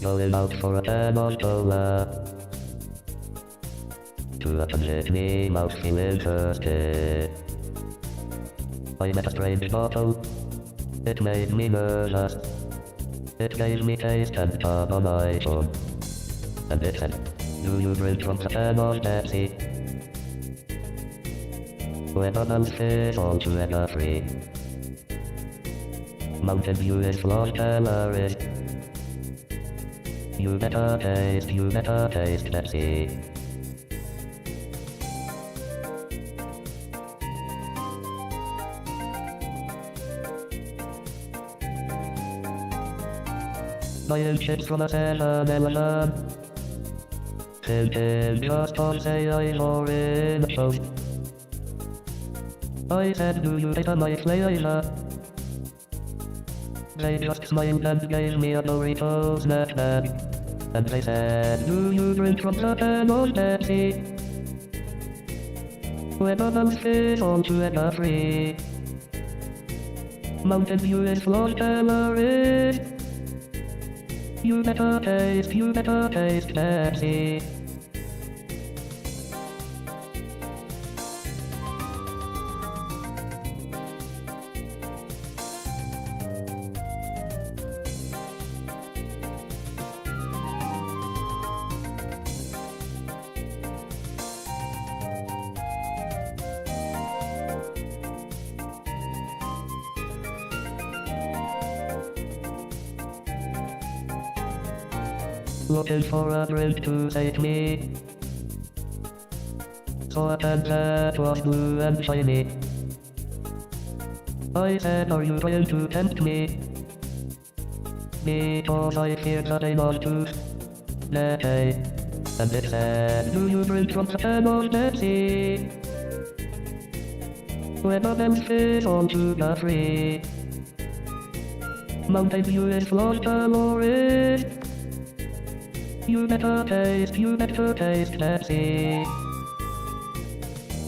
Going out for a can of cola. To open hit me mouth feeling thirsty. I met a strange bottle. It made me nervous. It gave me taste and carbonation. And it said, do you drink from the can of Pepsi? Weapons fit all together free. Mountain Dew is low calories. You better taste Pepsi. Buying chips from a 7-Eleven. Thinking just don't say I saw in the post. I said, do you take a nice later? They just smiled and gave me a Doritos snack bag. And they said, do you drink from the can of Pepsi? Weapons fit all together free. Mountain Dew is low calories. You better taste Pepsi. Looking for a drink to take me. Saw a can that was blue and shiny. I said, are you trying to tempt me? Because I feared that I want to stay. And it said, do you drink from the can of Pepsi? Weapons fit all sugar free. Mountain Dew is low calories. You better taste Pepsi.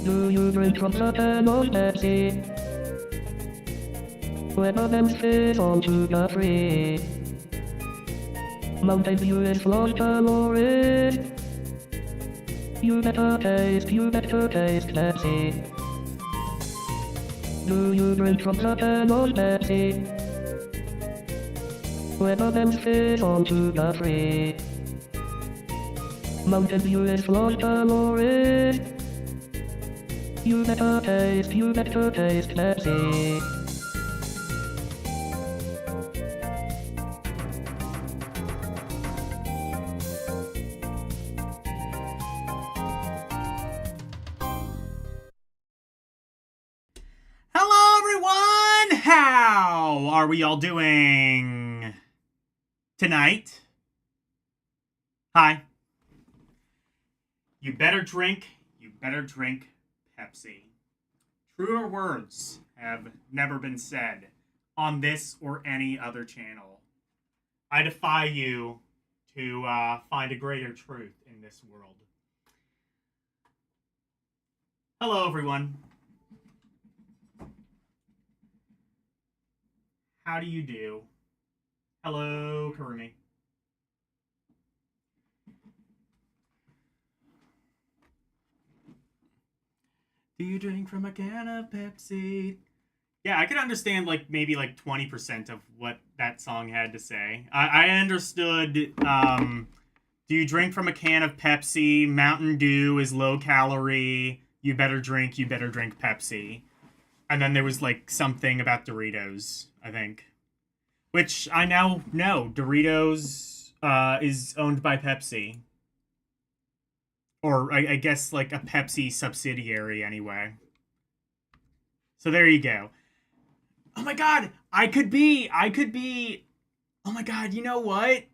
Do you drink from the can of Pepsi? Weapons fit all sugar free. Mountain Dew is low calories. You better taste Pepsi. Do you drink from the can of Pepsi? Weapons fit all sugar free. Mountain Dew is low calories. You better taste Pepsi. Hello everyone! How are we all doing tonight? Hi. You better drink Pepsi. Truer words have never been said on this or any other channel. I defy you to find a greater truth in this world. Hello, everyone. How do you do? Hello, Karumi. Do you drink from a can of Pepsi? Yeah, I could understand maybe 20% of what that song had to say. I understood, do you drink from a can of Pepsi? Mountain Dew is low calorie. You better drink Pepsi. And then there was something about Doritos, I think. Which I now know Doritos is owned by Pepsi. Or I guess a Pepsi subsidiary anyway. So there you go. Oh my god, I could be, oh my god, you know what?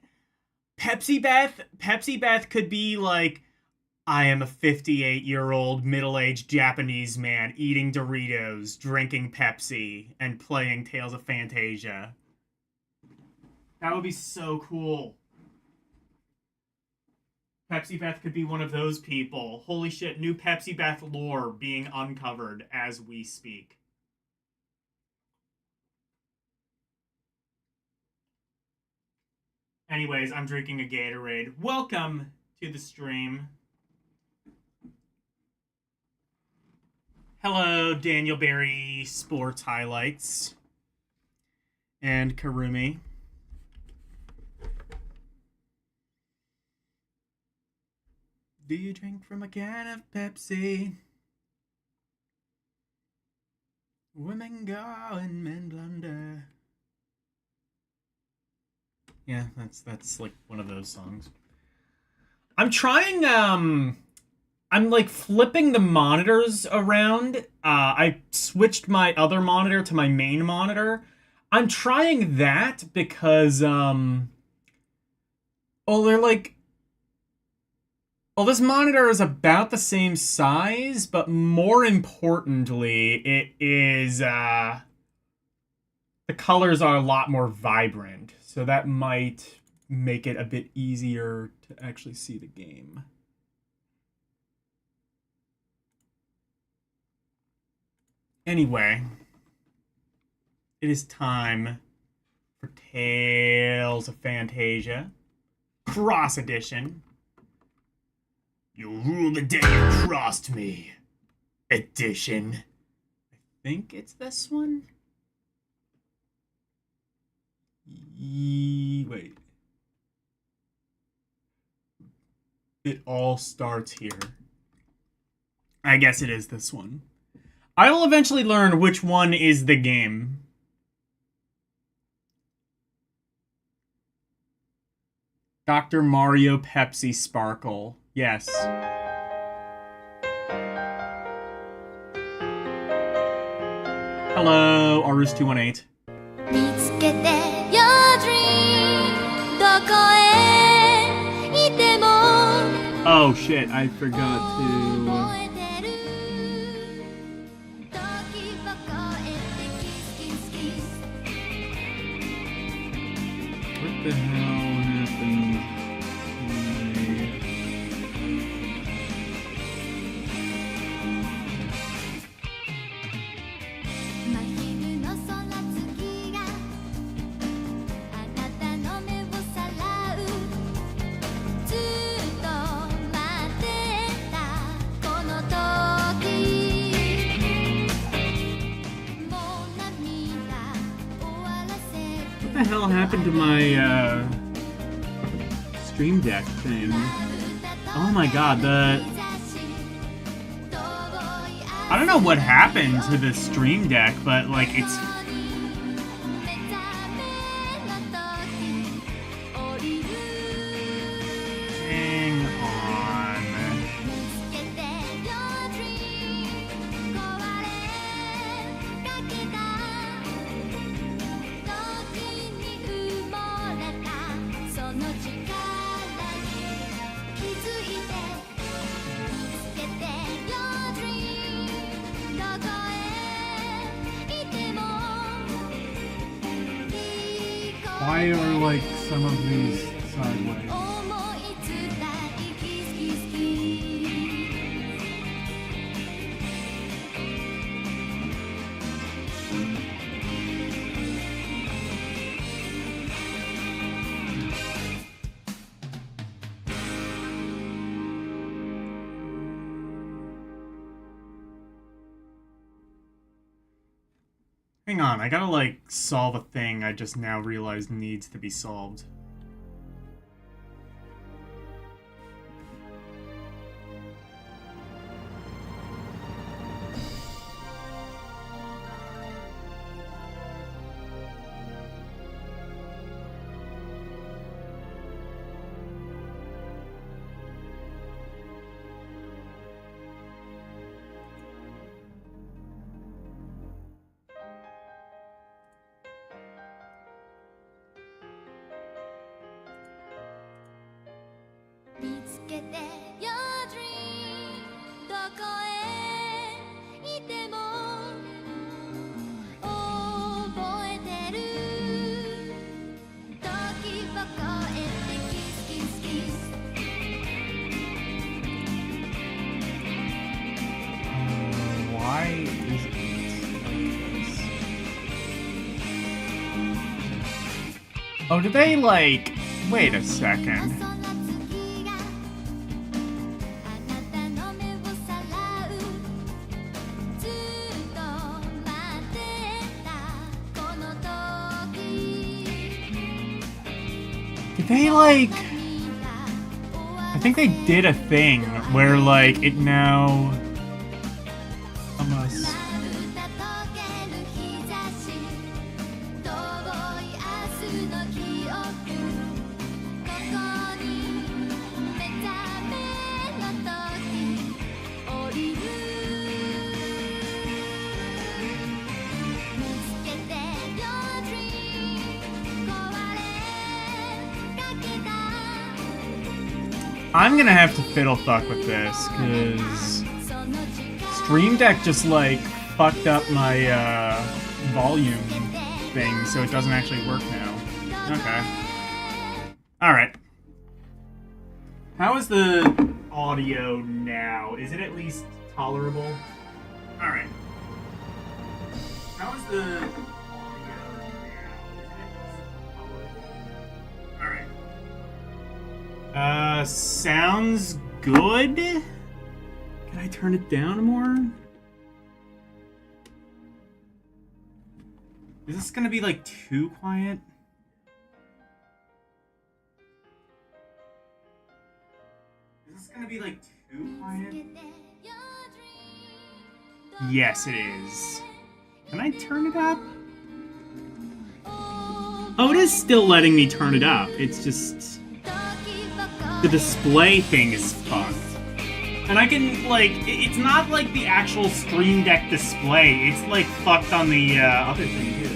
Pepsi Beth could be I am a 58-year-old middle-aged Japanese man eating Doritos, drinking Pepsi, and playing Tales of Phantasia. That would be so cool. Pepsi Beth could be one of those people. Holy shit, new Pepsi Beth lore being uncovered as we speak. Anyways, I'm drinking a Gatorade. Welcome to the stream. Hello, Daniel Berry Sports Highlights. And Karumi. Do you drink from a can of Pepsi? Women go and men blunder. Yeah, that's like one of those songs. I'm trying, I'm like flipping the monitors around. I switched my other monitor to my main monitor. I'm trying that because, they're like, this monitor is about the same size, but more importantly, it is, the colors are a lot more vibrant. So that might make it a bit easier to actually see the game. Anyway, it is time for Tales of Phantasia Cross Edition. You'll rule the day you crossed me. Edition. I think it's this one. Wait. It all starts here. I guess it is this one. I will eventually learn which one is the game. Dr. Mario Pepsi Sparkle. Yes. Hello, Arus218. Oh shit, I forgot to... What the hell happened? What the hell happened to my Stream Deck thing? Oh my god, I don't know what happened to the Stream Deck, but like it's... Hang on. Why are like some of these sideways? Hang on, I gotta like solve a thing I just now realized needs to be solved. Oh, did they, like, Wait a second. Did they, like... I think they did a thing where, like, it now... Almost... I'm gonna have to fiddle fuck with this, because Stream Deck just, like, fucked up my, volume thing, so it doesn't actually work now. Okay. Alright. How is the audio now? Is it at least tolerable? Alright. How is the audio now? Is it at least tolerable? Alright. Sounds good? Can I turn it down more? Is this gonna be, like, too quiet? Is this gonna be, like, too quiet? Yes, it is. Can I turn it up? Oh, it is still letting me turn it up. It's just... the display thing is fucked. And I can, like, it's not like the actual Stream Deck display. It's, like, fucked on the, other thing, too.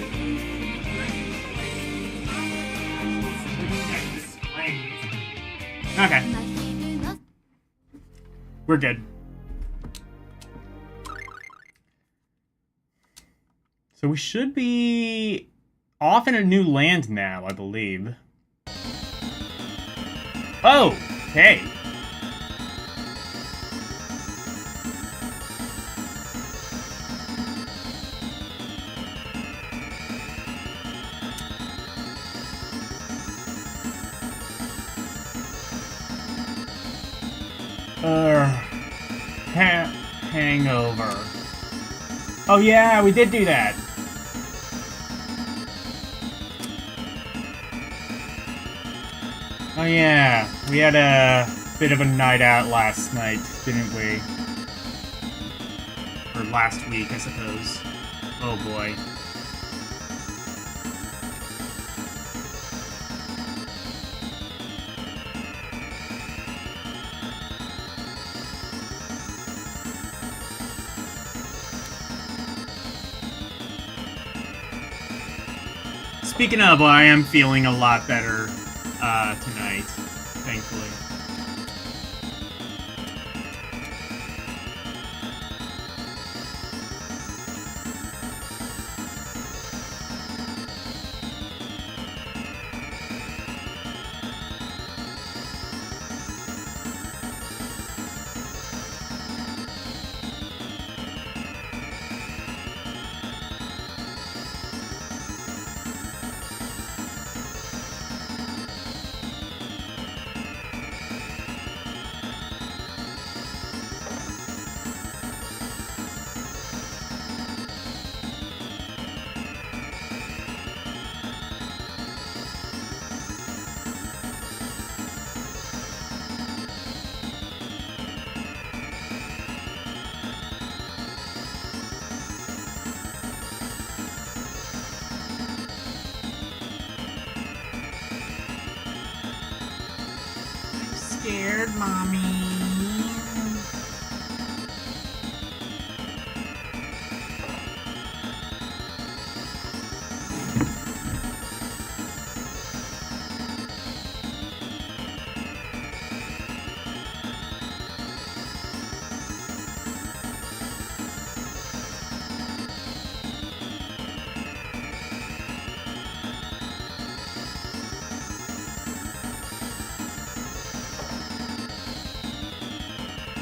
Stream Deck display. Okay. We're good. So we should be off in a new land now, I believe. Oh, hey. Hangover. Oh yeah, we did do that. Oh yeah, we had a bit of a night out last night, didn't we? Or last week, I suppose. Oh boy. Speaking of, I am feeling a lot better tonight, thankfully. Scared, mommy.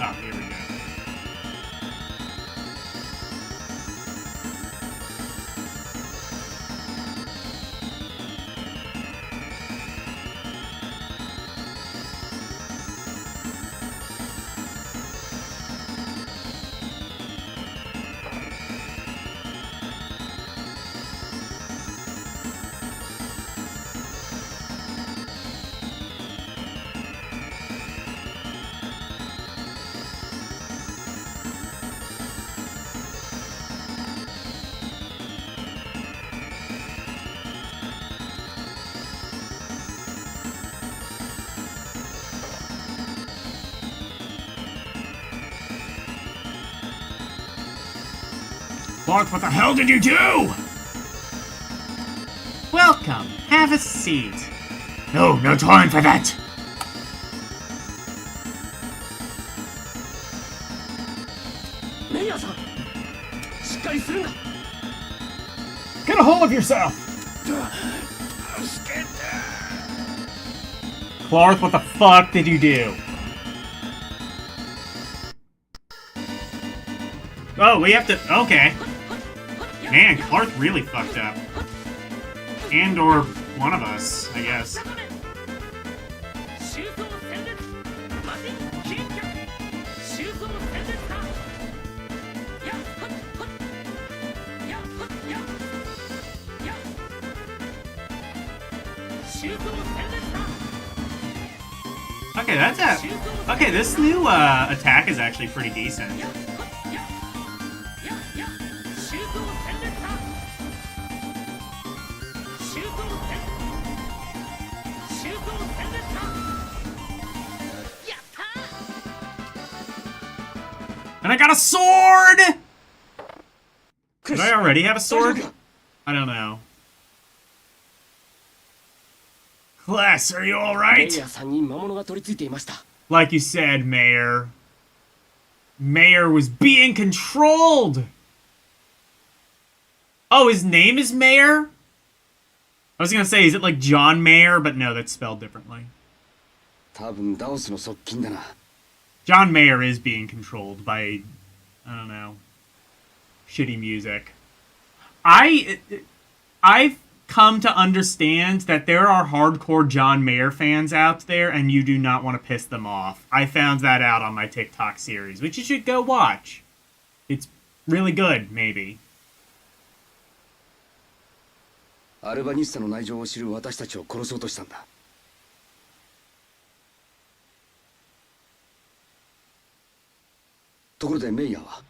Oh, here we go. Clark, what the hell did you do? Welcome. Have a seat. No, no time for that. Get a hold of yourself. Clark, what the fuck did you do? Oh, we have to... Okay. Man, Clark really fucked up. And or one of us, I guess. Okay, that's a... Okay, this new attack is actually pretty decent. And I got a sword! Did I already have a sword? I don't know. Class, are you alright? Like you said, Mayor. Mayor was being controlled! Oh, his name is Mayor? I was gonna say, is it like John Mayer? But no, that's spelled differently. John Mayer is being controlled by, I don't know, shitty music. I've come to understand that there are hardcore John Mayer fans out there, and you do not want to piss them off. I found that out on my TikTok series, which you should go watch. It's really good, maybe. アルバニスタの内情を知る私たちを殺そうとしたんだ。ところでメイヤーは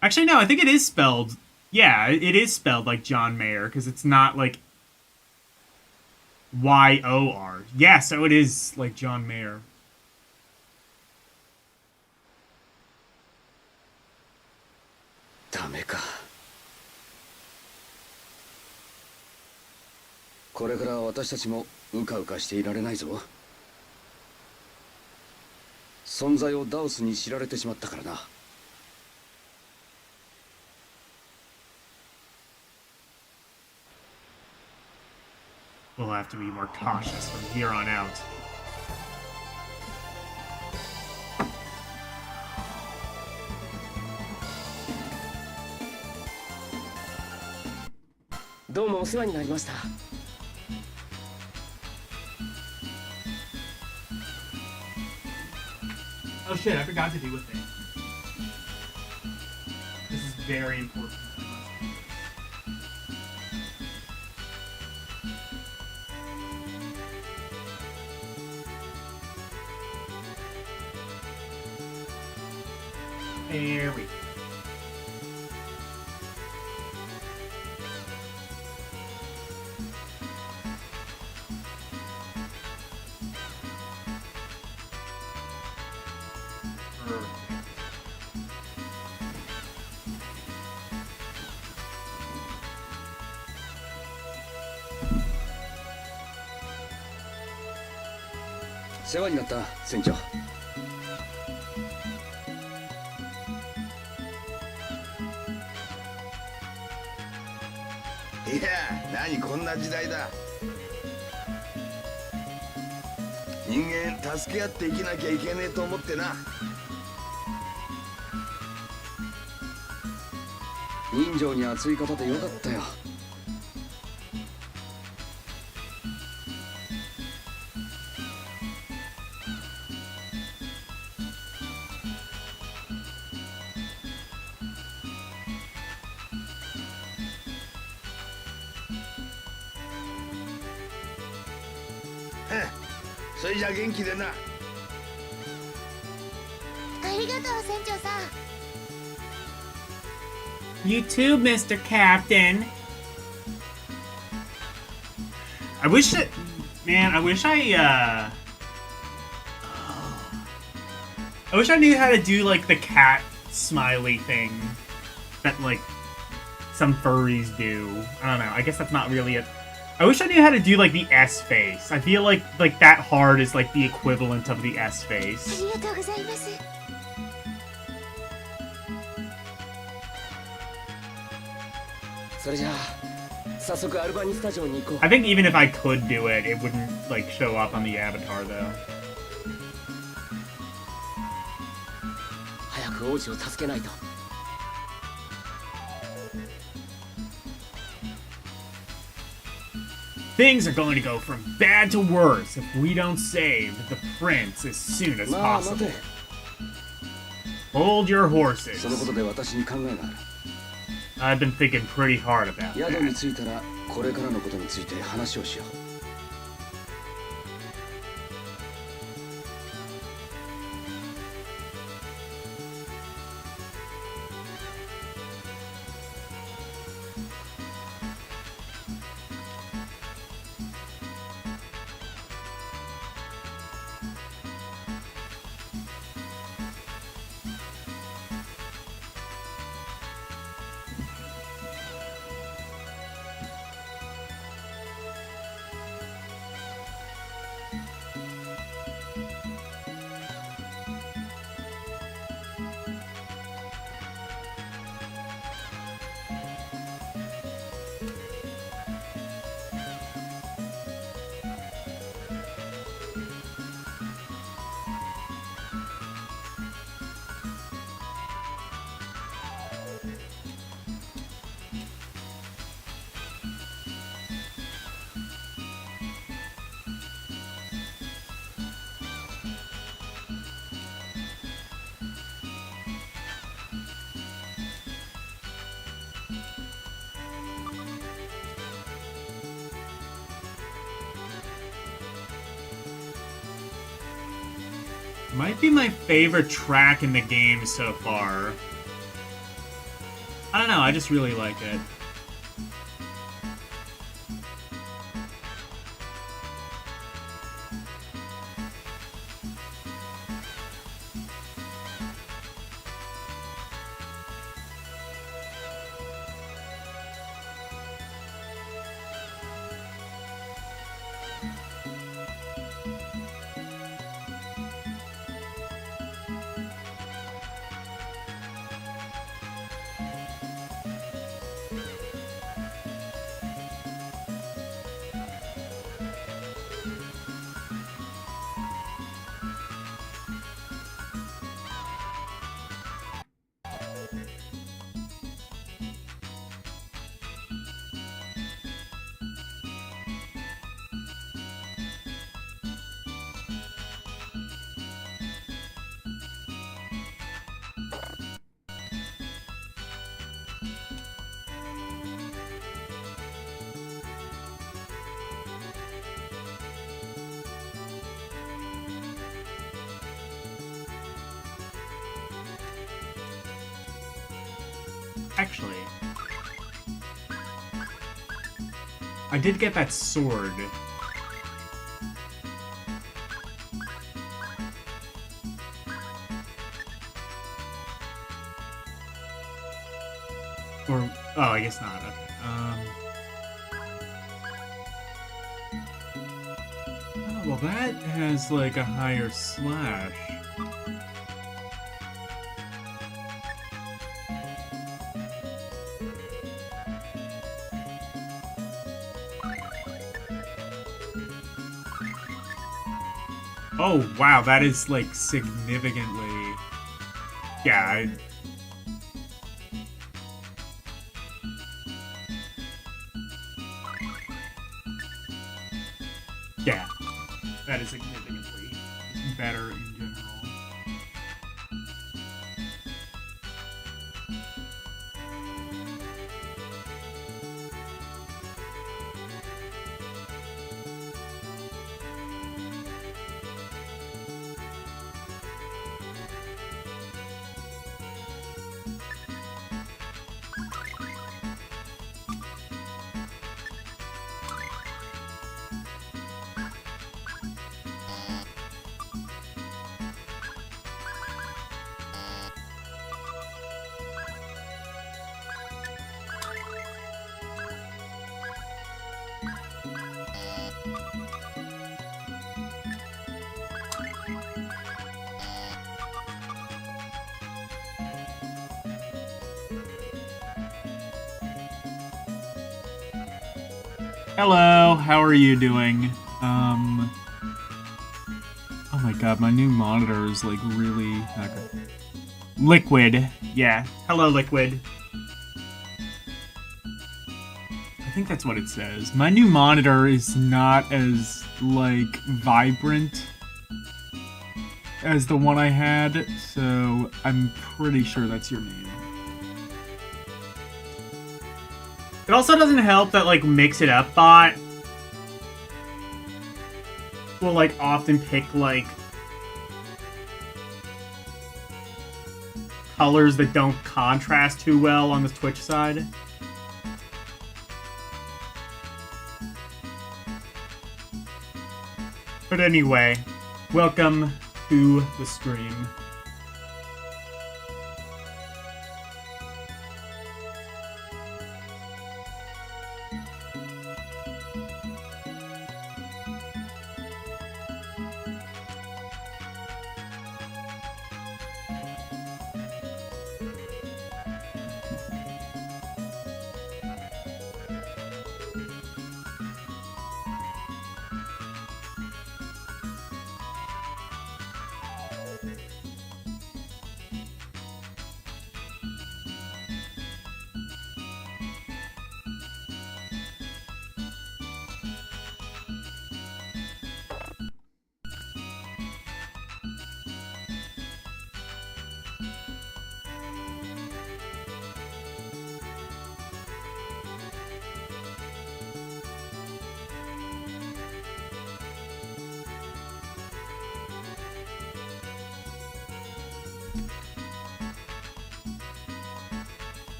Actually, no, I think it is spelled... Yeah, it is spelled like John Mayer, because it's not like... Y-O-R. Yeah, so it is like John Mayer. ダメか。これから私たちもうかうかしていられないぞ。存在をダオスに知られてしまったからな。We'll have to be more cautious from here on out. Oh shit, I forgot to do a thing. This is very important. There we go. Perfect. 世話になった船長。いや、何こんな時代だ。人間助け合って生きなきゃいけねえと思ってな。人情に熱い方でよかったよ。それじゃ元気でな。ありがとう船長さん。 You too, Mr. Captain. I wish that... Man, I wish I knew how to do, like, the cat smiley thing. that like some furries do. I don't know. I guess that's not really it. I wish I knew how to do like the S face. I feel like that hard is like the equivalent of the S あ face. りがとうございます それじゃあ早速アルバニスタ城に行こう I think even if I could do it, it wouldn't like show up on the avatar though. 早く王子を助けないと Things are going to go from bad to worse if we don't save the prince as soon as まあ待 possible. て Hold your horses. そのことで私に考えがあ I've been thinking pretty hard about る宿に that. 着いたらこれからのことについて話をしよう Might be my favorite track in the game so far. I don't know, I just really like it. Actually, I did get that sword. Or, oh, I guess not. Okay. Oh, well, that has like a higher slash. Oh, wow, that is, like, significantly... Yeah, Yeah, that is significantly better in general. Hello, how are you doing? Oh my god, my new monitor is like really okay. Liquid, yeah. Hello, Liquid. I think that's what it says. My new monitor is not as like vibrant as the one I had, so I'm pretty sure that's your name. It also doesn't help that like Mix It Up bot will like often pick like colors that don't contrast too well on the Twitch side. But anyway, welcome to the stream.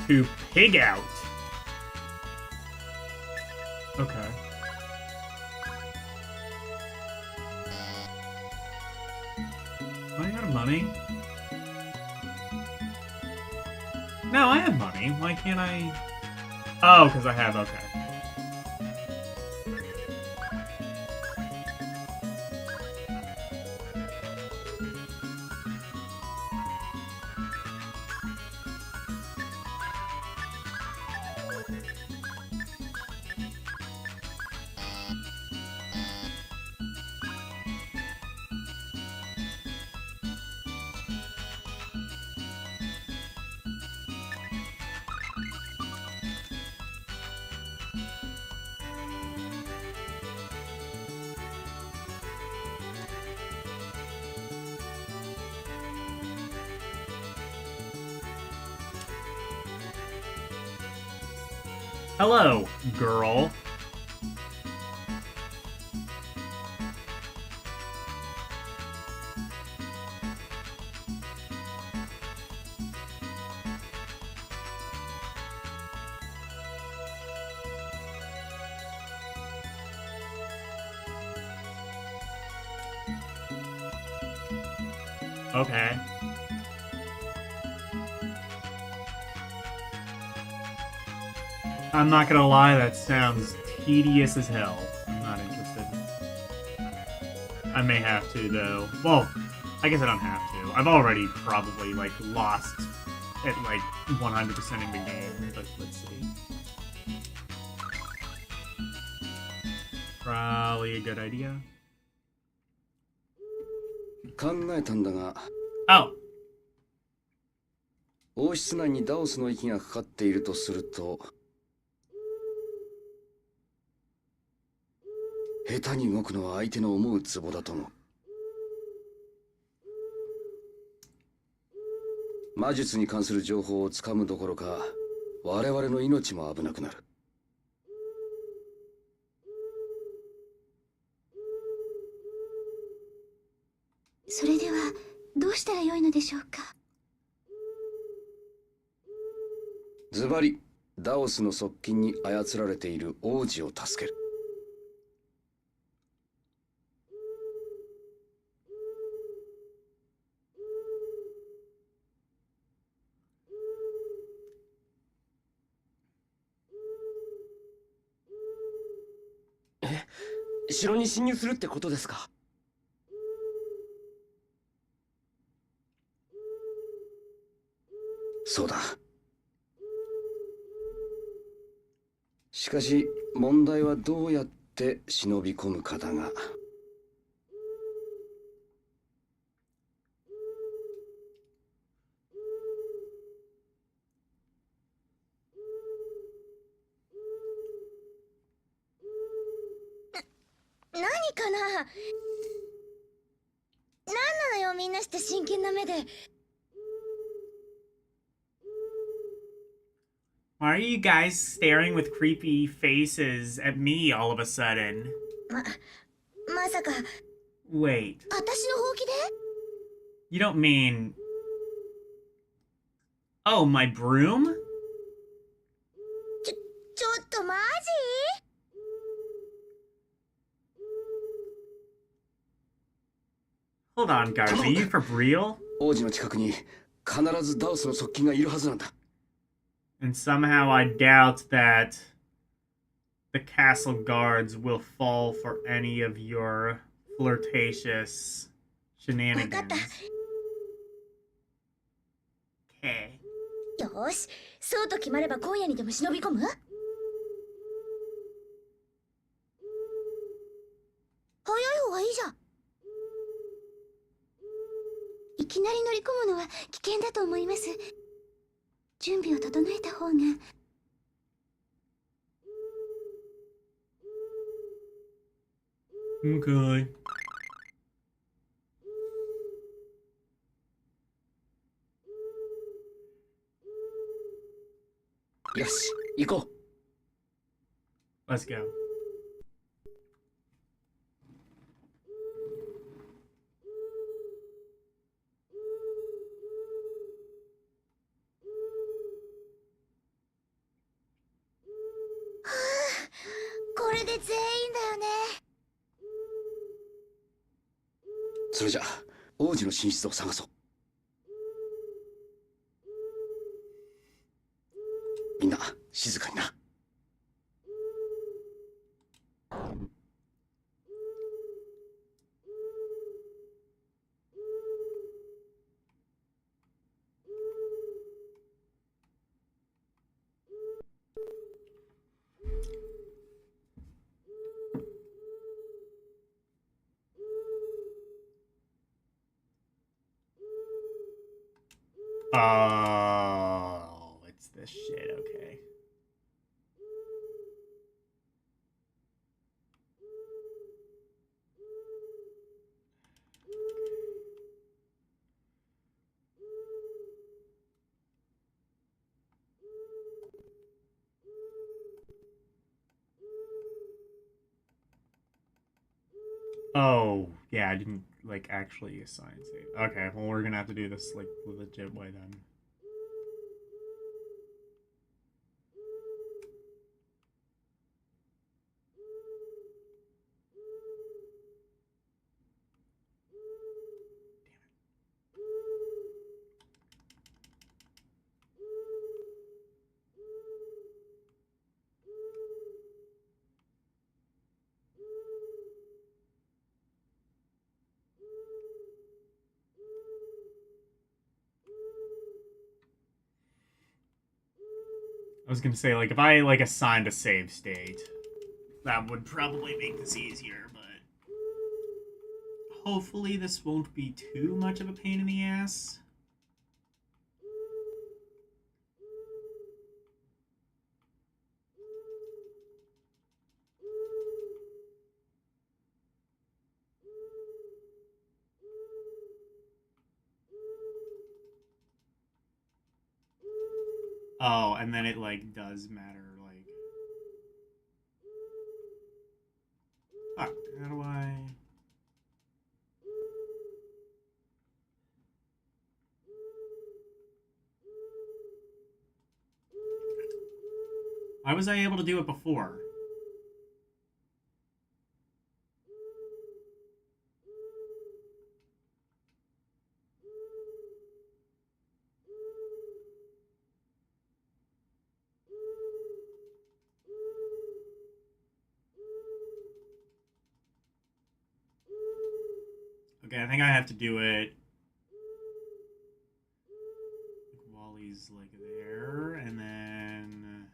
To pig out. Okay. Running out of money? No, I have money. Why can't I? Oh, because I have, okay. Hello, girl. Okay. I'm not gonna lie, that sounds tedious as hell. I'm not interested. I may have to, though. Well, I guess I don't have to. I've already probably, like, lost at, like, 100%ing the game, but let's see. Probably a good idea. 考えたんだが、 Oh. 王室内にダオスの息がかかっているとすると、下手に動くのは相手の思うツボだと思う。魔術に関する情報をつかむどころか、我々の命も危なくなる。それではどうしたらよいのでしょうか。ズバリ、ダオスの側近に操られている王子を助ける。城に侵入するってことですか。そうだ。しかし問題はどうやって忍び込むかだが。何かな。何なのよ、みんなして真剣な目で。Why are you guys staring with creepy faces at me all of a sudden? まさか Wait, 私のほうきで。 you don't mean... Oh, my broom? ちょっとマジ。 Hold on, guys, are you for real? 王子の近くに必ずダウスの側近がいるはずなんだ。 And somehow I doubt that the castle guards will fall for any of your flirtatious shenanigans. わかった。 Okay. よーし、そうと決まれば今夜にでも忍び込む。早い方がいいじゃん。いきなり乗り込むのは危険だと思います。準備を整えた方が。Okay. よし、行こう。 Let's go. これで全員だよね。それじゃ王子の寝室を探そう。みんな静かにな。Oh, it's this shit, okay. Oh, yeah, I didn't, like, actually assign save. Okay, well, we're gonna have to do this, like, the legit way then. I was gonna say, like, if I, like, assigned a save state, that would probably make this easier, but... Hopefully this won't be too much of a pain in the ass. Oh, and then it, like, does matter, like... Fuck, how do I... Why was I able to do it before? Okay, I think I have to do it... Wally he's like there, and then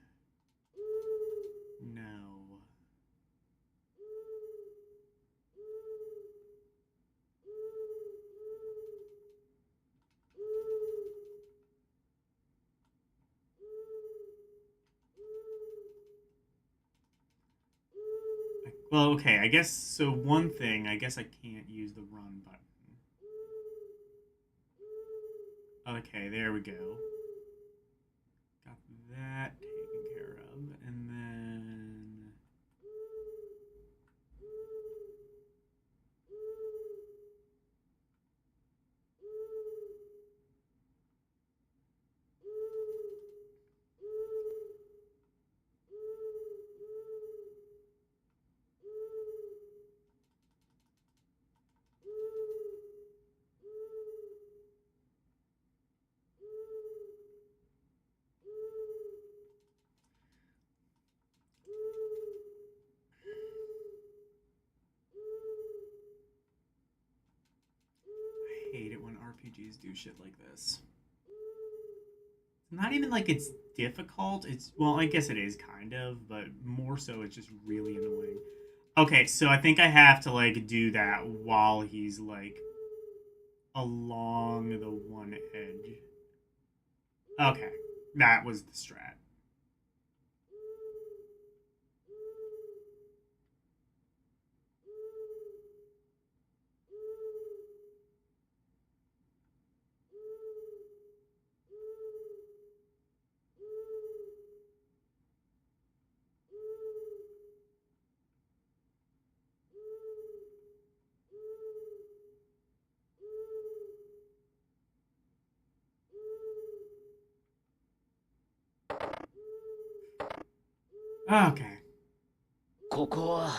no. Well, okay, I guess, so one thing, I guess I can't use the run button. Okay, there we go. Got that taken care of, and then... I hate it when RPGs do shit like this. Not even like it's difficult. It's, well, I guess it is kind of, but more so it's just really annoying. Okay, so I think I have to like do that while he's like along the one edge. Okay, that was the strat. Okay. ここは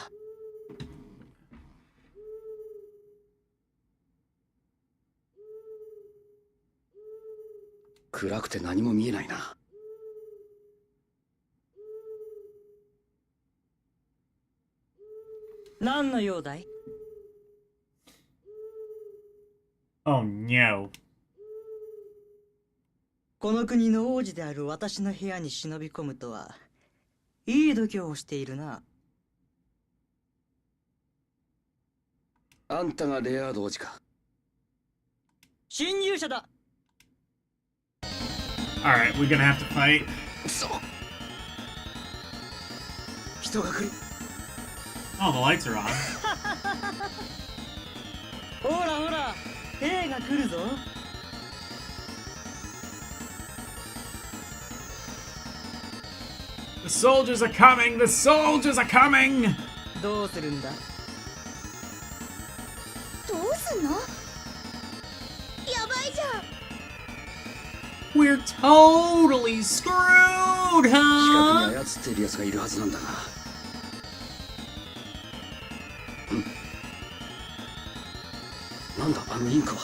暗くて何も見えないな。何の用だい？ Oh no. この国の王子である私の部屋に忍び込むとは、いい度胸をしているな。あんたがレアード王子か。侵入者だ。Alright, we're gonna have to fight. そう。人が来る。Oh, the lights are on. ほらほら、兵が来るぞ。The soldiers are coming! The soldiers are coming! どうするんだ？どうすんの？やばいじゃん。 We're totally screwed, 近くに huh? 操っている奴がいるはずなんだが。なんだあのインクは。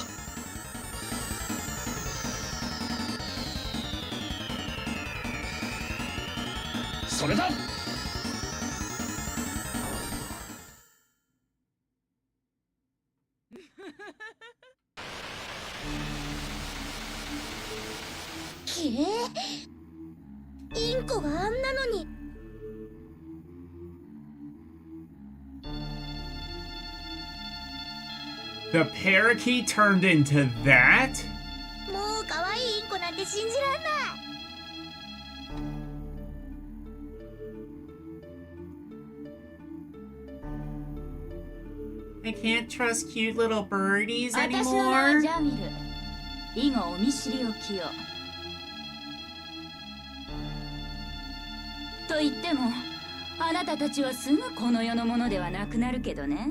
それだ。インコがあんなのに。 The parakeet turned into that? もう可愛いインコなんて信じらんない。 I can't trust cute little birdies 私の名は anymore. ジャミル。以後お見知りおきよ。と言っても、あなたたちはすぐこの世のものではなくなるけどね。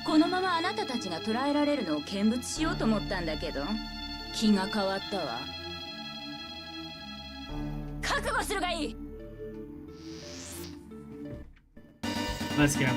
このままあなたたちが捕らえられるのを見物しようと思ったんだけど、気が変わったわ。覚悟するがいい。 Let's go.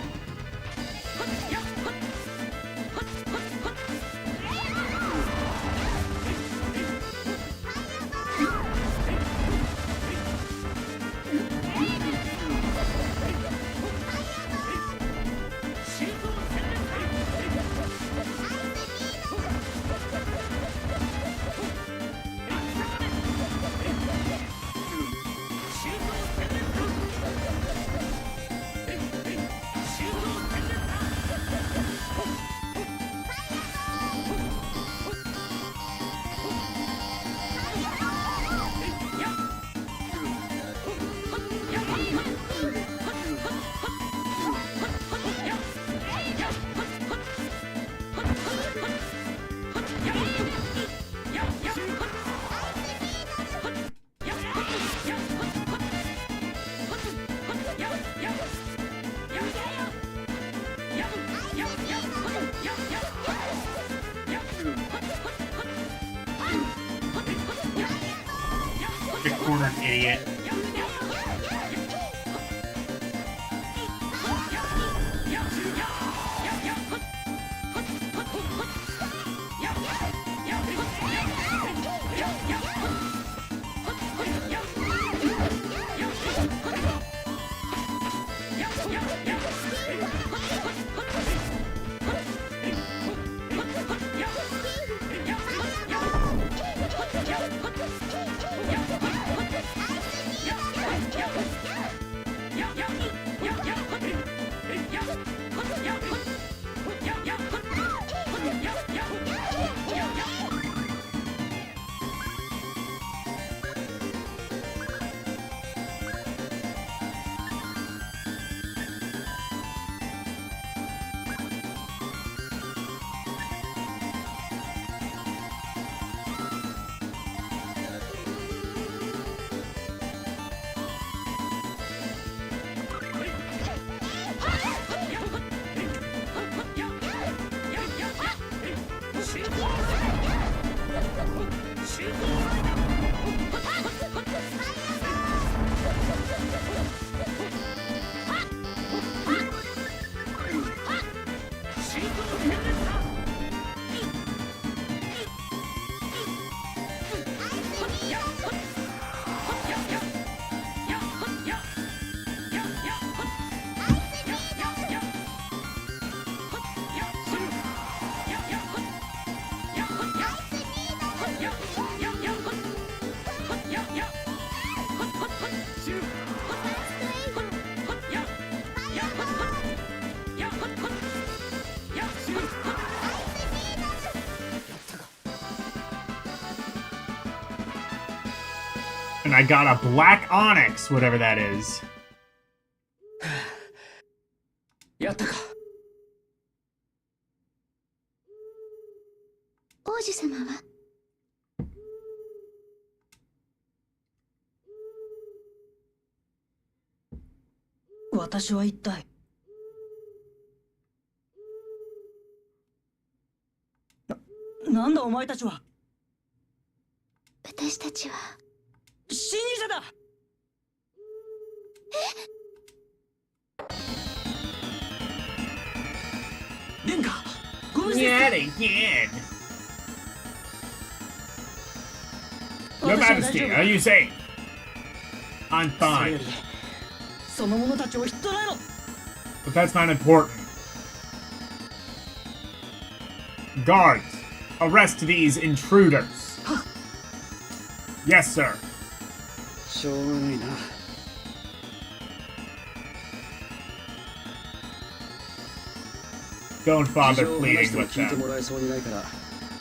idiot. And I got a black onyx, whatever that is. やったか。王子様は私は一体なんだお前たちは。私たちは侵入者だ。殿下、ご無事ですか。 Yet again. Your Majesty, are you safe? I'm それ fine. よりその者たちを引っ捕らえろ。 But that's not important. Guards, arrest these intruders. Yes, sir. しょうがないな。Don't 事 bother 情を話 pleading しても with 聞いて them. もらえそうにないから。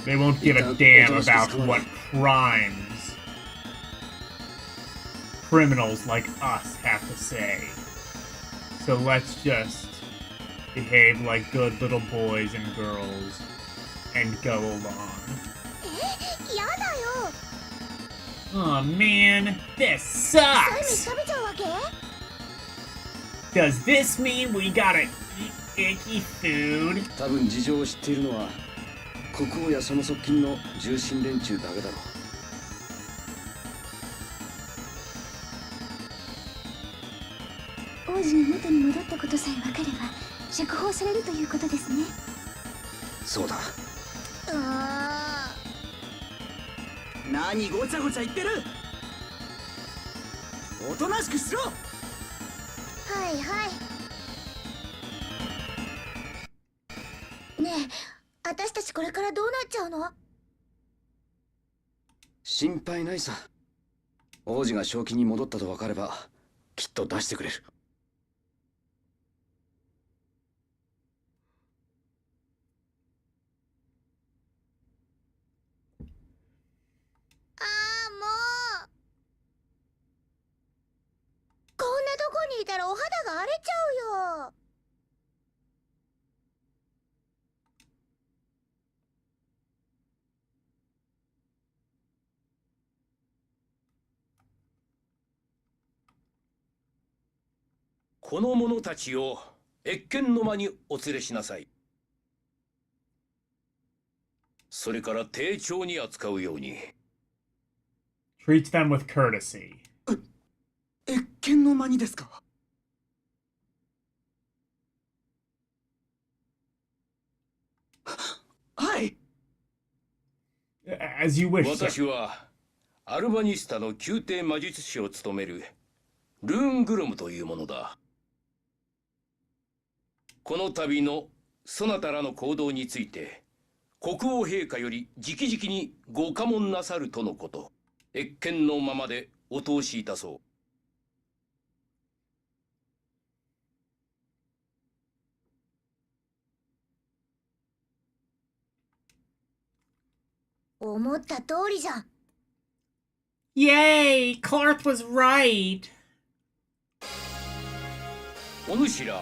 They won't give a damn about what crimes criminals like us have to say. So let's just behave like good little boys and girls and go along. やだよ。 Oh man, this サイ sucks! 食べちゃうわけ？ Does this mean we gotta eat icky food? 多分事情を知っているのは国王やその側近の重臣連中だけだろ王子が元に戻ったことさえ分かれば釈放されるということですね。う。そうだ。何ごちゃごちゃ言ってる。おとなしくしろ。はいはい。ねえ、私たちこれからどうなっちゃうの？心配ないさ。王子が正気に戻ったと分かればきっと出してくれる。ああ、もう。こんなとこにいたらお肌が荒れちゃうよ。この者たちを謁見の間にお連れしなさい。それから丁重に扱うように。Treat them with courtesy. 謁見の間にですか？はい。 As you wish, sir. 私はアルバニスタの宮廷魔術師を務めるルーングロムというものだ。この度のそなたらの行動について国王陛下より直々にご下問なさるとのこと。謁見のままでお通しいたそう。思った通りじゃん。 Yay! Clark was right! お主ら、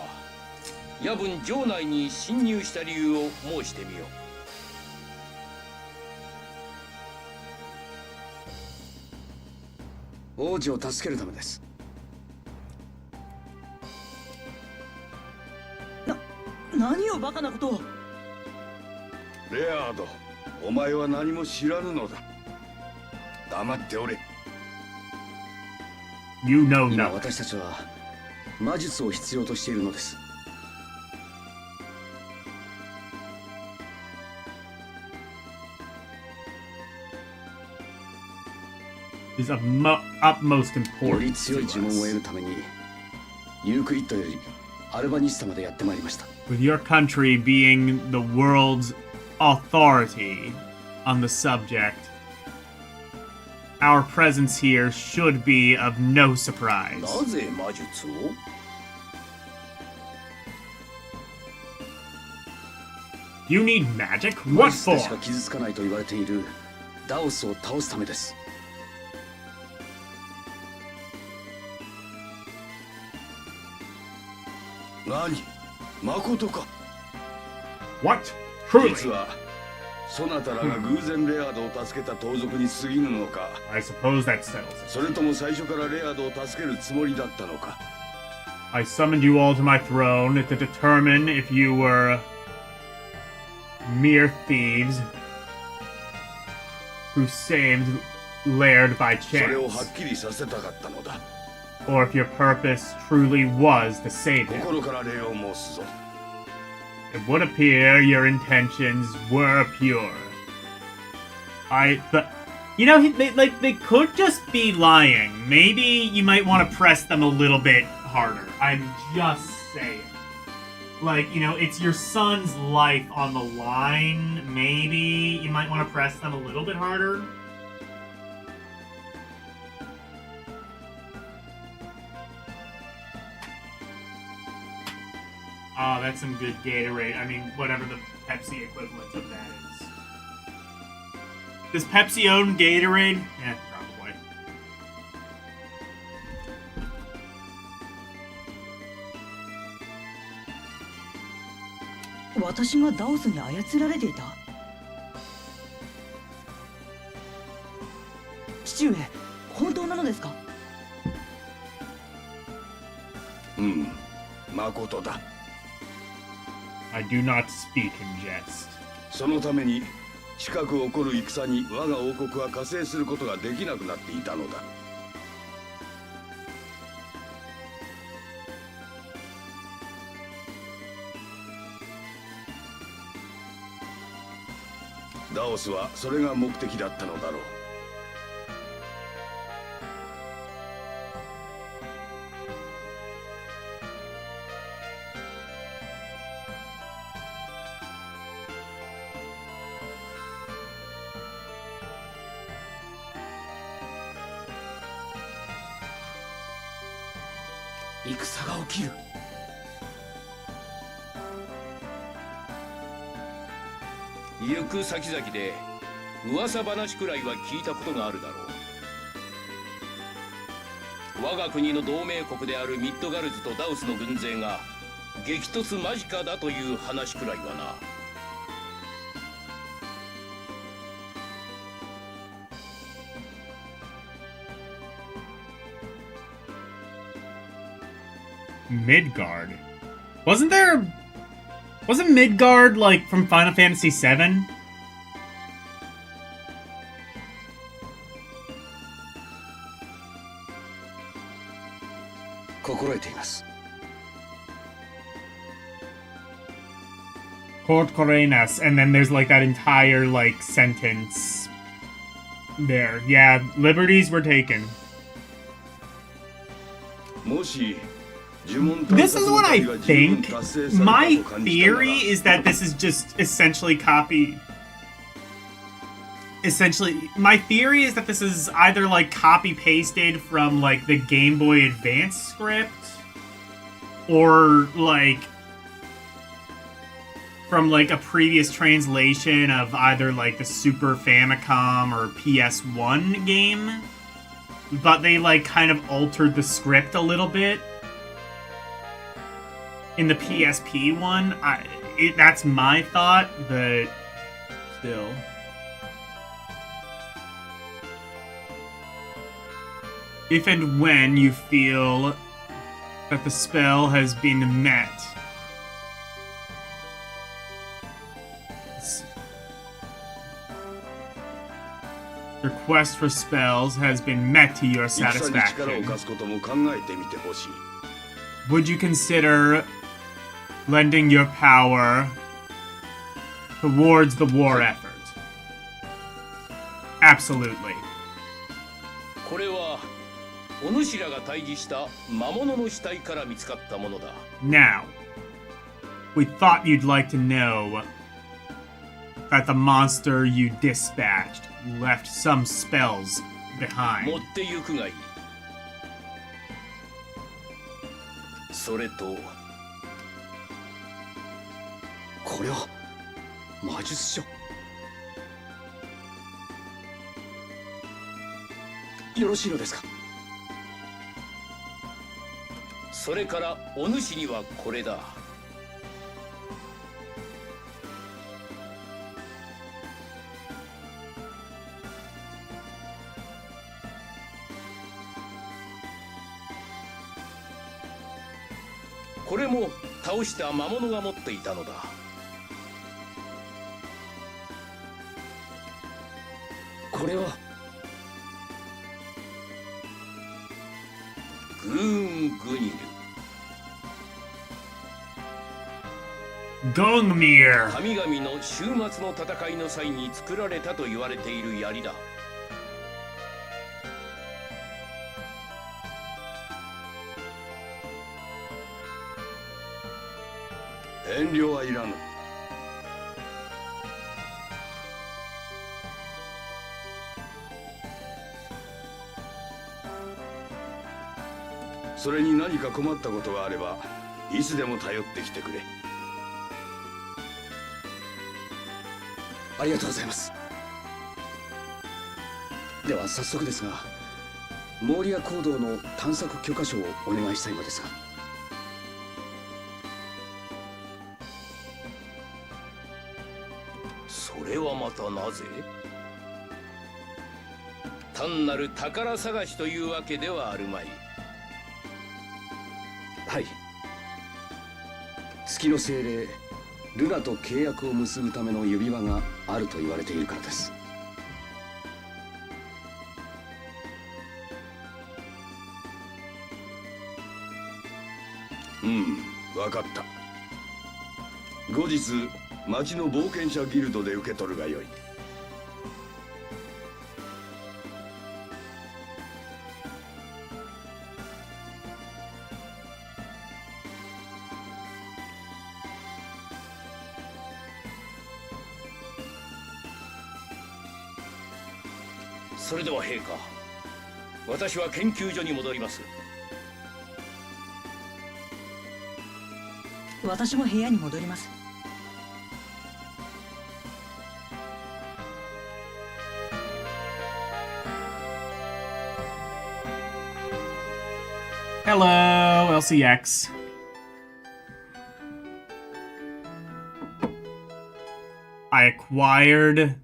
夜分城内に侵入した理由を申してみよう。王子を助けるためです。何をバカなことを。レアード、お前は何も知らぬのだ。黙っておれ。 You know 今 nothing. 私たちは魔術を必要としているのです。Is of utmost より importance 強い to 呪文を得 us. るためにユークリッドよりアルバニスタまでやってまいりました。 With your country being the world's authority on the subject, our presence here should be of no う。 surprise. なぜ魔術を？ You need magic? 魔 What 術でしか for? 傷つかないと言われているダオスを倒すためです。何？誠か。 What? 実 Truly? はそなたらが偶然レアードを助けた盗賊に過ぎぬのか。 I suppose that settles it. それとも最初からレアードを助けるつもりだったのか。 I summoned you all to my throne to determine if you were mere thieves who saved Laird by それをは chance, っきりさせたかったのだ。 or if your purpose truly was to save him. 心から礼を申すぞ。 It would appear your intentions were pure. But you know, they could just be lying. Maybe you might want to press them a little bit harder. I'm just saying. Like, you know, it's your son's life on the line. Maybe you might want to press them a little bit harder. Oh, that's some good Gatorade. I mean, whatever the Pepsi equivalent of that is. Does Pepsi own Gatorade? Yeah, probably. 私がダオスに操られていた。父上、本当なのですか？うん、誠だ。 I do not speak in jest. そのために近く起こる戦に我が王国は加勢することができなくなっていたのだ。ダオスはそれが目的だったのだろう。戦が起きる。行く先々で噂話くらいは聞いたことがあるだろう。我が国の同盟国であるミッドガルズとダウスの軍勢が激突間近だという話くらいはな。Midgard. Wasn't Midgard like from Final Fantasy VII? えています。 Corcorenas, and then there's like that entire like sentence there. Yeah, liberties were taken. もし呪文 This 探 is 索の what I 旅が十分 think. 達成され My たと感じたなら theory is that this is just essentially copy. Essentially, my theory is that this is either like copy pasted from like the Game Boy Advance script, or like from like a previous translation of either like the Super Famicom or PS1 game, but they like kind of altered the script a little bit in the PSP one. That's my thought, but still. If and when you feel that the spell has been met. Request for spells has been met to your 戦に力を satisfaction. 貸すことも考えてみてほしい。 Would you consider lending your power towards the war effort? Absolutely. これはお主らが退治した魔物の死体から見つかったものだ。 Now, we thought you'd like to know that the monster you dispatched left some spells 持 behind. って行くがいい。それとこれは魔術書。よろしいのですか。それからお主にはこれだ。これも倒した魔物が持っていたのだ。これはグーングニル。 Gongmir! 神々の終末の戦いの際に作られたと言われている槍だ。遠慮はいらぬ。それに何か困ったことがあればいつでも頼ってきてくれ。ありがとうございます。では早速ですが、モーリア坑道の探索許可書をお願いしたいのですが。それはまたなぜ？単なる宝探しというわけではあるまい。はい。月の精霊ルナと契約を結ぶための指輪があると言われているからです。うん、わかった。後日町の冒険者ギルドで受け取るがよい。それでは陛下、私は研究所に戻ります。私も部屋に戻ります。Hello, LCX. I acquired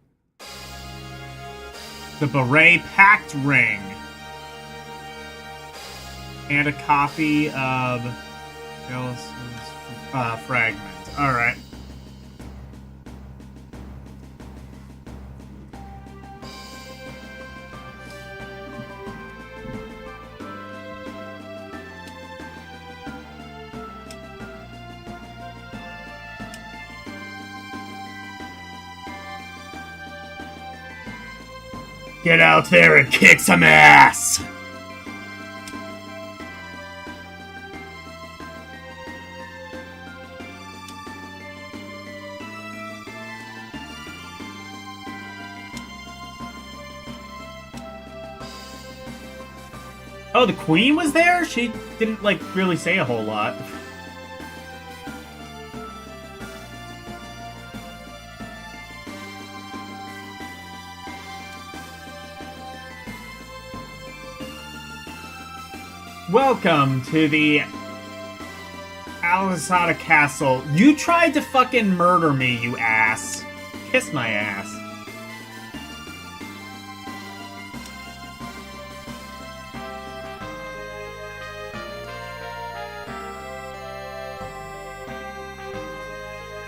the Beret Pact Ring and a copy of Fragment. All right. Get out there and kick some ass! Oh, the queen was there? She didn't, like, really say a whole lot. Welcome to the Alisada Castle. You tried to fucking murder me, you ass. Kiss my ass.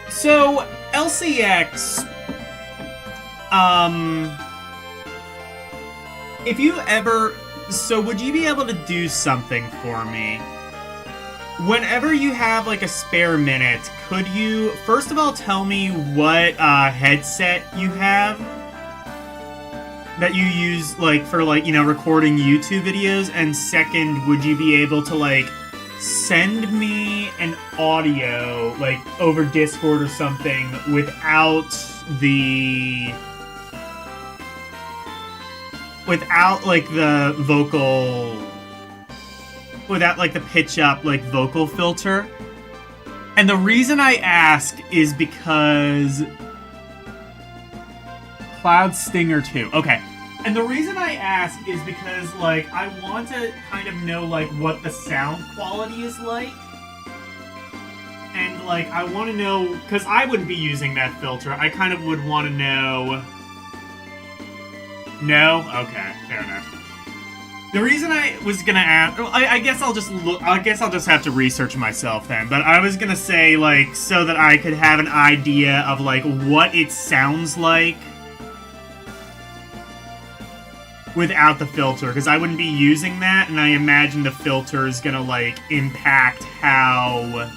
So, LCX, if you ever, so would you be able to do something for me? Whenever you have, like, a spare minute, could you, first of all, tell me what, headset you have that you use, like, for, like, you know, recording YouTube videos? And second, would you be able to, like, send me an audio, like, over Discord or something without the... without, like, the vocal... without, like, the pitch up, like, vocal filter? And the reason I ask is because... Cloud Stinger 2. Okay. And the reason I ask is because, like, I want to kind of know, like, what the sound quality is like. And, like, I want to know... because I wouldn't be using that filter. I kind of would want to know... No? Okay, fair enough. The reason I was gonna ask... I guess I'll just look... I guess I'll just have to research myself then. But I was gonna say, like, so that I could have an idea of, like, what it sounds like without the filter, because I wouldn't be using that, and I imagine the filter is gonna, like, impact how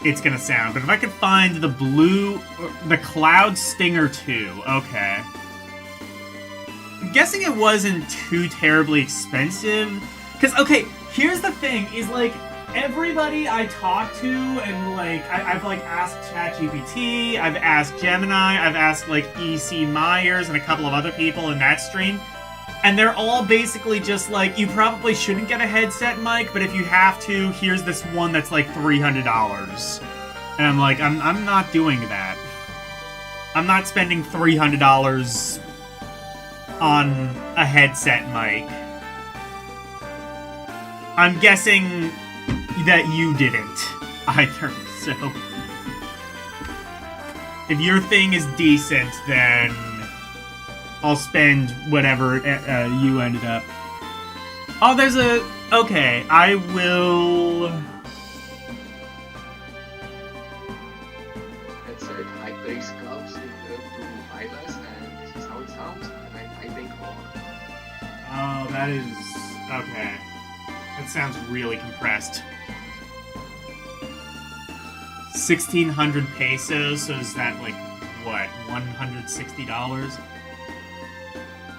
it's gonna sound. But if I could find the Cloud Stinger 2, okay. I'm guessing it wasn't too terribly expensive, because, okay, here's the thing, is, like, everybody I talk to, and, like, I've, like, asked ChatGPT, I've asked Gemini, I've asked, like, EC Myers and a couple of other people in that stream, and they're all basically just like, you probably shouldn't get a headset mic, but if you have to, here's this one that's, like, $300. And I'm like, I'm not doing that. I'm not spending $300 on a headset mic. I'm guessing that you didn't either, so if your thing is decent, then I'll spend whatever you ended up. Oh, there's a... okay, I will... It said high bass clubs to eyeless, and this is how it sounds, and I think on. Oh, that is... okay. That sounds really compressed. 1,600 pesos, so is that, like, what, $160?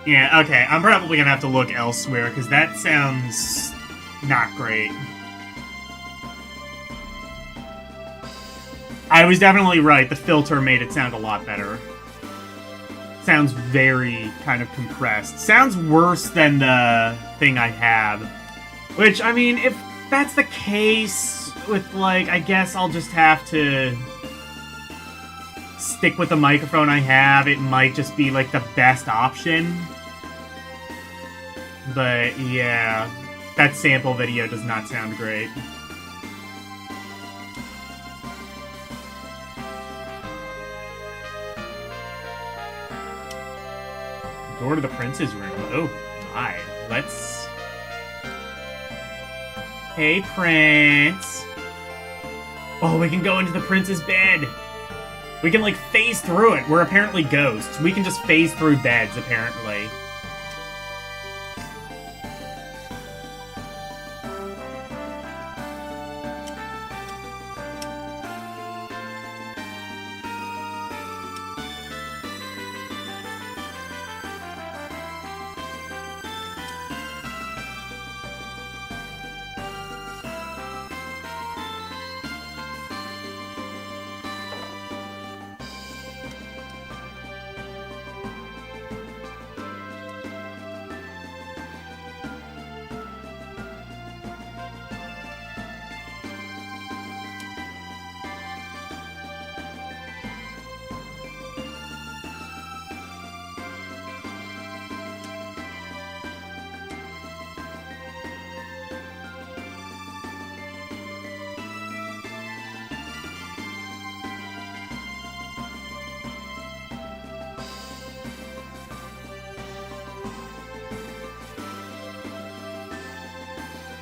Yeah, okay, I'm probably gonna have to look elsewhere, because that sounds not great. I was definitely right, the filter made it sound a lot better. Sounds very kind of compressed. Sounds worse than the thing I have. Which, I mean, if that's the case with, like, I guess I'll just have to stick with the microphone I have. It might just be, like, the best option. But, yeah, that sample video does not sound great. Door to the prince's room. Oh, my. Let's... Hey, Prince. Oh, we can go into the prince's bed. We can, like, phase through it. We're apparently ghosts. We can just phase through beds, apparently.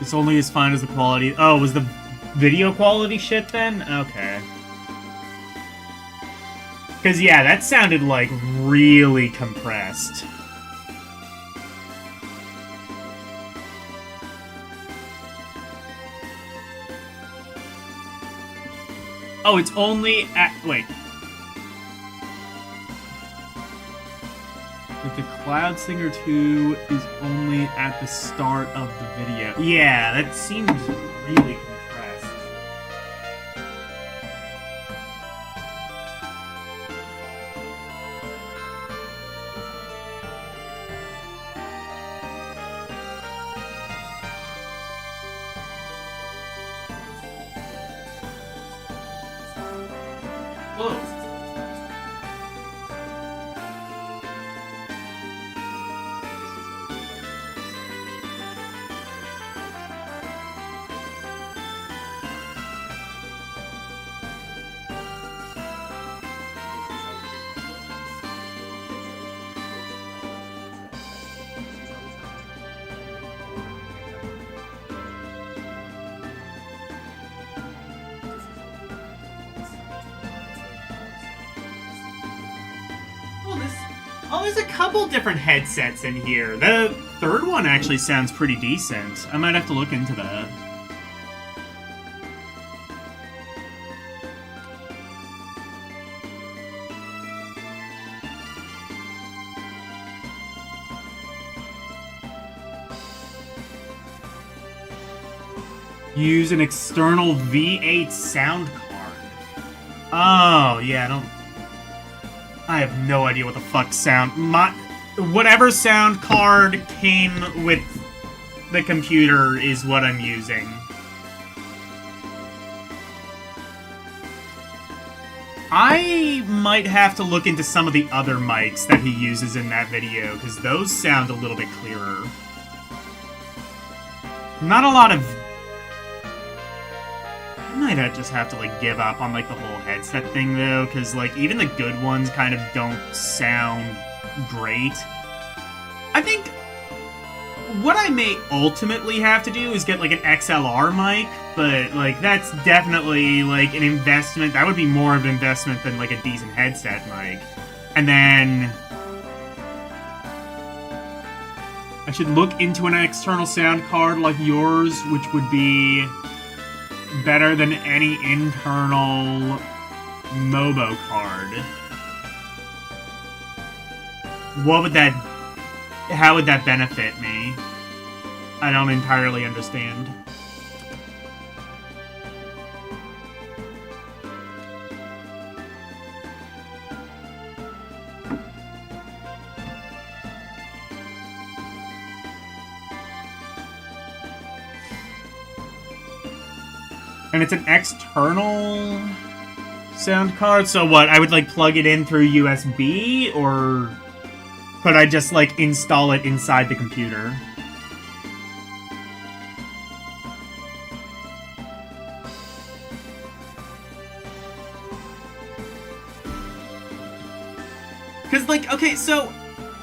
It's only as fine as the quality. Oh, was the video quality shit then? Okay. Because, yeah, that sounded, like, really compressed. Oh, it's only at... Wait. But the Cloud Singer 2 is only at the start of the video. Yeah, that seems really compressed. Whoa. Oh, there's a couple different headsets in here. The third one actually sounds pretty decent. I might have to look into that. Use an external V8 sound card. Oh, yeah, I have no idea what the fuck whatever sound card came with the computer is what I'm using. I might have to look into some of the other mics that he uses in that video, because those sound a little bit clearer. Not a lot of... I might just have to, like, give up on, like, the whole headset thing, though, because, like, even the good ones kind of don't sound great. I think what I may ultimately have to do is get, like, an XLR mic, but, like, that's definitely, like, an investment. That would be more of an investment than, like, a decent headset mic. And then I should look into an external sound card like yours, which would be better than any internal MOBO card. How would that benefit me? I don't entirely understand. And it's an external sound card, so what, I would, like, plug it in through USB, or could I just, like, install it inside the computer? Because, like, okay, so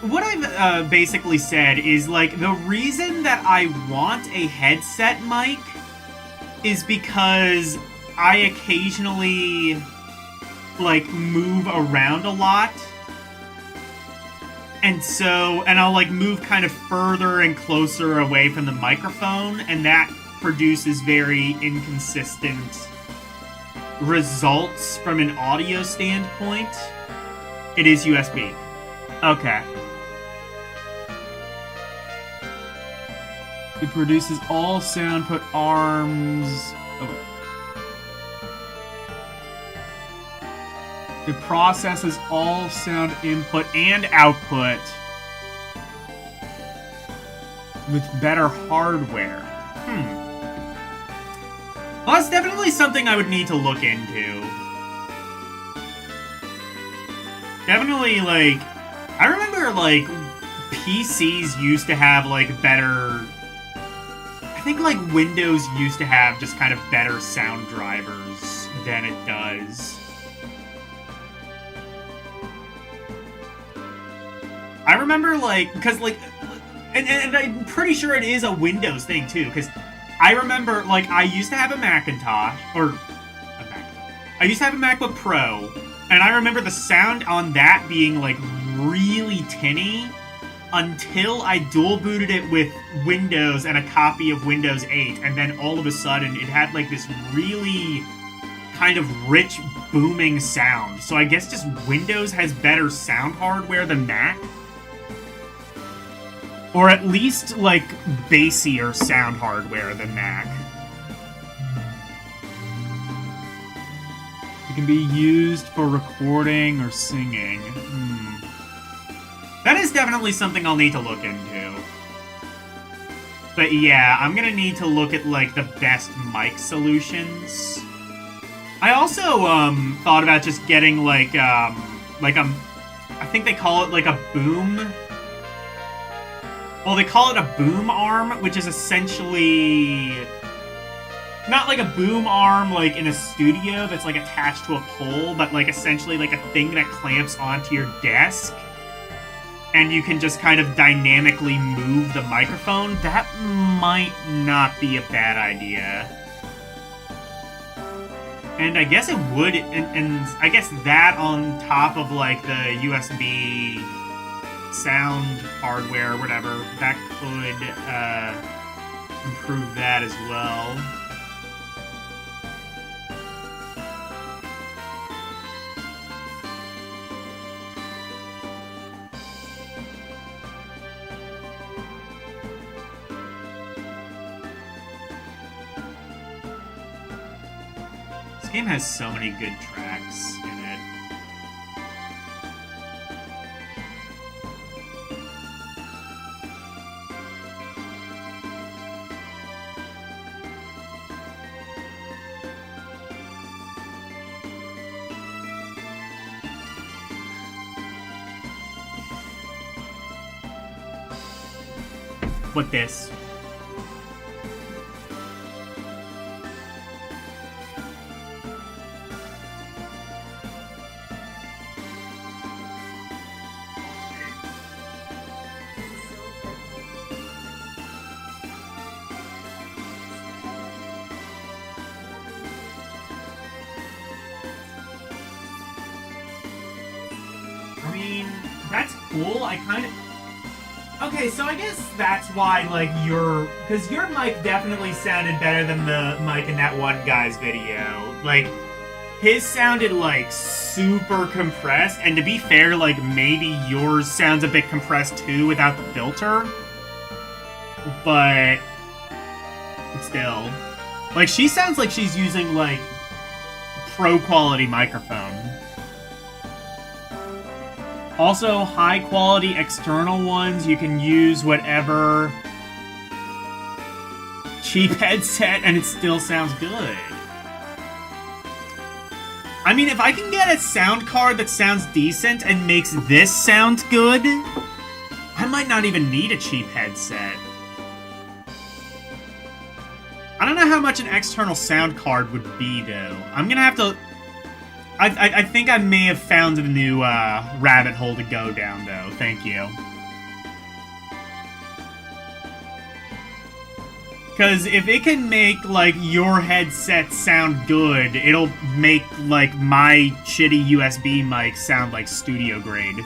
what I've basically said is, like, the reason that I want a headset mic is because I occasionally, like, move around a lot. And I'll, like, move kind of further and closer away from the microphone, and that produces very inconsistent results from an audio standpoint. It is USB. Okay. It produces all sound put arms. Oh. It processes all sound input and output with better hardware. Well, that's definitely something I would need to look into. Definitely, like, I remember, like, PCs used to have, like, better... I think, like, Windows used to have just kind of better sound drivers than it does. I remember, like, because, like, and I'm pretty sure it is a Windows thing, too, because I remember, like, I used to have a Macintosh, or I used to have a MacBook Pro, and I remember the sound on that being, like, really tinny until I dual booted it with Windows and a copy of Windows 8, and then all of a sudden it had, like, this really kind of rich, booming sound. So I guess just Windows has better sound hardware than Mac? Or at least, like, bassier sound hardware than Mac. It can be used for recording or singing. That is definitely something I'll need to look into. But yeah, I'm gonna need to look at, like, the best mic solutions. I also, thought about just getting, like, I think they call it, like, a boom. Well, they call it a boom arm, which is essentially not like a boom arm, like, in a studio that's, like, attached to a pole, but, like, essentially, like, a thing that clamps onto your desk. And you can just kind of dynamically move the microphone. That might not be a bad idea. And I guess it would, and I guess that on top of, like, the USB sound hardware or whatever, that could improve that as well. This game has so many good tracks in it. What this? I mean, that's cool. I kind of... Okay, so I guess that's why, like, because your mic definitely sounded better than the mic in that one guy's video. Like, his sounded, like, super compressed, and to be fair, like, maybe yours sounds a bit compressed, too, without the filter. But... still. Like, she sounds like she's using, like, pro-quality microphone. Also, high-quality external ones, you can use whatever cheap headset and it still sounds good. I mean, if I can get a sound card that sounds decent and makes this sound good, I might not even need a cheap headset. I don't know how much an external sound card would be, though. I'm gonna have to... I think I may have found a new rabbit hole to go down, though. Thank you. Because if it can make, like, your headset sound good, it'll make, like, my shitty USB mic sound like studio grade.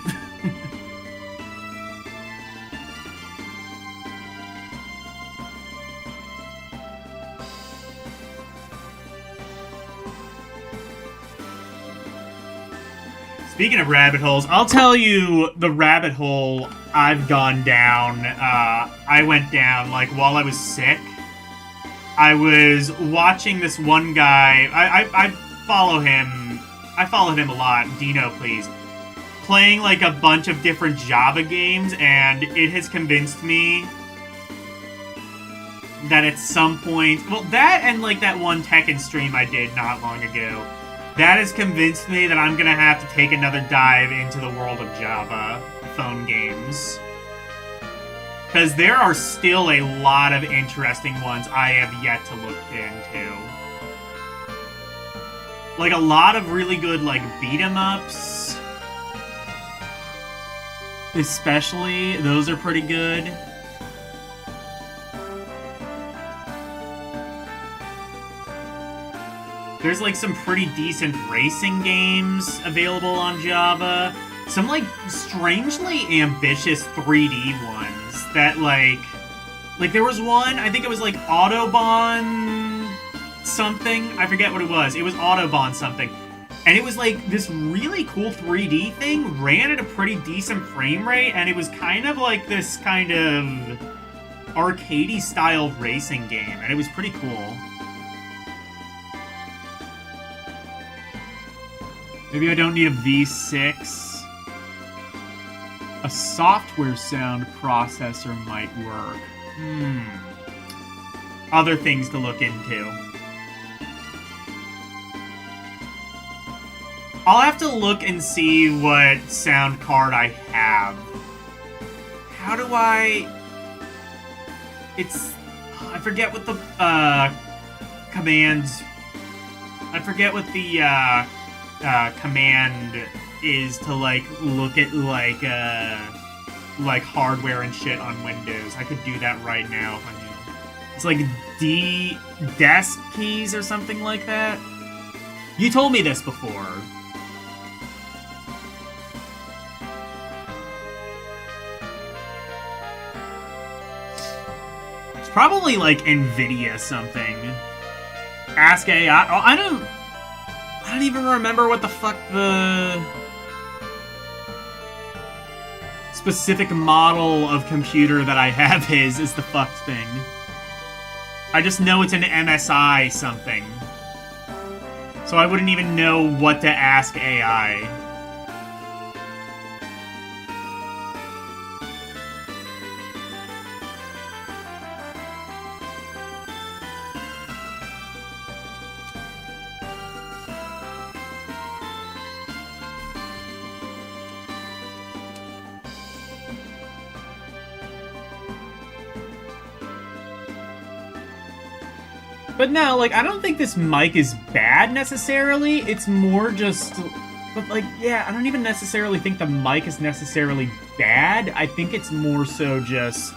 Speaking of rabbit holes, I'll tell you the rabbit hole I've gone down. I went down, like, while I was sick. I was watching this one guy. I follow him. I followed him a lot. Dino, please. Playing, like, a bunch of different Java games, and it has convinced me that at some point... Well, that and, like, that one Tekken stream I did not long ago. That has convinced me that I'm gonna have to take another dive into the world of Java phone games. Because there are still a lot of interesting ones I have yet to look into. Like, a lot of really good, like, beat-em-ups. Especially, those are pretty good. there's like some pretty decent racing games available on Java. Some like strangely ambitious 3D ones that like there was one, I think it was like Autobahn something. I forget what it was. It was Autobahn something. And it was like this really cool 3D thing, ran at a pretty decent frame rate, and it was kind of like this kind of arcadey style racing game, and it was pretty cool. Maybe I don't need a V6. A software sound processor might work. Other things to look into. I'll have to look and see what sound card I have. How do I... I forget what the, commands... I forget what the, command is to, like, look at, like hardware and shit on Windows. I could do that right now if I knew. It's like desk keys or something like that. You told me this before. It's probably like NVIDIA something. Ask AI. Oh, I don't even remember what the fuck the specific model of computer that I have is the fucked thing. I just know it's an MSI something. So I wouldn't even know what to ask AI. But no, like, I don't think this mic is bad necessarily. It's more just... But, like, yeah, I don't even necessarily think the mic is necessarily bad. I think it's more so just...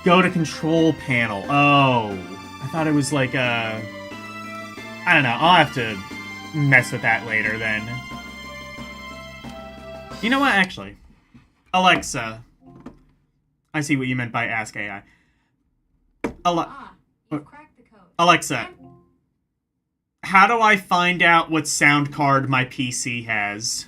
Go to control panel. Oh. I thought it was like a... I don't know. I'll have to mess with that later then. You know what, actually? Alexa... I see what you meant by ask AI. You've cracked the code. Alexa, how do I find out what sound card my PC has?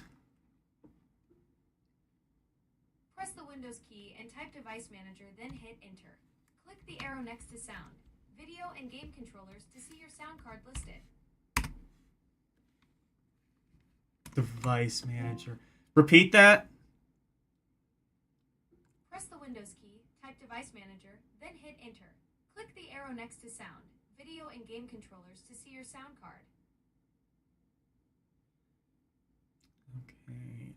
Press the Windows key and type Device Manager, then hit Enter. Click the arrow next to Sound, Video, and Game Controllers to see your sound card listed. Device Manager. Repeat that. Press the Windows key, type Device Manager, then hit Enter. Click the arrow next to Sound, Video, and Game Controllers to see your sound card. Okay.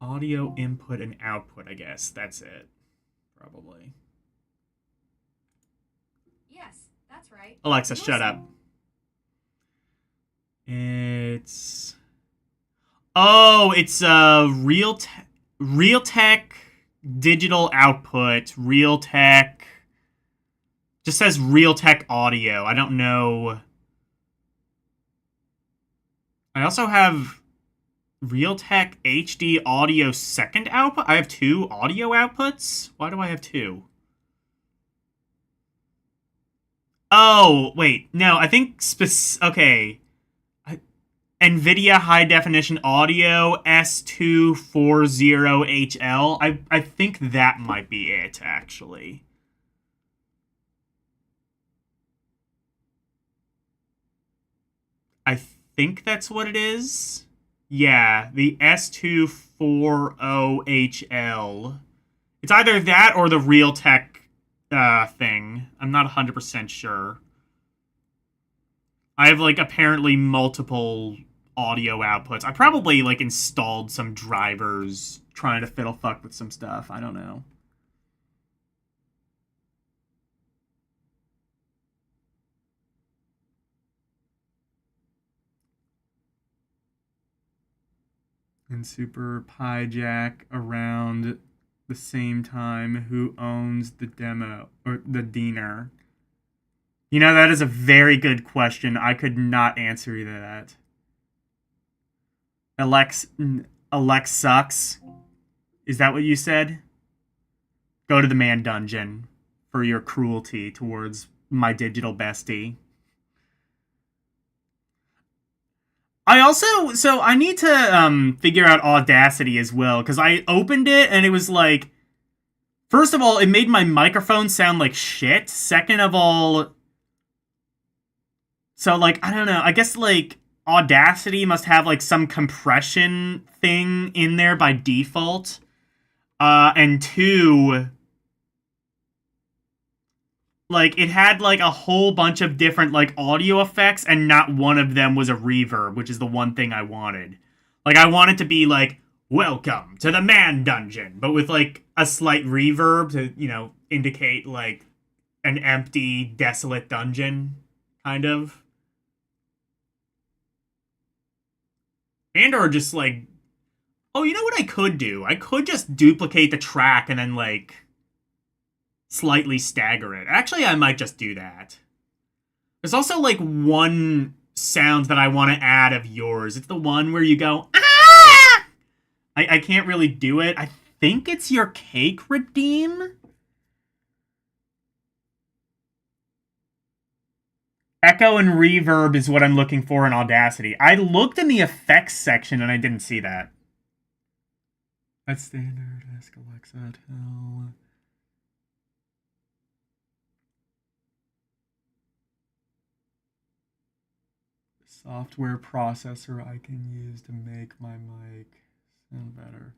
Audio input and output, I guess. That's it. Probably. Yes, that's right. Alexa, shut up. It's... Oh, it's Realtek digital output, Realtek... Just says Realtek audio. I don't know. I also have Realtek HD audio second output. I have 2 audio outputs. Why do I have 2? Oh, wait. No, I think okay. NVIDIA high definition audio S240HL. I think that might be it, actually. I think that's what it is. Yeah, the S240HL. It's either that or the Realtek thing. I'm not 100% sure. I have, like, apparently multiple audio outputs. I probably, like, installed some drivers trying to fiddle fuck with some stuff. I don't know. And Super Pi Jack around the same time. Who owns the demo or the Diener? You know, that is a very good question. I could not answer you that. Alex sucks. Is that what you said? Go to the man dungeon for your cruelty towards my digital bestie. So I need to figure out Audacity as well, because I opened it and it was like, first of all, it made my microphone sound like shit. Second of all, so like, I don't know, I guess like Audacity must have like some compression thing in there by default. And two, like, it had, like, a whole bunch of different, like, audio effects, and not one of them was a reverb, which is the one thing I wanted. Like, I wanted to be, like, welcome to the man dungeon, but with, like, a slight reverb to, you know, indicate, like, an empty, desolate dungeon, kind of. And or just, like, oh, you know what I could do? I could just duplicate the track and then, like, slightly stagger it. Actually, I might just do that. There's also, like, one sound that I want to add of yours. It's the one where you go, ah! I can't really do it. I think it's your cake redeem. Echo and reverb is what I'm looking for in Audacity. I looked in the effects section and I didn't see that. That's standard. Ask Alexa. Tell. Software processor I can use to make my mic sound better.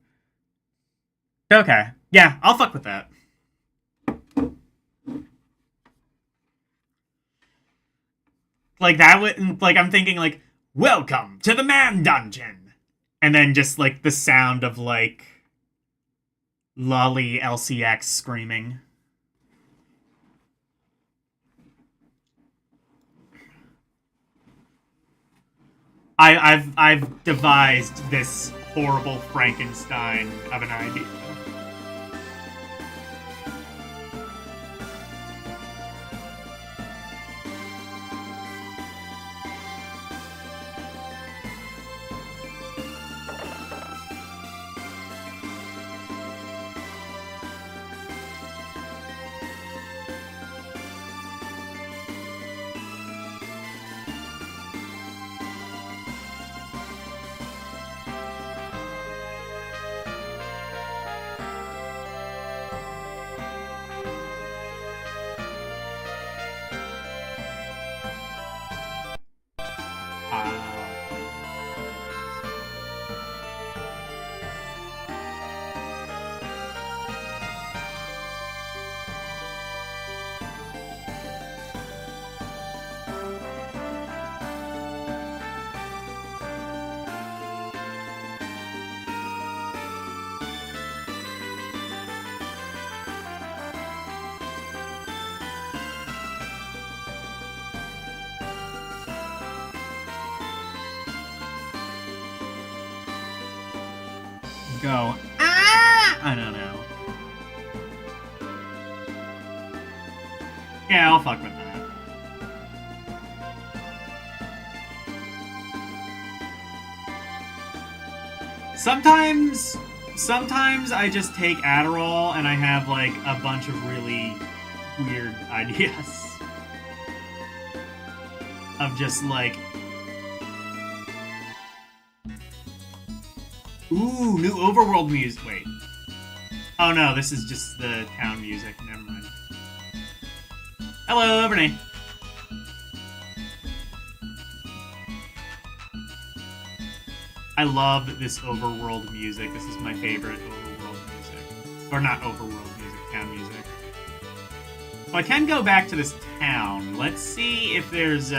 Okay. Yeah, I'll fuck with that. Like, that would, like, I'm thinking, like, welcome to the man dungeon. And then just, like, the sound of, like, Lolly LCX screaming. I've devised this horrible Frankenstein of an idea. Go, ah! I don't know. Yeah, I'll fuck with that. Sometimes I just take Adderall and I have, like, a bunch of really weird ideas. Of just, like, ooh, new overworld music. Wait. Oh no, this is just the town music. Never mind. Hello, Renee. I love this overworld music. This is my favorite overworld music. Or not overworld music, town music. So I can go back to this town. Let's see if there's,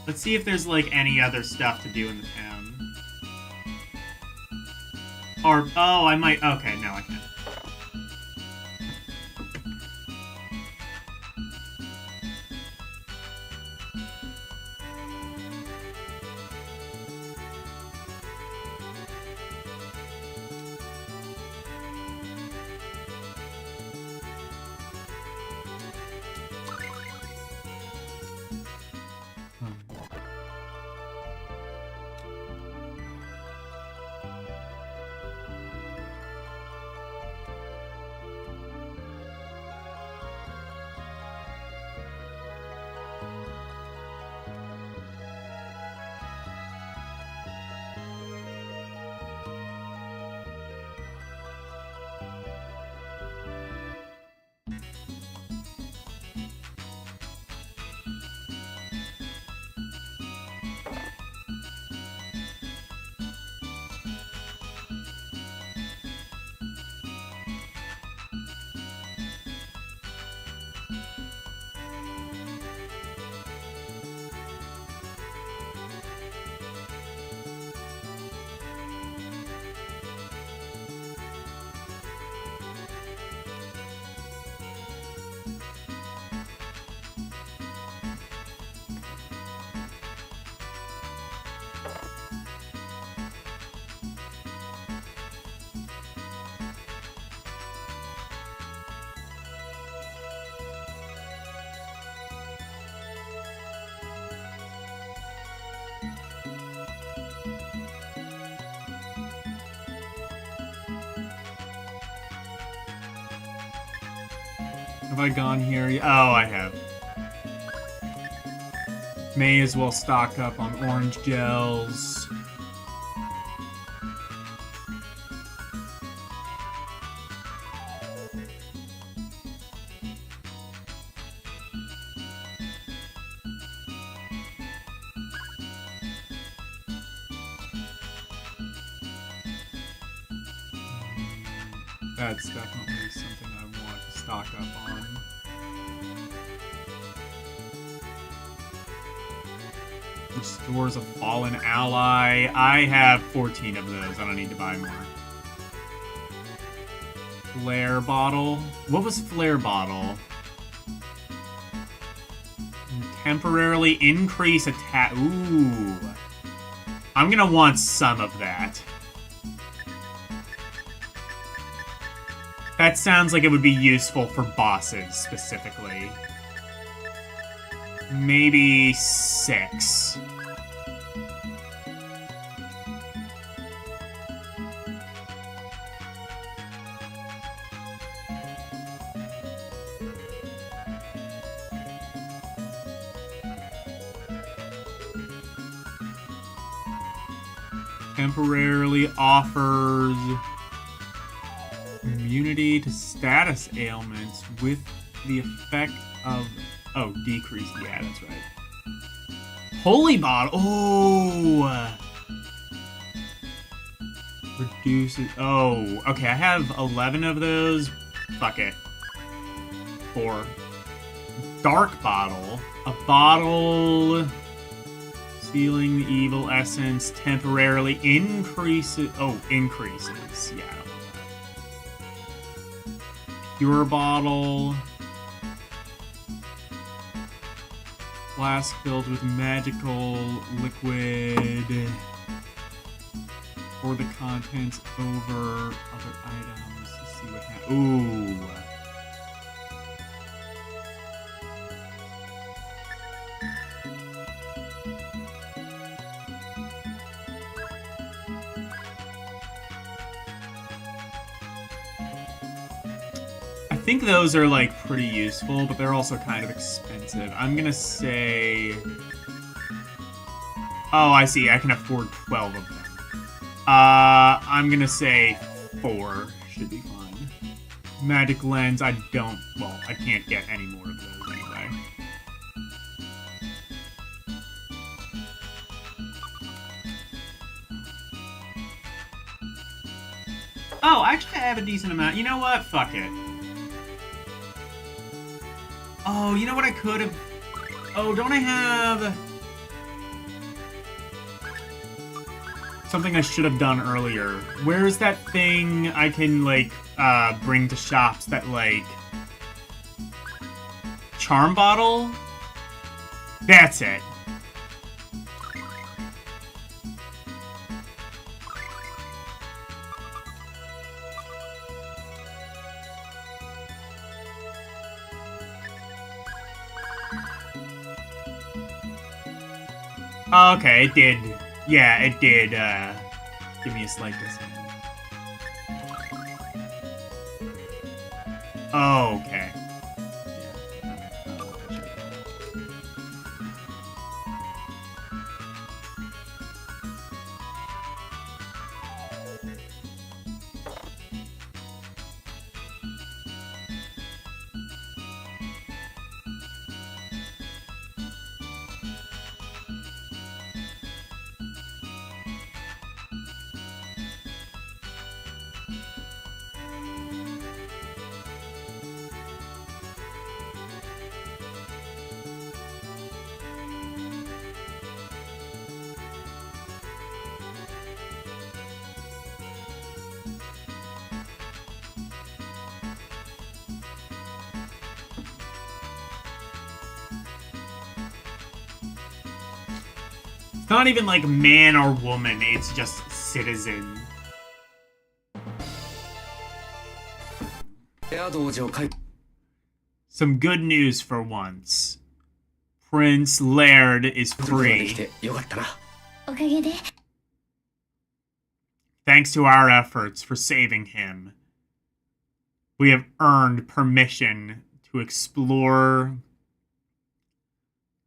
let's see if there's, like, any other stuff to do in the town. Or, oh, I might, okay, no, I can't. Have I gone here? Oh, I have. May as well stock up on orange gels. That's definitely something I want to stock up on. Restores a fallen ally. I have 14 of those. I don't need to buy more. Flare bottle. What was flare bottle? Temporarily increase attack. Ooh. I'm gonna want some of that. That sounds like it would be useful for bosses, specifically. Maybe 6. Temporarily offers immunity to status ailments with the effect of... Oh, decrease. Yeah, that's right. Holy bottle. Oh! Reduces... Oh, okay. I have 11 of those. Fuck it. 4. Dark bottle. A bottle... Sealing the evil essence temporarily increases... Oh, increases. Yeah, I don't want that. Pure bottle... Flask filled with magical liquid. Pour the contents over other items to see what happens. Ooh. I think those are like pretty useful, but they're also kind of expensive. I'm gonna say... Oh, I see. I can afford 12 of them. I'm gonna say 4 should be fine. Magic lens, I don't... Well, I can't get any more of those anyway. Oh, actually I have a decent amount. You know what? Fuck it. Oh, you know what I could have... Oh, don't I have... Something I should have done earlier. Where's that thing I can, like, bring to shops that, like... Charm bottle? That's it. Okay, it did. Yeah, it did, give me a slight discount. Oh, okay. It's not even like man or woman, it's just citizen. Some good news for once. Prince Laird is free. Thanks to our efforts for saving him, we have earned permission to explore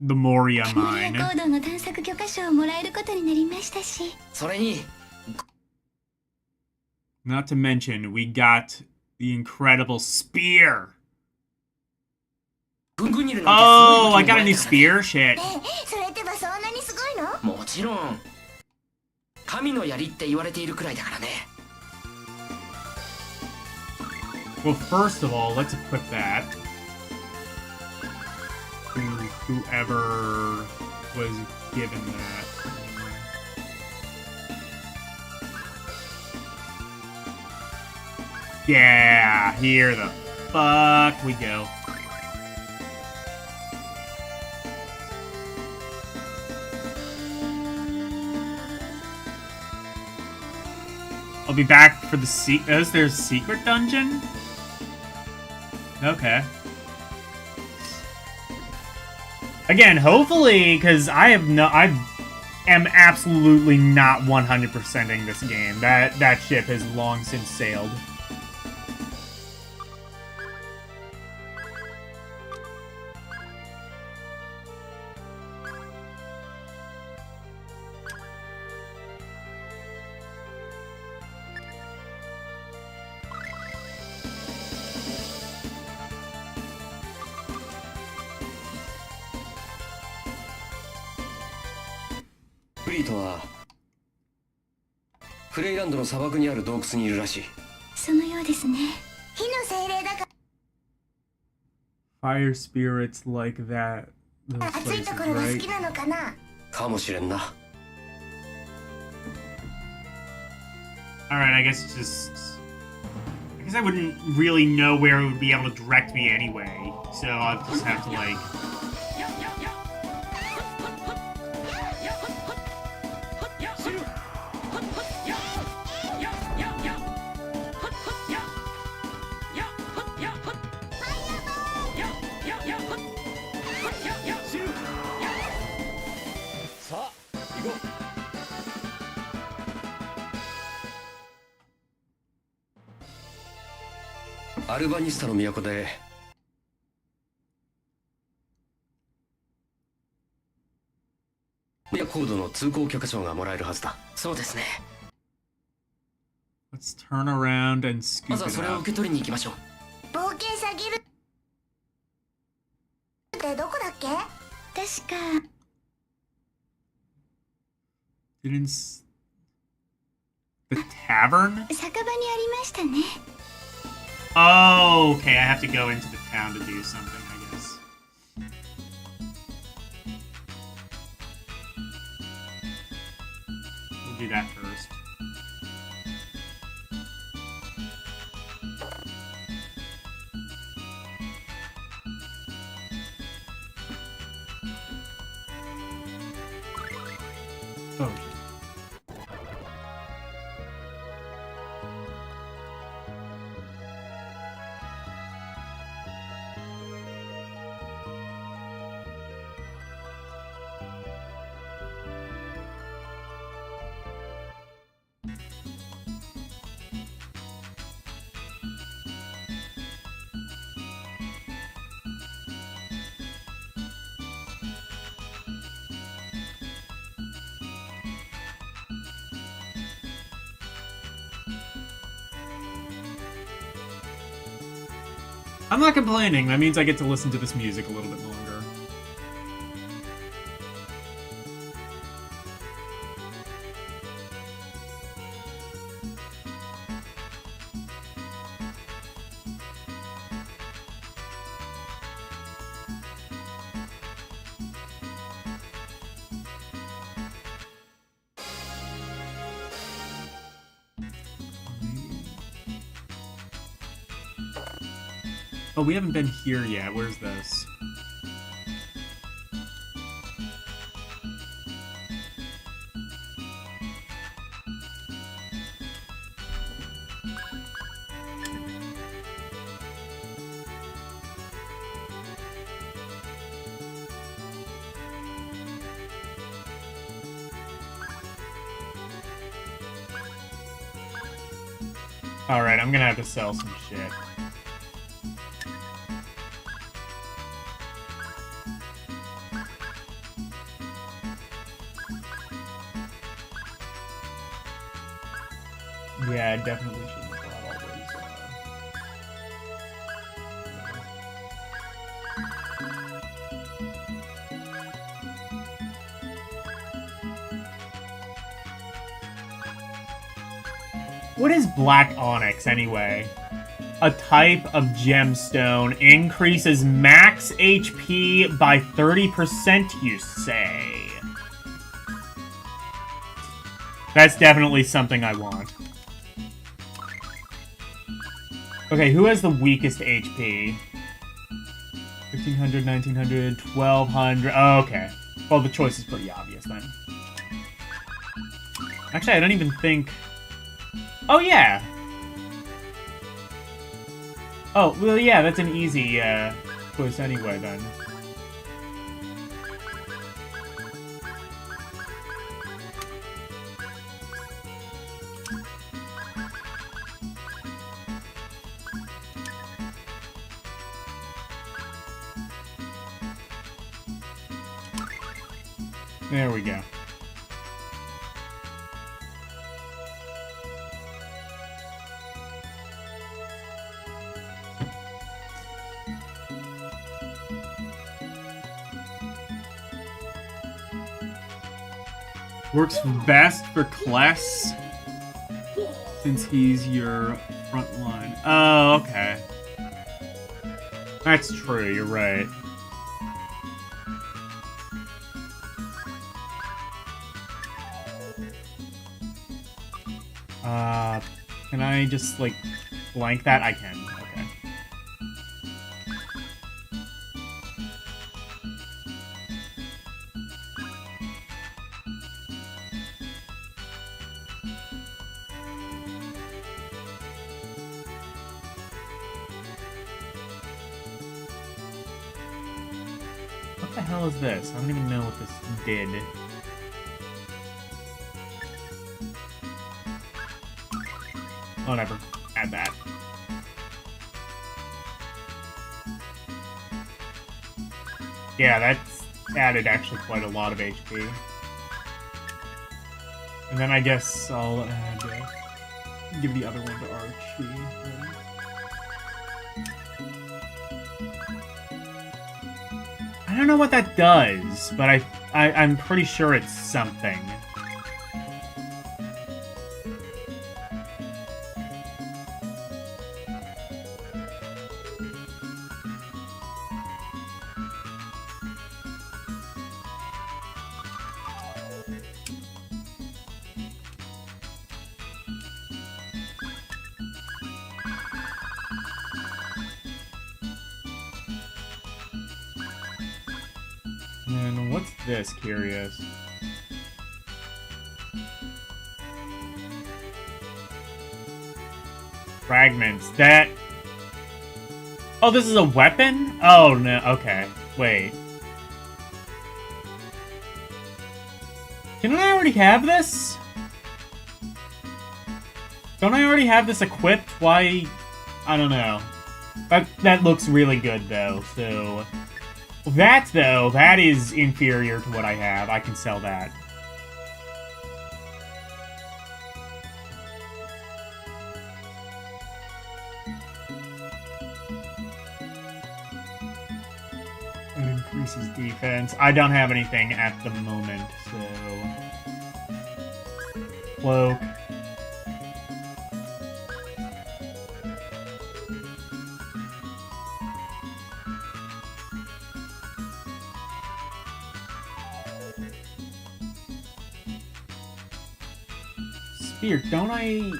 the Moria モリア mine. コードの探索許可証をもらえることになりましたし。それに Not to mention, we got the incredible spear. グングニル Oh, I got a new spear? Shit. それってばそんなにすごいの？もちろん神の槍って言われているくらいだからね。 Well, first of all, let's equip that to whoever was given that. Yeah, here the fuck we go. I'll be back for the is there a secret dungeon? Okay. Again, hopefully, because I am absolutely not 100%ing this game. That ship has long since sailed.フリートはフレイランドの砂漠にある洞窟にいるらしい。そのようですね。火の精霊だか Fire spirits like that. ら Those 暑い places, ところが好 right? きなのかな。かもしれんな。 Alright, I guess I wouldn't really know where it would be able to direct me anyway. So I'll just have to like...アルバニスタの都でモリアコードの通行許可証がもらえるはずだ。そうですね。 Let's turn around and ま scoop ずは it それを up. 受け取りに行きましょう。冒険者ギルってどこだっけ？確か Didn't the tavern? 酒場にありましたね。 Oh, okay. I have to go into the town to do something, I guess. We'll do that first. Oh. I'm not complaining. That means I get to listen to this music a little bit longer. Oh, we haven't been here yet. Where's this? Alright, I'm gonna have to sell some shit. Yeah, I definitely shouldn't have bought all those. What is black onyx anyway? A type of gemstone increases max HP by 30%, you say? That's definitely something I want. Okay, who has the weakest HP? 1500, 1900, 1200. Oh, okay. Well, the choice is pretty obvious then. Actually, I don't even think... Oh, yeah! Oh, well, yeah, that's an easy choice anyway, then. There we go. Works best for Kless, since he's your front line. Oh, okay. That's true, you're right. Can I just, like, blank that? I can. Okay. What the hell is this? I don't even know what this did. Whatever. Add that. Yeah, that's added actually quite a lot of HP. And then I guess I'll add, give the other one to Archie. I don't know what that does, but I'm pretty sure it's something. And what's this, curious? Fragments. That... Oh, this is a weapon? Oh, no. Okay. Wait. Didn't I already have this? Don't I already have this equipped? Why... I don't know. That looks really good, though, so... That, though, that is inferior to what I have. I can sell that. It increases defense. I don't have anything at the moment, so... Cloak. Spear, don't I...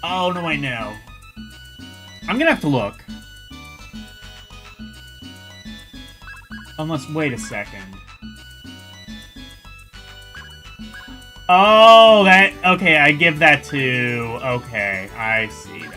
Oh, no, I know. I'm gonna have to look. Unless, wait a second. Oh, that... Okay, I give that to... Okay, I see then.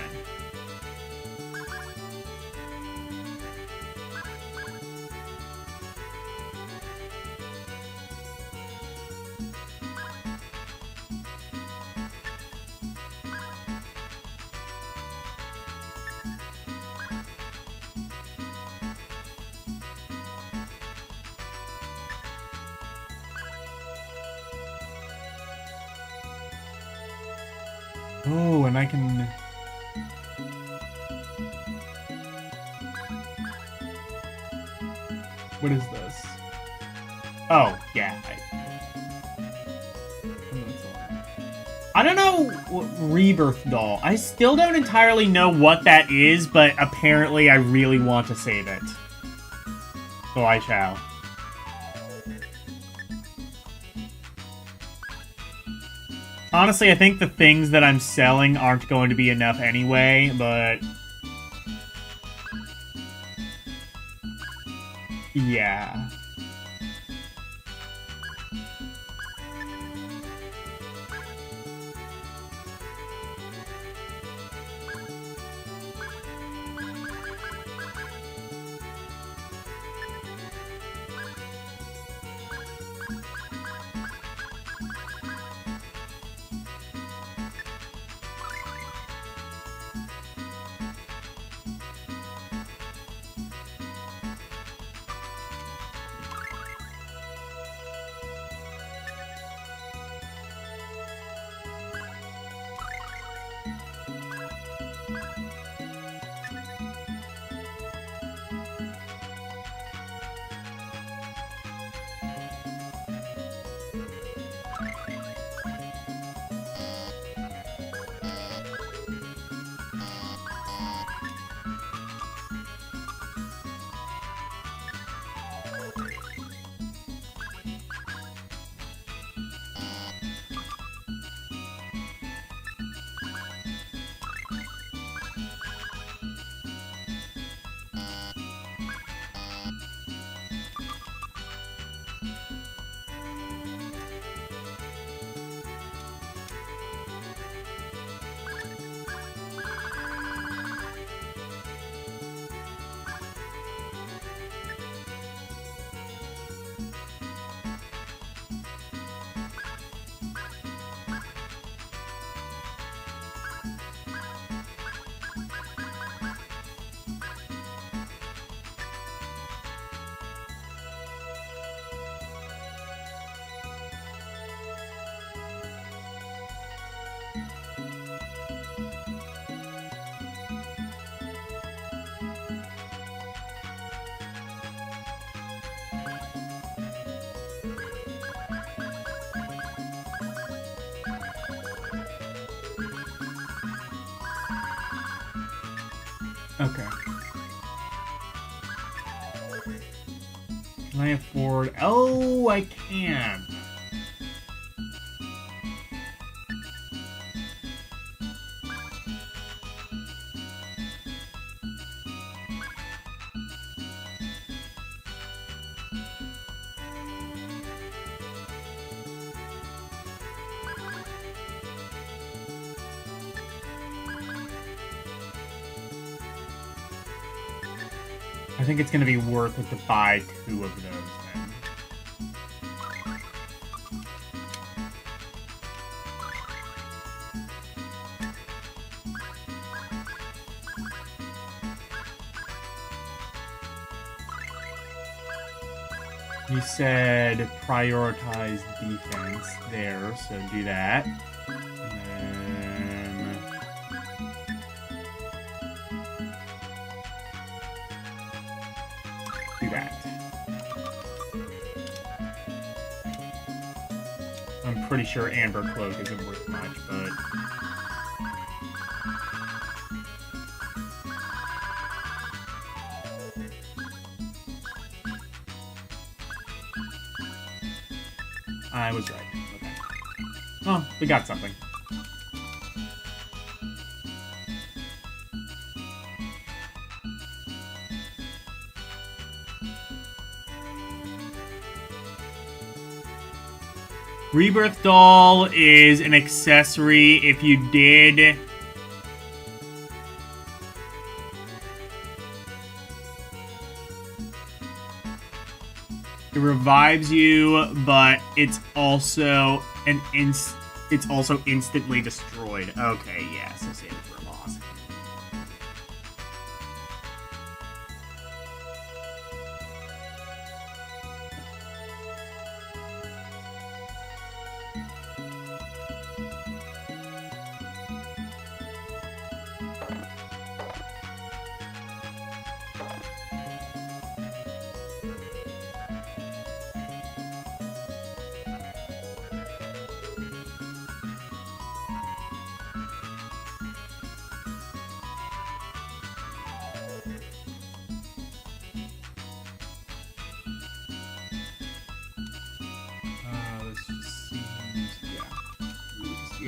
Oh, and I can... What is this? Oh, yeah. I don't know what Rebirth Doll. I still don't entirely know what that is, but apparently I really want to save it. So I shall. Honestly, I think the things that I'm selling aren't going to be enough anyway, but... yeah. Okay. Can I afford... oh, I can. I think it's going to be worth it to buy 2 of those then. You said prioritize defense there, so do that. And then... do that. I'm pretty sure Amber Cloak isn't worth much, but... I was right. Okay. Oh, we got something. Rebirth Doll is an accessory if you did... it revives you, but it's also it's also instantly destroyed. Okay, yeah, so save it for a boss.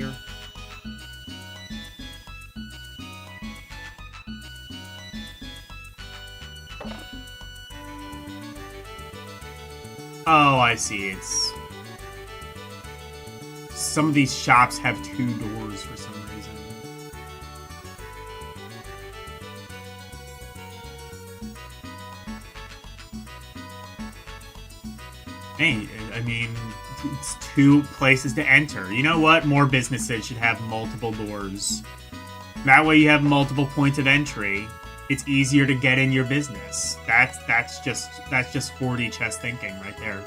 here. Oh, I see. It's... Some of these shops have 2 doors for some reason. Hey, I mean, it's 2 places to enter. You know what? More businesses should have multiple doors. That way you have multiple points of entry. It's easier to get in your business. That's just 4D chess thinking right there.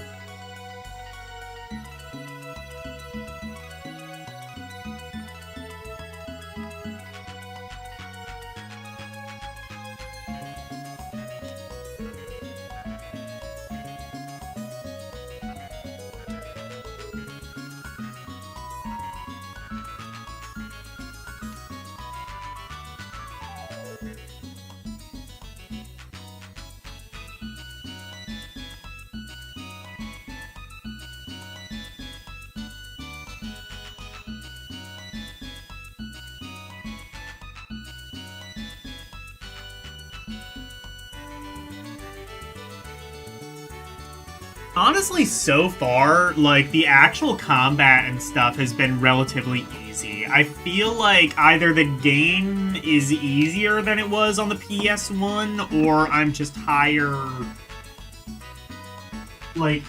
Honestly, so far, like, the actual combat and stuff has been relatively easy. I feel like either the game is easier than it was on the PS1, or I'm just higher, like,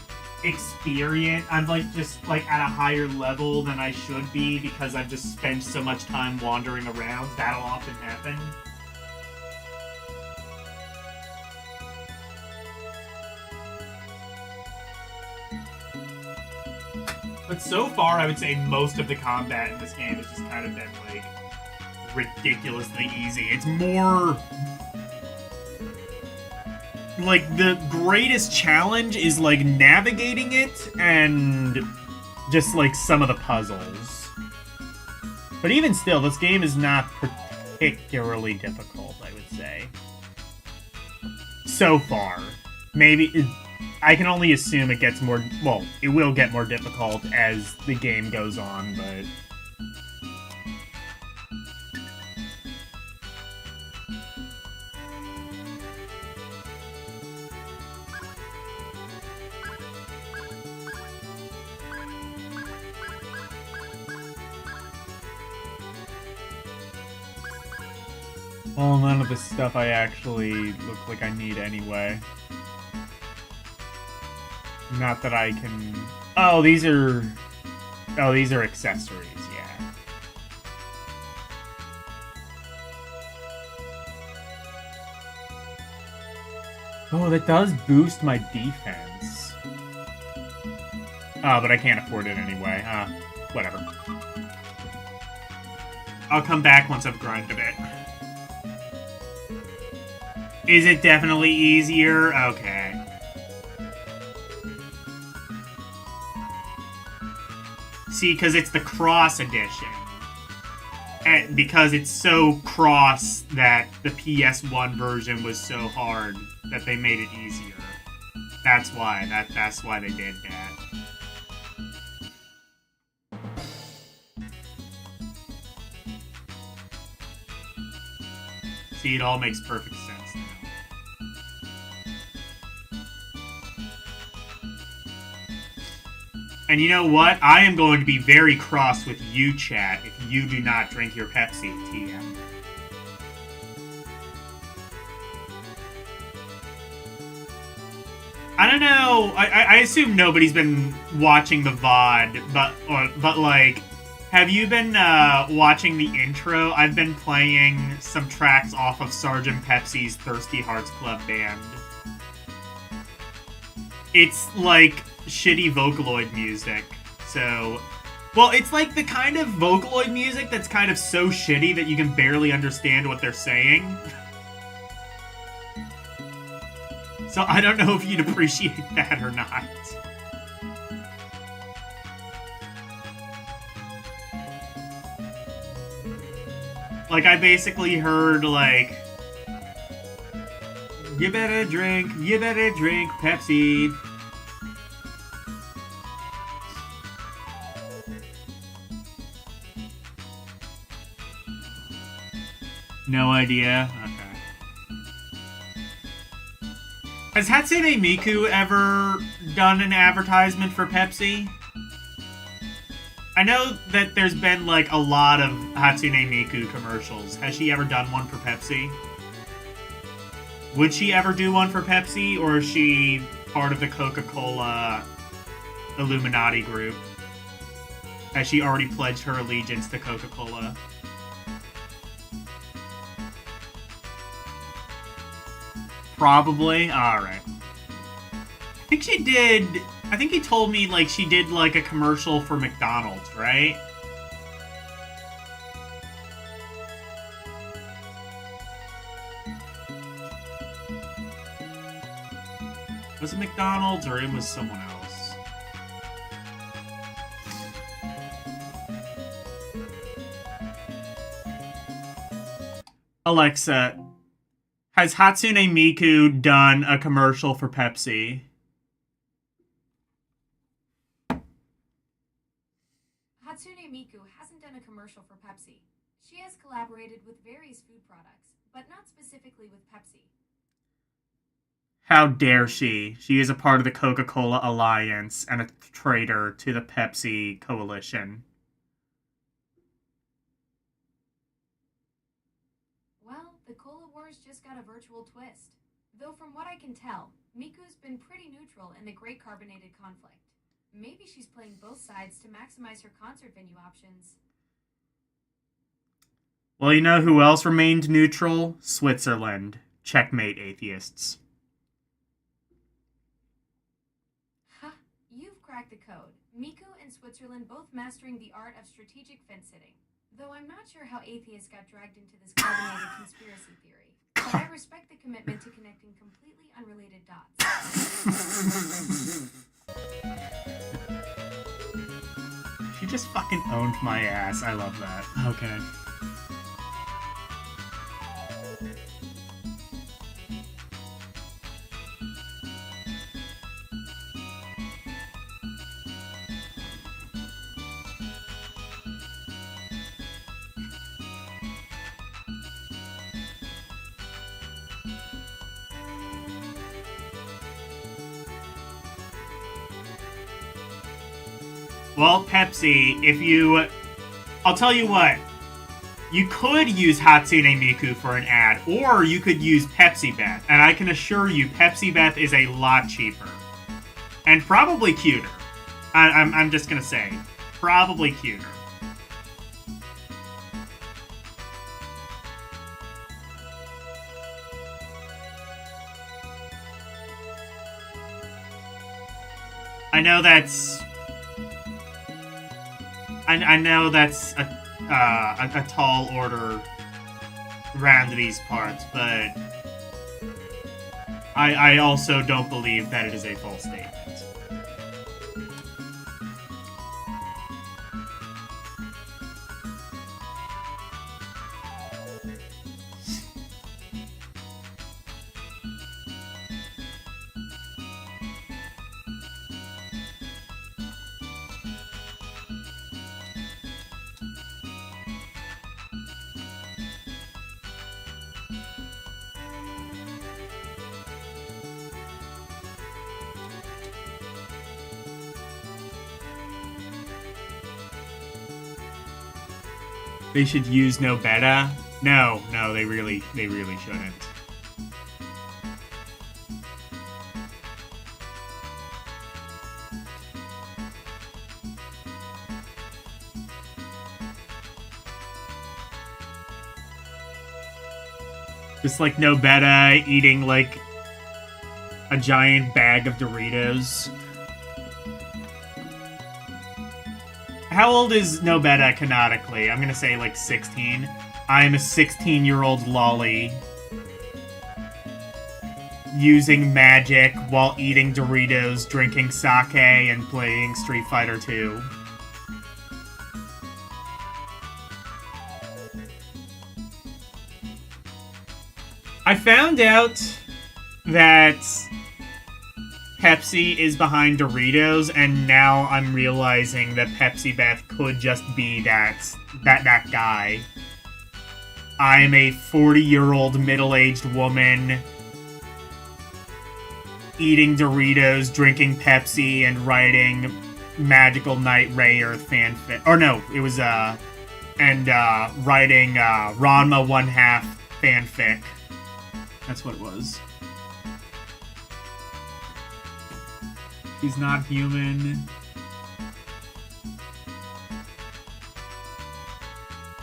experience. I'm, like, just, like, at a higher level than I should be because I've just spent so much time wandering around. That'll often happen. But so far, I would say most of the combat in this game has just kind of been, like, ridiculously easy. It's more... like, the greatest challenge is, like, navigating it and just, like, some of the puzzles. But even still, this game is not particularly difficult, I would say. So far. Maybe... I can only assume it gets more... Well, it will get more difficult as the game goes on, but... Well, none of the stuff I actually look like I need anyway. Not that I can... Oh, these are... Oh, these are accessories, yeah. Oh, that does boost my defense. Oh, but I can't afford it anyway. Whatever. I'll come back once I've grinded a bit. Is it definitely easier? Okay. See, because it's the Cross Edition. And because it's so cross that the PS1 version was so hard that they made it easier. That's why. That's why they did that. See, it all makes perfect sense now. And you know what? I am going to be very cross with you, chat, if you do not drink your Pepsi, TM. I don't know. I assume nobody's been watching the VOD, but like, have you been watching the intro? I've been playing some tracks off of Sgt. Pepsi's Thirsty Hearts Club Band. It's like shitty Vocaloid music. So, well, it's like the kind of Vocaloid music that's kind of so shitty that you can barely understand what they're saying. So I don't know if you'd appreciate that or not. Like, I basically heard, like, you better drink Pepsi. No idea. Okay. Has Hatsune Miku ever done an advertisement for Pepsi? I know that there's been like a lot of Hatsune Miku commercials. Has she ever done one for Pepsi? Would she ever do one for Pepsi, or is she part of the Coca-Cola Illuminati group? Has she already pledged her allegiance to Coca-Cola? Probably. Alright. I think she did... I think he told me, like, she did, like, a commercial for McDonald's, right? Was it McDonald's, or it was someone else? Alexa, has Hatsune Miku done a commercial for Pepsi? Hatsune Miku hasn't done a commercial for Pepsi. She has collaborated with various food products, but not specifically with Pepsi. How dare she? She is a part of the Coca-Cola Alliance and a traitor to the Pepsi coalition. Well, the Cola Wars just got a virtual twist. Though from what I can tell, Miku's been pretty neutral in the Great Carbonated conflict. Maybe she's playing both sides to maximize her concert venue options. Well, you know who else remained neutral? Switzerland. Checkmate, atheists. Huh, you've cracked the code. Miku and Switzerland both mastering the art of strategic fence-sitting. Though I'm not sure how atheists got dragged into this carbonated conspiracy theory. But I respect the commitment to connecting completely unrelated dots. She just fucking owned my ass. I love that. Okay. Well, Pepsi, if you... I'll tell you what. You could use Hatsune Miku for an ad, or you could use Pepsi Beth. And I can assure you, Pepsi Beth is a lot cheaper. And probably cuter. I'm just gonna say. Probably cuter. I know that's... I know that's a tall order around these parts, but I also don't believe that it is a false statement. They should use no beta? No, they really shouldn't. Just like no beta eating like a giant bag of Doritos. How old is Nobeta canonically? I'm gonna say like 16. I'm a 16-year-old lolly using magic while eating Doritos, drinking sake, and playing Street Fighter 2. I found out that Pepsi is behind Doritos, and now I'm realizing that Pepsi Beth could just be that guy. I am a 40-year-old middle-aged woman eating Doritos, drinking Pepsi, and writing Magical Knight Rayer fanfic. Or no, it was, writing, Ranma 1/2 fanfic. That's what it was. She's not human.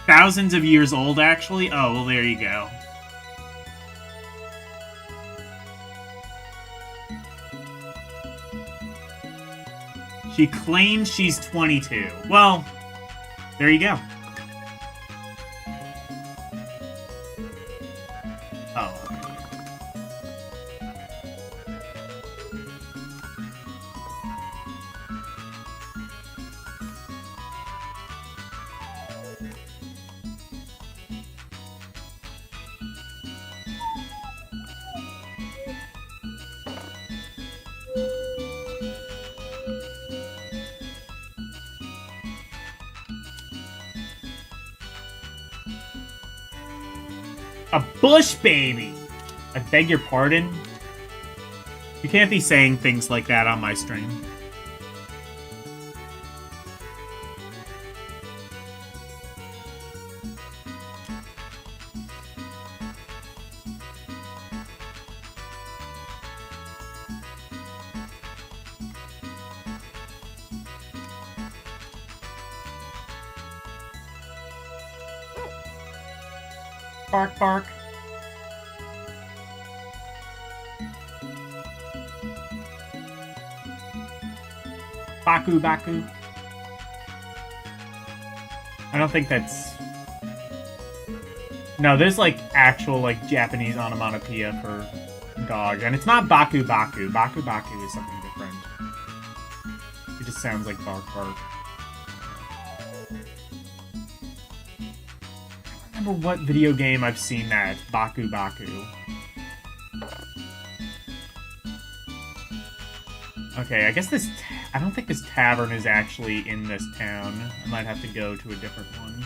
Thousands of years old, actually? Oh, well, there you go. She claims she's 22. Well, there you go. Oh. A bush baby! I beg your pardon? You can't be saying things like that on my stream. Bark, bark. Baku, Baku. I don't think that's... No, there's like actual like Japanese onomatopoeia for dog. And it's not Baku, Baku. Baku, Baku is something different. It just sounds like bark, bark. I don't remember what video game I've seen that. Baku, Baku. Okay, I guess this... I don't think this tavern is actually in this town. I might have to go to a different one.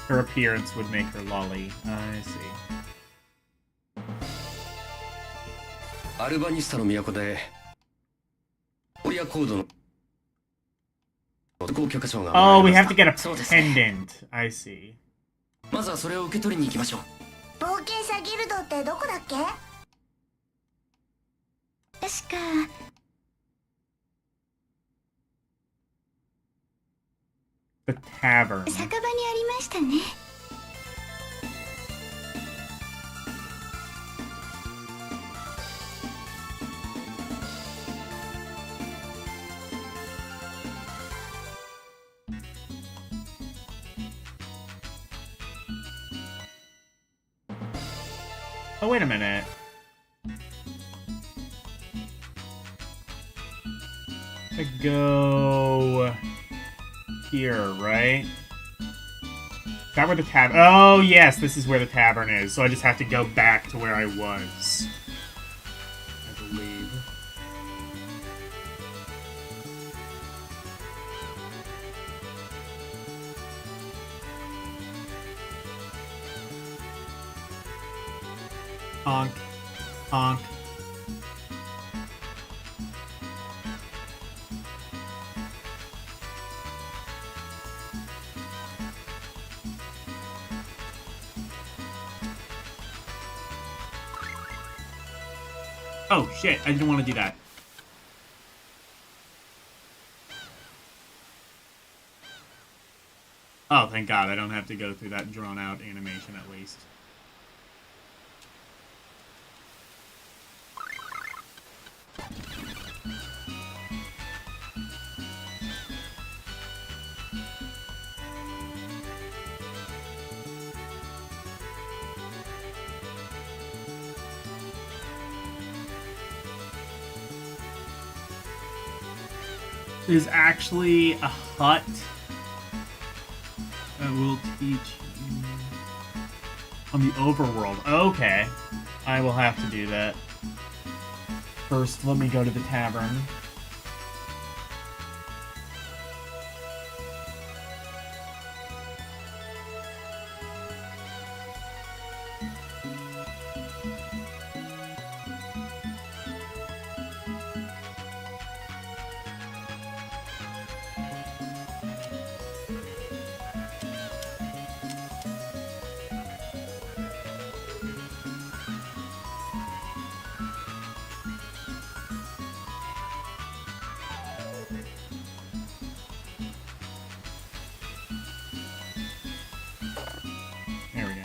Her appearance would make her lolly. I see. アルバニスタの都でオリアコードの渡航許可証が Oh, we have to get a pendant. I see. まずはそれを受け取りに行きましょう。冒険者ギルドってどこだっけ？確か The tavern. 酒場にありましたね。Oh, wait a minute. I go here, right? Is that where the tavern? Oh, yes, this is where the tavern is. So I just have to go back to where I was, I believe. Honk. Honk. Oh, shit. I didn't want to do that. Oh, thank God. I don't have to go through that drawn-out animation at least. There's actually a hut. I will teach you on the overworld. Okay. I will have to do that. First, let me go to the tavern. There we go.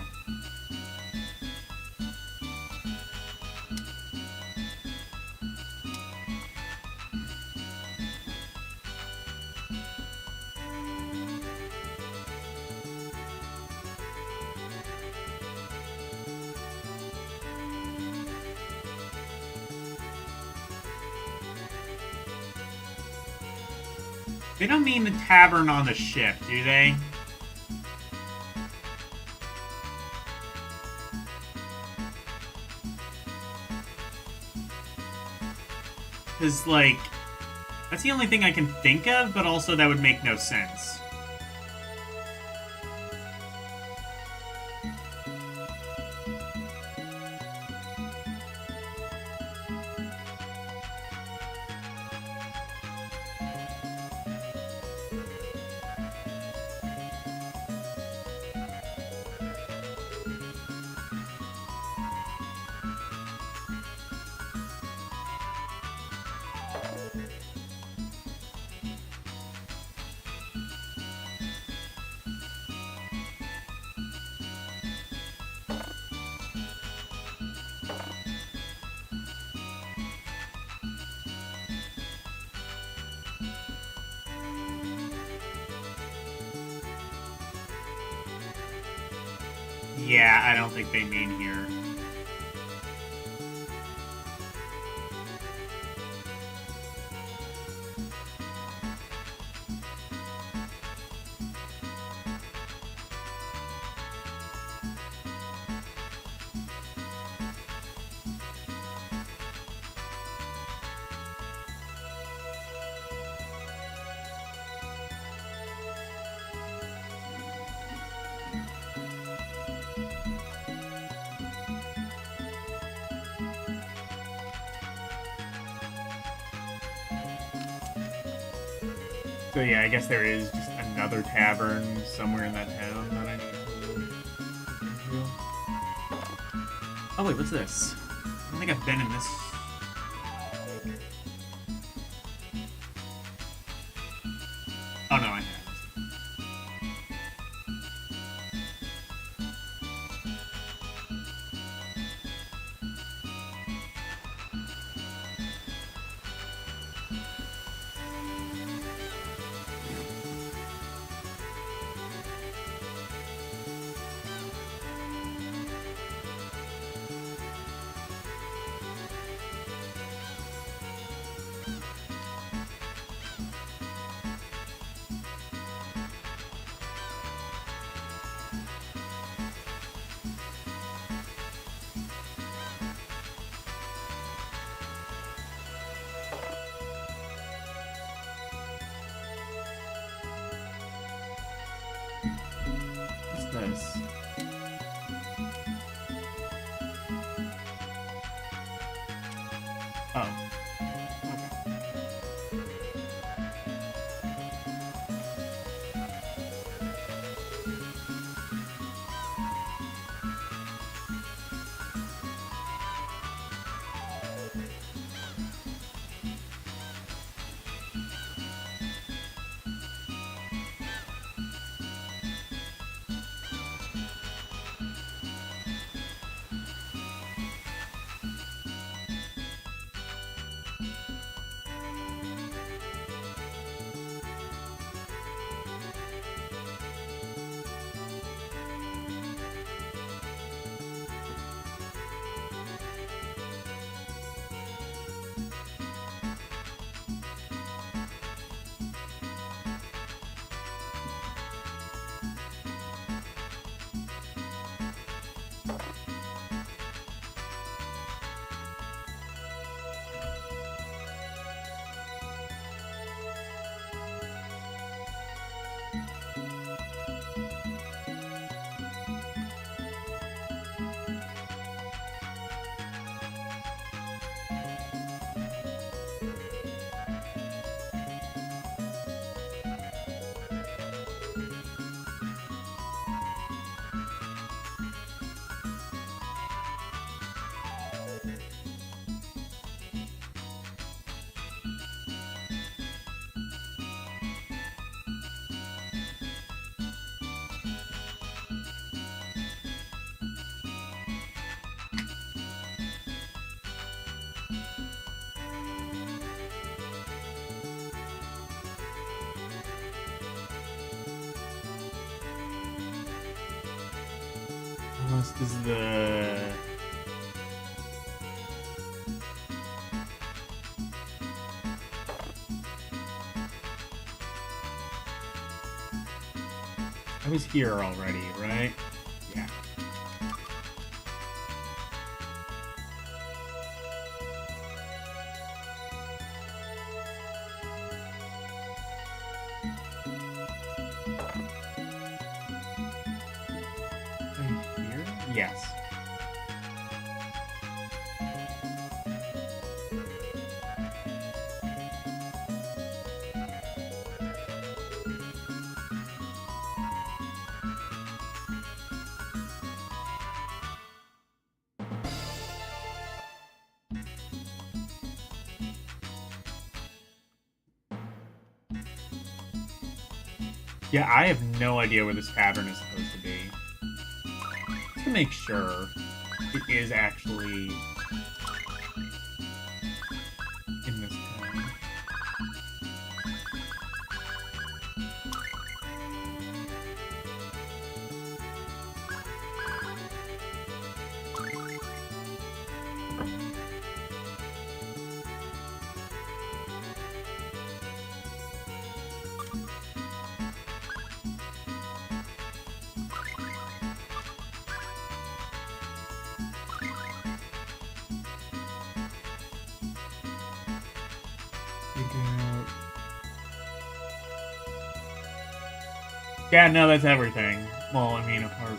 They don't mean the tavern on the ship, do they? Because, like, that's the only thing I can think of, but also that would make no sense. Yeah, I don't think they mean here. So yeah, I guess there is just another tavern somewhere in that town that I need to... Oh wait, what's this? I don't think I've been in this... Oh no, I have. This. Oh. Okay. Unless this is the... I was here already, right? Yeah. Here? Yes. Yeah, I have no idea where this tavern is supposed to be. Just to make sure it is actually in this town. Yeah, no, that's everything. Well, I mean, apart from...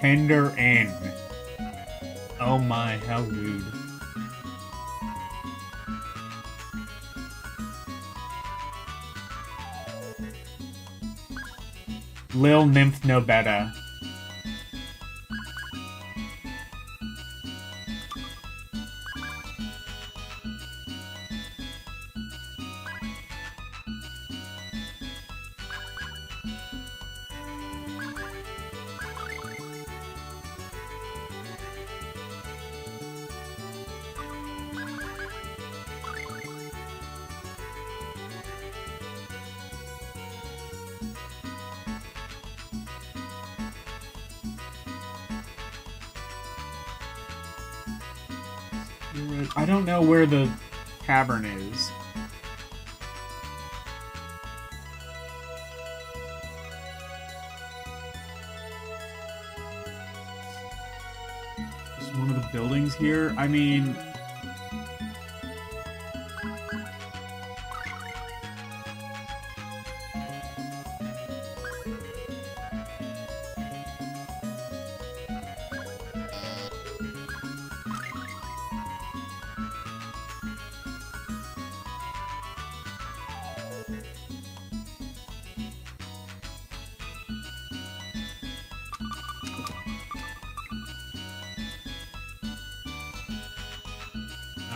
Tender Inn. Oh my, how rude. Lil Nymph no better. I don't know where the tavern is. Just one of the buildings here? I mean...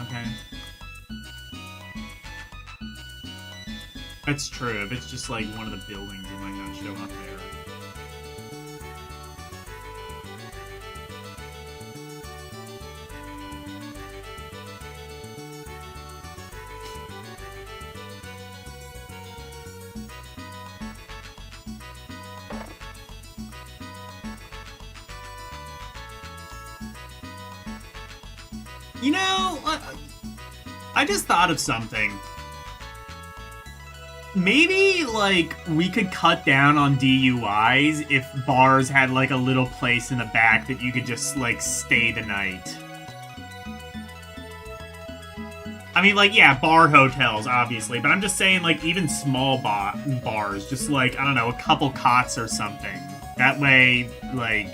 Okay. That's true. If it's just like one of the buildings, it might not show up there. You know, I just thought of something. Maybe, like, we could cut down on DUIs if bars had, like, a little place in the back that you could just, like, stay the night. I mean, like, yeah, bar hotels, obviously, but I'm just saying, like, even small bars, just, like, I don't know, a couple cots or something. That way, like...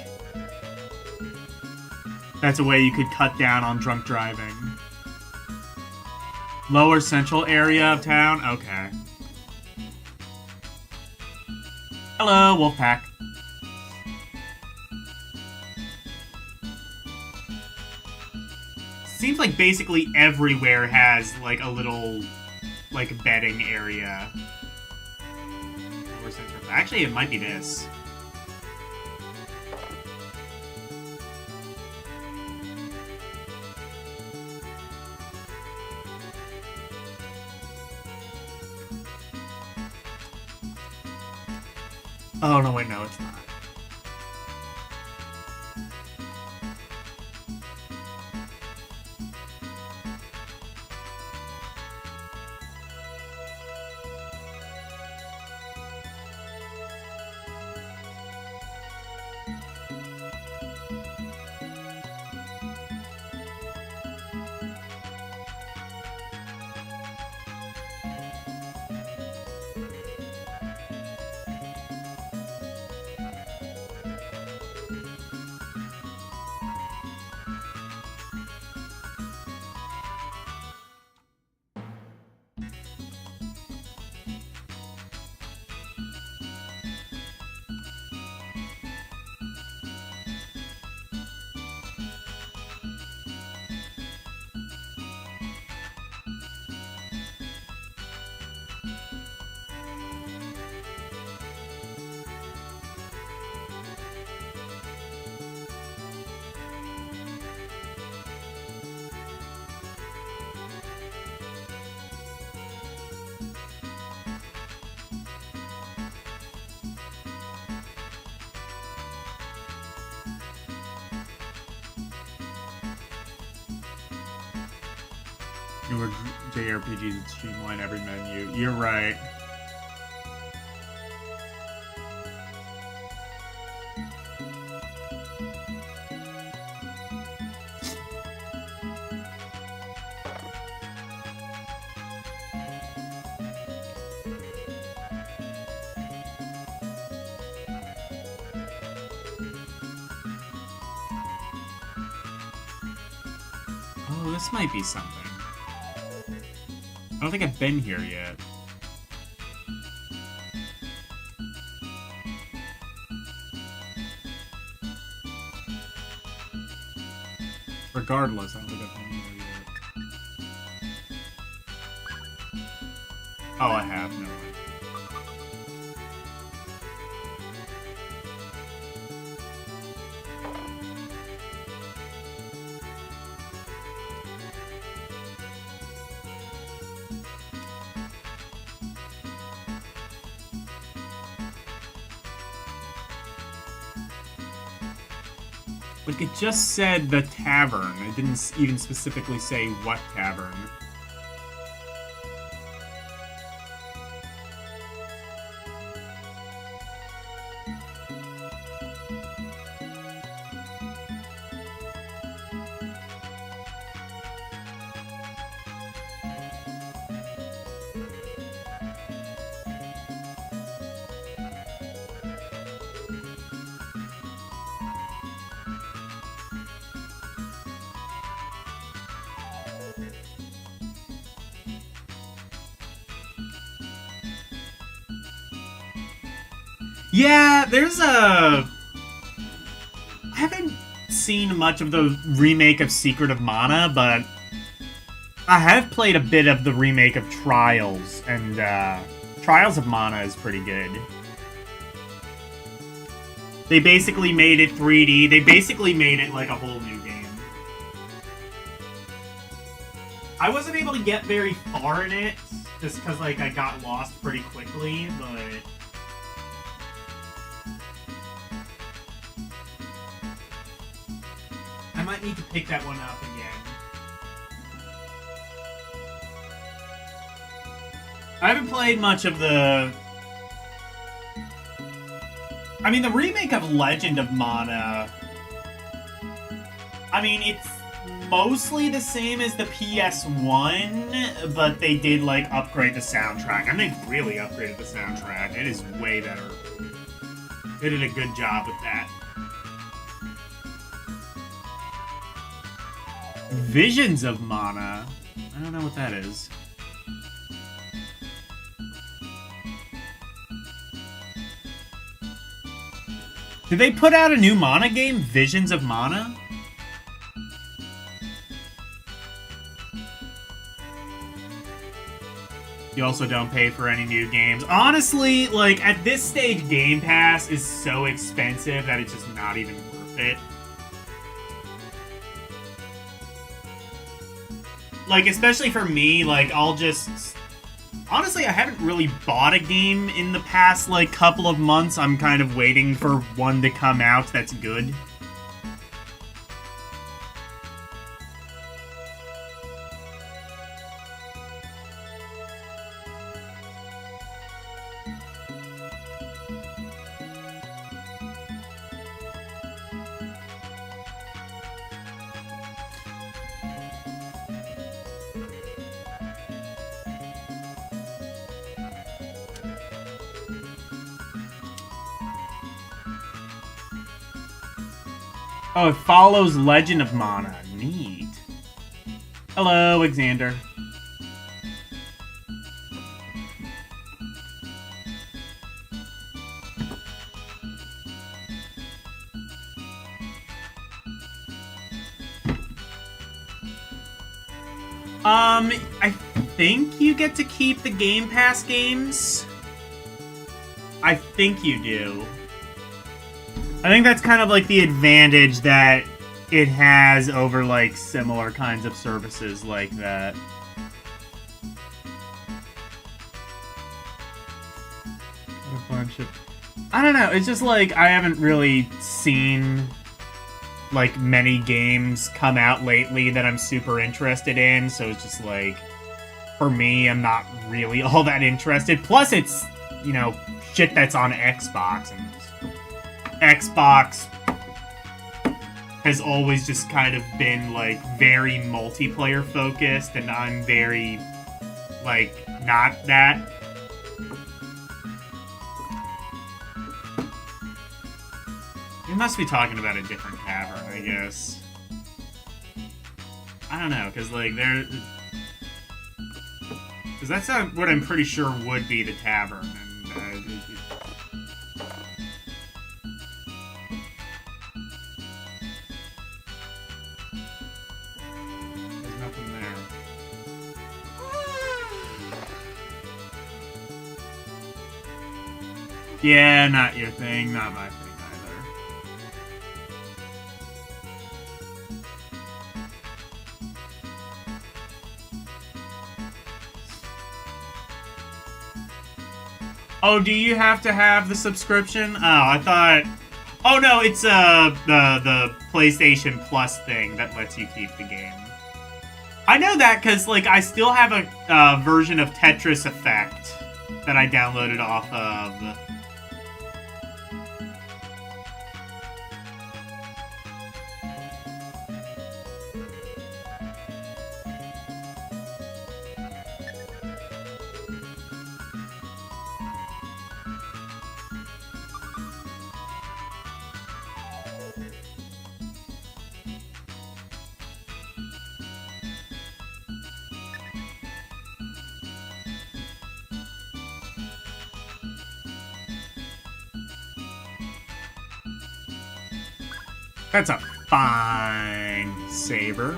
That's a way you could cut down on drunk driving. Lower central area of town? Okay. Hello, Wolfpack. Seems like basically everywhere has, like, a little, like, bedding area. Lower central. Actually, it might be this. Oh, no, wait, no, it's not. Newer JRPGs that streamline every menu. You're right. Oh, this might be something. I don't think I've been here yet. Regardless, I don't think I've been here yet. Oh, I have, no way. Like, it just said the tavern. It didn't even specifically say what tavern. Yeah, there's a... I haven't seen much of the remake of Secret of Mana, but I have played a bit of the remake of Trials, and Trials of Mana is pretty good. They basically made it 3D. They basically made it like a whole new game. I wasn't able to get very far in it, just because like I got lost pretty quickly, but... I might need to pick that one up again. I haven't played much of the... I mean, the remake of Legend of Mana... I mean, it's mostly the same as the PS1, but they did, like, upgrade the soundtrack. I mean, they really upgraded the soundtrack. It is way better. They did a good job with that. Visions of Mana? I don't know what that is. Did they put out a new Mana game? Visions of Mana? You also don't pay for any new games. Honestly, like, at this stage, Game Pass is so expensive that it's just not even worth it. Like, especially for me, like, I'll just... Honestly, I haven't really bought a game in the past, like, couple of months. I'm kind of waiting for one to come out that's good. Oh, it follows Legend of Mana. Neat. Hello, Xander. I think you get to keep the Game Pass games. I think you do. I think that's kind of like the advantage that it has over like similar kinds of services like that. A bunch of... I don't know, it's just like I haven't really seen like many games come out lately that I'm super interested in, so it's just like, for me, I'm not really all that interested. Plus it's, you know, shit that's on Xbox, and Xbox has always just kind of been, like, very multiplayer focused, and I'm very, like, not that. We must be talking about a different tavern, I guess. I don't know, because, like, there... Because that's not what I'm pretty sure would be the tavern, and, there's nothing there. Yeah, not your thing, not my thing. Oh, do you have to have the subscription? Oh, I thought... Oh, no, it's the PlayStation Plus thing that lets you keep the game. I know that because, like, I still have a version of Tetris Effect that I downloaded off of... That's a fine saber.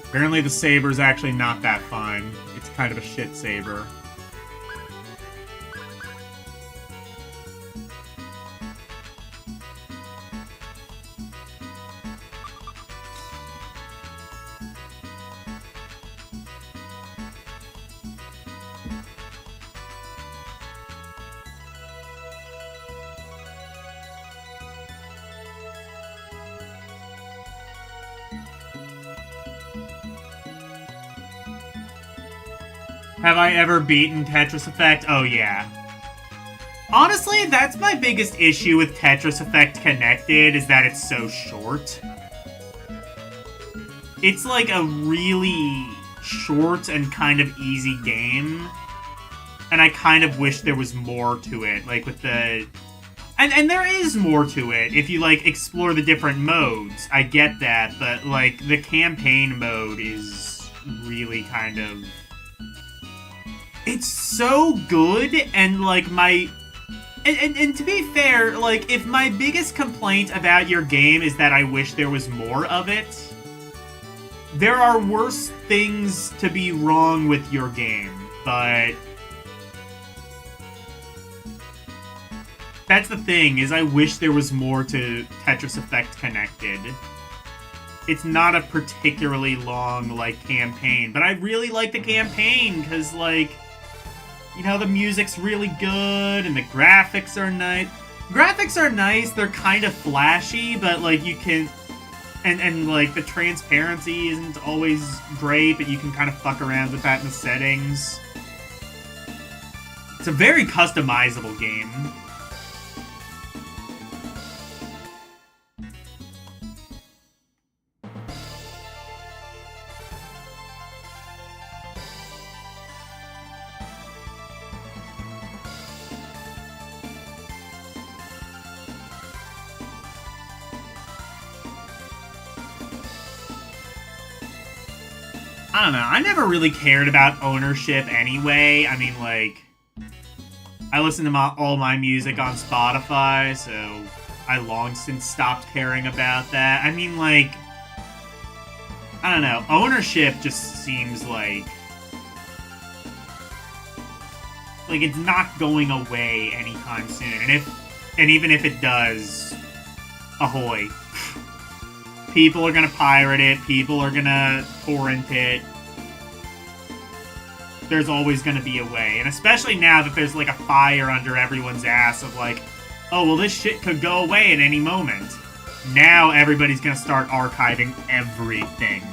Apparently the saber's actually not that fine. It's kind of a shit saber. Have I ever beaten Tetris Effect? Oh, yeah. Honestly, that's my biggest issue with Tetris Effect Connected, is that it's so short. It's like a really short and kind of easy game. And I kind of wish there was more to it, like with the... And there is more to it if you, like, explore the different modes. I get that, but, like, the campaign mode is really kind of... It's so good, and, like, my... And to be fair, like, if my biggest complaint about your game is that I wish there was more of it, there are worse things to be wrong with your game, but... That's the thing, is I wish there was more to Tetris Effect Connected. it's not a particularly long, like, campaign. But I really like the campaign, because, like, you know, the music's really good, and the graphics are nice. Graphics are nice, they're kind of flashy, but, like, you can... And like, the transparency isn't always great, but you can kind of fuck around with that in the settings. It's a very customizable game. I don't know, I never really cared about ownership anyway. I mean, like, I listen to all my music on Spotify, so I long since stopped caring about that. I mean, like, I don't know, ownership just seems like it's not going away anytime soon. And even if it does, ahoy. People are gonna pirate it, people are gonna torrent it. There's always gonna be a way. And especially now that there's like a fire under everyone's ass of like, oh, well, this shit could go away at any moment. Now everybody's gonna start archiving everything.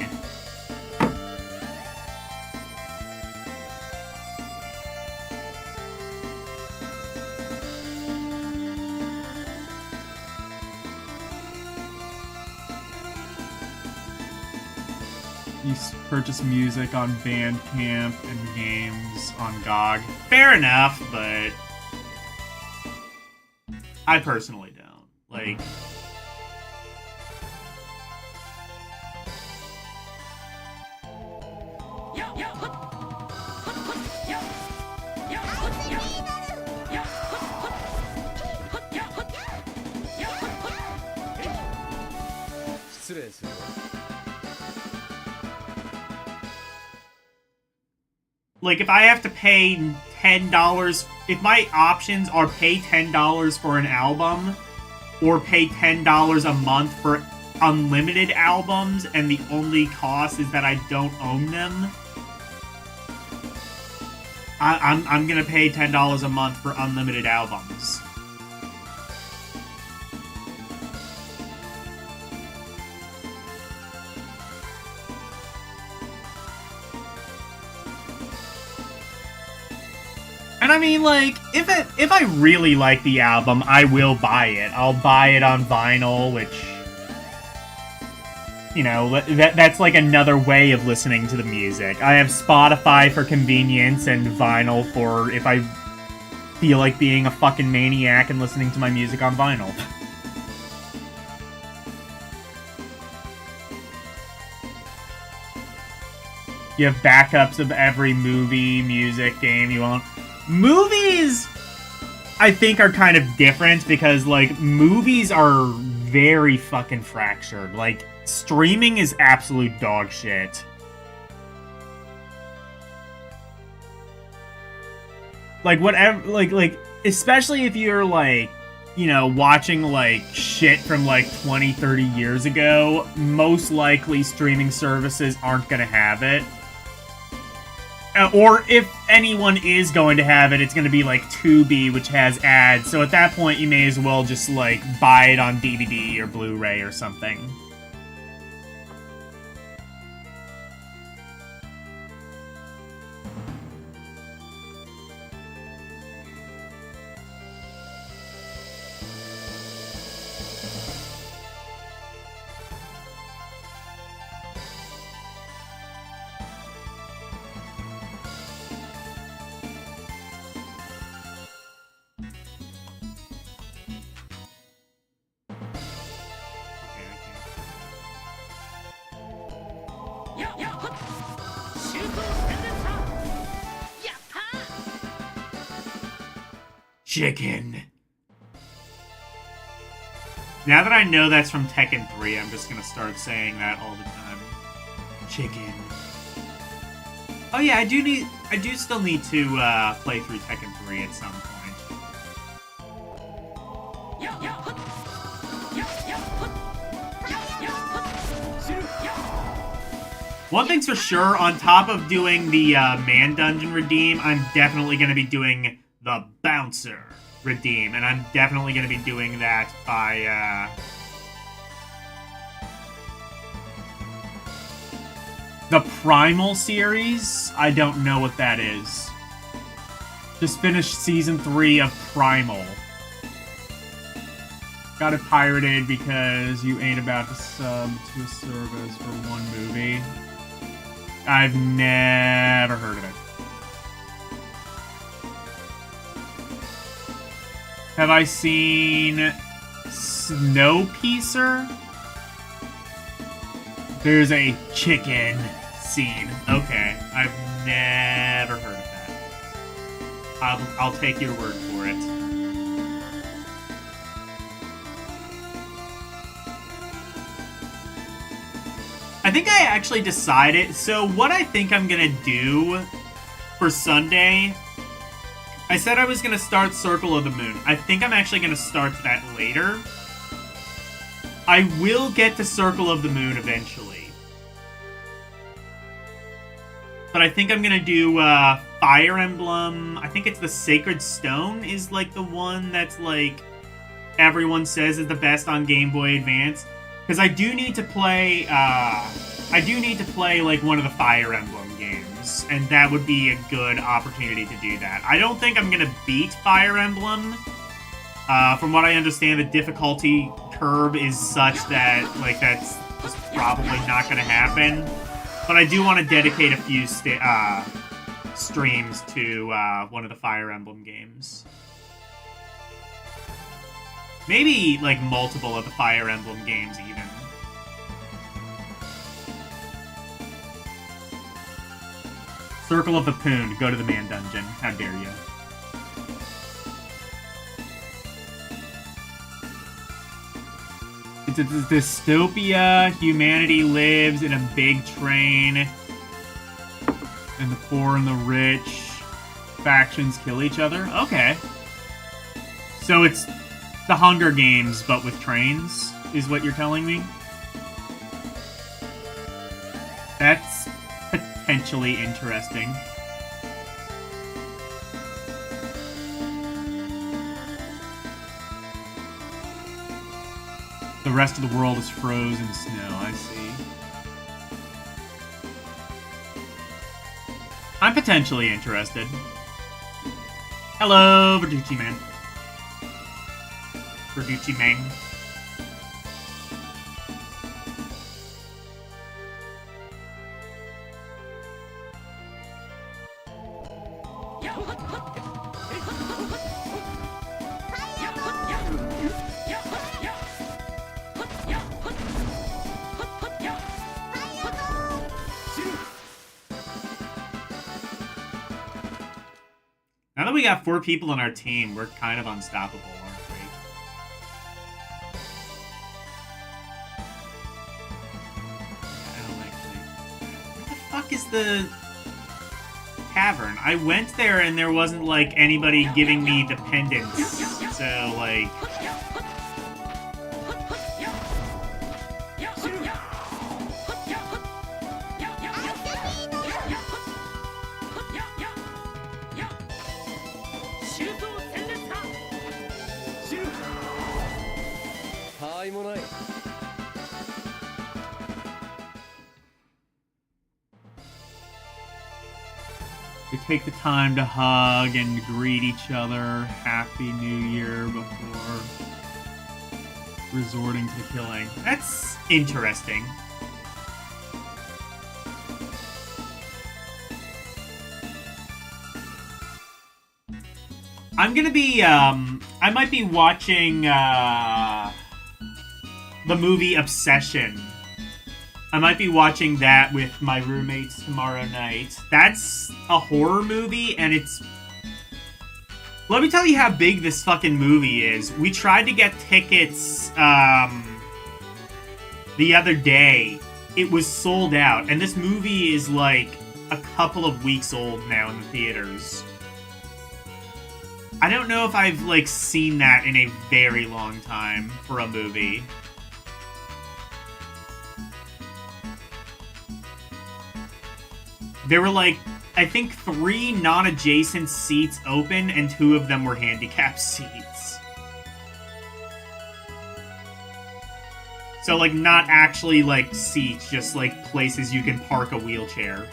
You purchase music on Bandcamp and games on GOG. Fair enough, but I personally don't. Like, if I have to pay $10, if my options are pay $10 for an album or pay $10 a month for unlimited albums, and the only cost is that I don't own them, I'm gonna pay $10 a month for unlimited albums. And I mean, like, if I really like the album, I will buy it. I'll buy it on vinyl, which, you know, that's like another way of listening to the music. I have Spotify for convenience and vinyl for if I feel like being a fucking maniac and listening to my music on vinyl. You have backups of every movie, music, game you want. Movies, I think, are kind of different because, like, movies are very fucking fractured. Like, streaming is absolute dog shit. Like, whatever, like, especially if you're, like, you know, watching, like, shit from, like, 20, 30 years ago, most likely streaming services aren't gonna have it. Or if anyone is going to have it, it's going to be like Tubi, which has ads. So at that point, you may as well just like buy it on DVD or Blu-ray or something. Chicken. Now that I know that's from Tekken 3, I'm just gonna start saying that all the time. Chicken. Oh yeah, I do still need to play through Tekken 3 at some point. One thing's for sure, on top of doing the Man Dungeon Redeem, I'm definitely going to be doing the Bouncer Redeem. And I'm definitely going to be doing that by... the Primal series? I don't know what that is. Just finished Season 3 of Primal. Got it pirated because you ain't about to sub to a service for one movie. I've never heard of it. Have I seen Snowpiercer? There's a chicken scene. Okay, I've never heard of that. I'll take your word for it. I think I actually decided. So what I think I'm gonna do for Sunday, I said I was gonna start Circle of the Moon. I think I'm actually gonna start that later. I will get to Circle of the Moon eventually. But I think I'm gonna do Fire Emblem. I think it's the Sacred Stone is like the one that's like everyone says is the best on Game Boy Advance. Because I do need to play like one of the Fire Emblem games, and that would be a good opportunity to do that. I don't think I'm gonna beat Fire Emblem. From what I understand, the difficulty curve is such that like that's just probably not gonna happen. But I do want to dedicate a few streams to one of the Fire Emblem games. Maybe, like, multiple of the Fire Emblem games, even. Circle of the Poon. Go to the Man Dungeon. How dare you. It's a dystopia. Humanity lives in a big train. And the poor and the rich factions kill each other. Okay. So it's the Hunger Games, but with trains, is what you're telling me? That's potentially interesting. The rest of the world is frozen snow, I see. I'm potentially interested. Hello, Verducci Man. Verducci Man. Now that we got 4 people on our team, we're kind of unstoppable, aren't we? I don't actually... Where the fuck is the cavern? I went there and there wasn't, like, anybody giving me the pendants. So, like... We take the time to hug and greet each other. Happy New Year before resorting to killing. That's interesting. I'm gonna be, I might be watching, the movie Obsession. I might be watching that with my roommates tomorrow night. That's a horror movie, and it's... Let me tell you how big this fucking movie is. We tried to get tickets, the other day. It was sold out, and this movie is, like, a couple of weeks old now in the theaters. I don't know if I've, like, seen that in a very long time for a movie. there were like, I think 3 non-adjacent seats open and 2 of them were handicapped seats. So like not actually like seats, just like places you can park a wheelchair.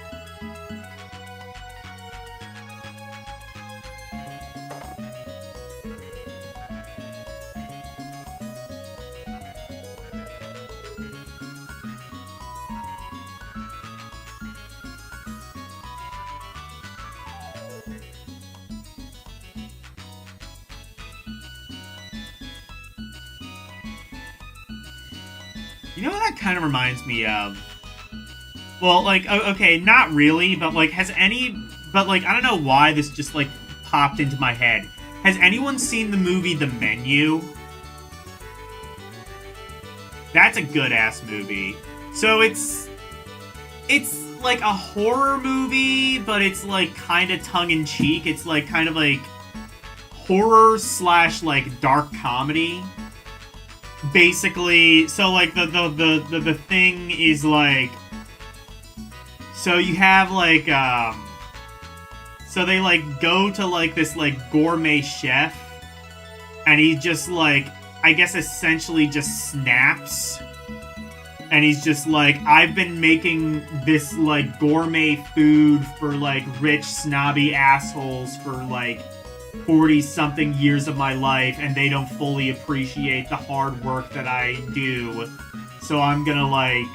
You know what that kind of reminds me of? Well, like, okay, not really, but like, I don't know why this just like popped into my head. Has anyone seen the movie The Menu? That's a good-ass movie. So it's like a horror movie, but it's like kind of tongue-in-cheek. It's like kind of like horror / like dark comedy. Basically, so like the thing is like, so you have like so they like go to like this like gourmet chef, and he just like, I guess essentially just snaps, and he's just like, I've been making this like gourmet food for like rich snobby assholes for like 40-something years of my life, and they don't fully appreciate the hard work that I do. So I'm gonna, like...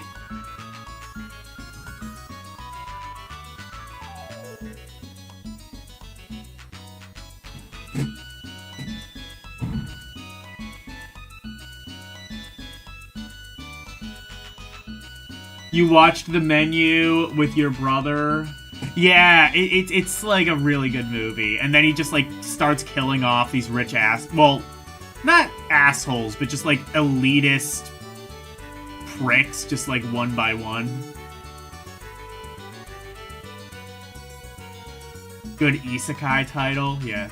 You watched The Menu with your brother? Yeah, it's like a really good movie. And then he just like starts killing off these rich well, not assholes, but just like elitist pricks, just like one by one. Good isekai title, yes.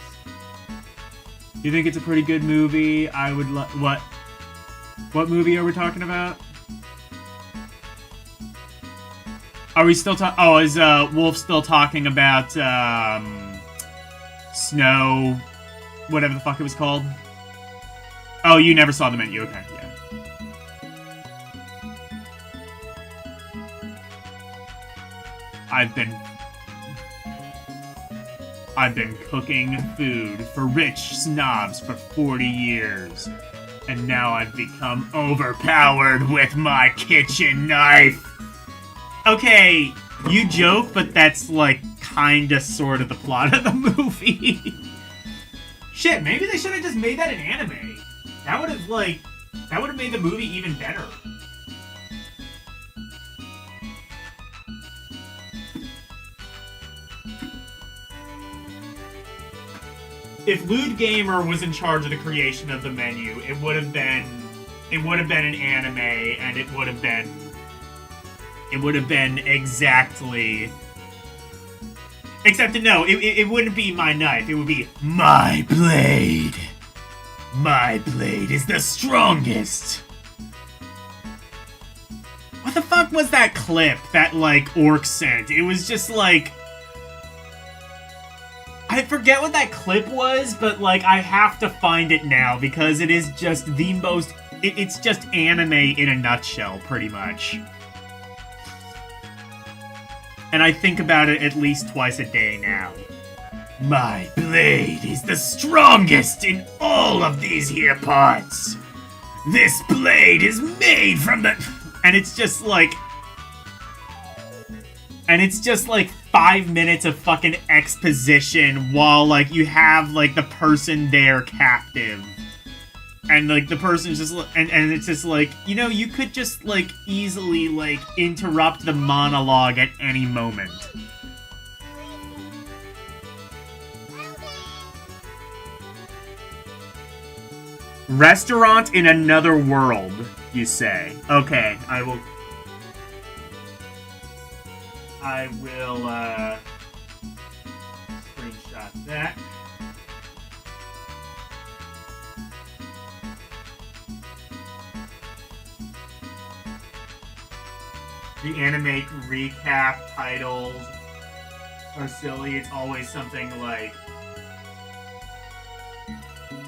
You think it's a pretty good movie? I would what movie are we talking about? Are we still talking? Oh, is Wolf still talking about Snow, whatever the fuck it was called? Oh, you never saw The Menu. Okay, yeah. I've been cooking food for rich snobs for 40 years, and now I've become overpowered with my kitchen knife. Okay, you joke, but that's, like, kinda sort of the plot of the movie. Shit, maybe they should have just made that an anime. That would have made the movie even better. If Lewd Gamer was in charge of the creation of The Menu, it would have been an anime, and it would have been exactly... Except no, it wouldn't be my knife. It would be my blade. My blade is the strongest. What the fuck was that clip that, like, Orc sent? It was just, like... I forget what that clip was, but, like, I have to find it now because it is just the most... It's just anime in a nutshell, pretty much. And I think about it at least twice a day now. My blade is the strongest in all of these here parts. This blade is made from the... And it's just like... And it's just like 5 minutes of fucking exposition while, like, you have, like, the person there captive. And, like, the person's just... And it's just like, you know, you could just, like, easily, like, interrupt the monologue at any moment. Restaurant in another world, you say. Okay, I will, screenshot that. The anime recap titles. are silly. It's always something like,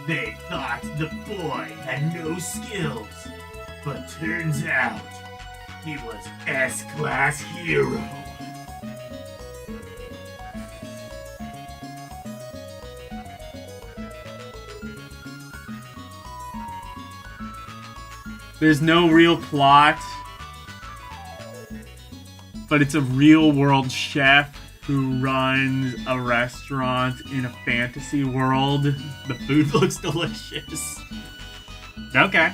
they thought the boy had no skills, but turns out he was S-class hero. There's no real plot, but it's a real-world chef who runs a restaurant in a fantasy world. The food looks delicious. Okay.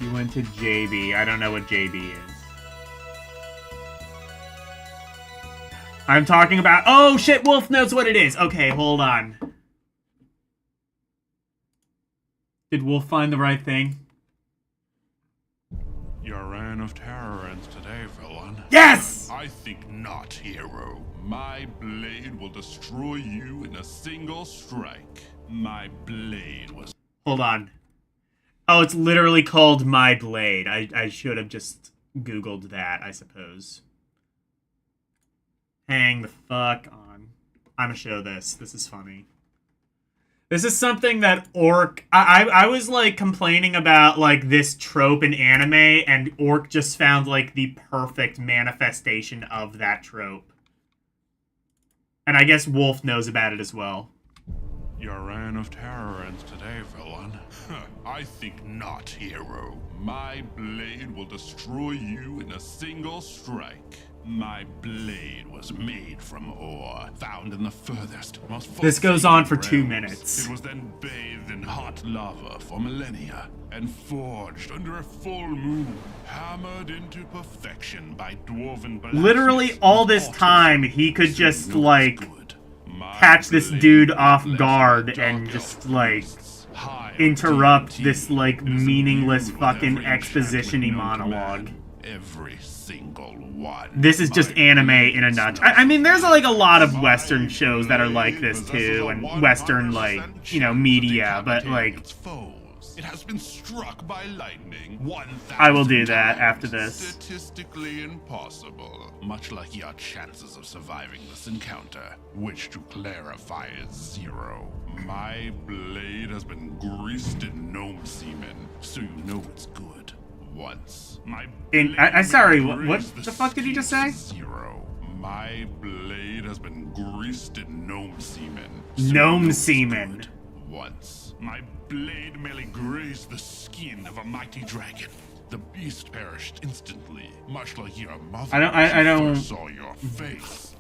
You went to JB. I don't know what JB is. I'm talking about... Oh, shit, Wolf knows what it is. Okay, hold on. Did Wolf find the right thing? Your reign of terror ends today, villain. Yes! I think not, hero. My blade will destroy you in a single strike. My blade was... Hold on. Oh, it's literally called My Blade. I should have just Googled that, I suppose. Hang the fuck on. I'm gonna show this. This is funny. This is something that Orc... I was, like, complaining about, like, this trope in anime, and Orc just found, like, the perfect manifestation of that trope. And I guess Wolf knows about it as well. Your reign of terror ends today, villain. I think not, hero. My blade will destroy you in a single strike. My blade was made from ore, found in the furthest, most... This goes on for 2 minutes. It was then bathed in hot lava for millennia, and forged under a full moon, hammered into perfection by dwarven blacksmiths. Literally all this time, he could just, like, catch this dude off guard and just, like, interrupt this, like, meaningless fucking exposition-y monologue. Every single one. This is just anime in a nutshell. I mean, there's, like, a lot of Western shows that are like this, too, and Western, like, you know, media, but, like... It has been struck by lightning 1,000 I will do that after this. Statistically impossible. Much like your chances of surviving this encounter, which to clarify is 0. My blade has been greased in gnome semen, so you know it's good. Once. My sorry, what the fuck did you just say? 0. My blade has been greased in gnome semen. Gnome semen. Once. My blade merely grazed the skin of a mighty dragon. The beast perished instantly, much like your mother. I don't saw your face.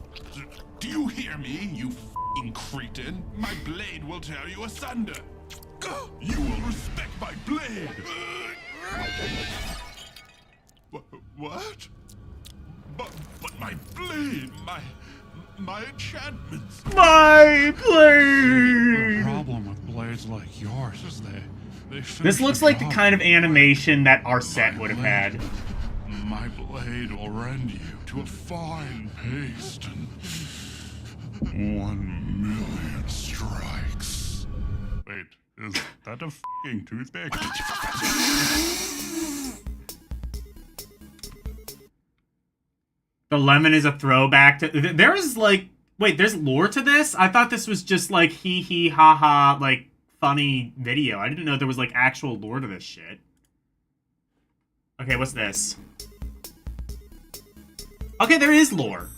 Do you hear me, you f***ing cretin? My blade will tear you asunder. You will respect my blade. What? But my blade, My enchantments. My The blade! problem with blades like yours is they This finish looks like the job. kind of animation that our set would have had. My blade will rend you to a fine paste in 1,000,000 strikes. Wait, is that a f***ing toothpick? The lemon is a throwback to... There is, like... Wait, there's lore to this? I thought this was just, like, hee ha ha, like, funny video. I didn't know there was, like, actual lore to this shit. Okay, what's this? Okay, there is lore.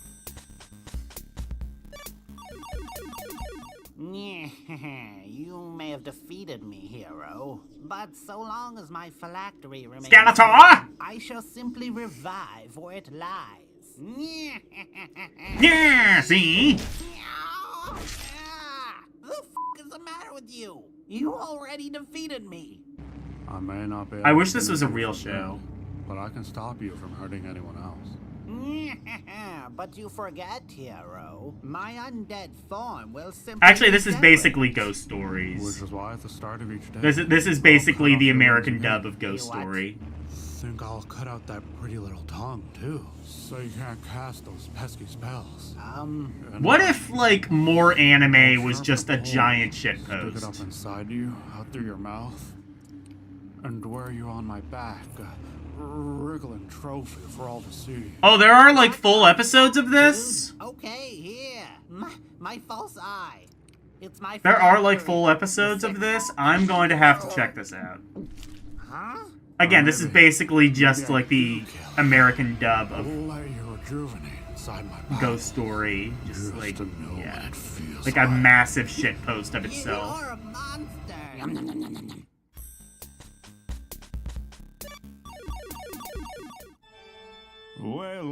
You may have defeated me, hero, but so long as my phylactery remains, Skeletor! I shall simply revive where it lies. Yeah, see? The f*** is the matter with you? You already defeated me. I may not be. I wish this was a real show. But I can stop you from hurting anyone else. But you forget, hero. My undead form will simply. Actually, this is basically Ghost Stories. Which is why at the start of each day. This is basically the American dub of Ghost Story. Think I'll cut out that pretty little tongue too, so you can't cast those pesky spells. What if, like, more anime was just a giant shit Stick it up post? inside you, out through your mouth, and wear you on my back, a wriggling trophy for all to see. Oh, there are, like, full episodes of this? Okay, here. My false eye. It's my. There are, like, full episodes of this? I'm going to have to check this out. Huh? Again, this is basically just, like, the American dub of Let you rejuvenate inside my body. Ghost Story. Just, like, to know yeah. what it feels Like a massive shit post of itself. You're a monster. Well,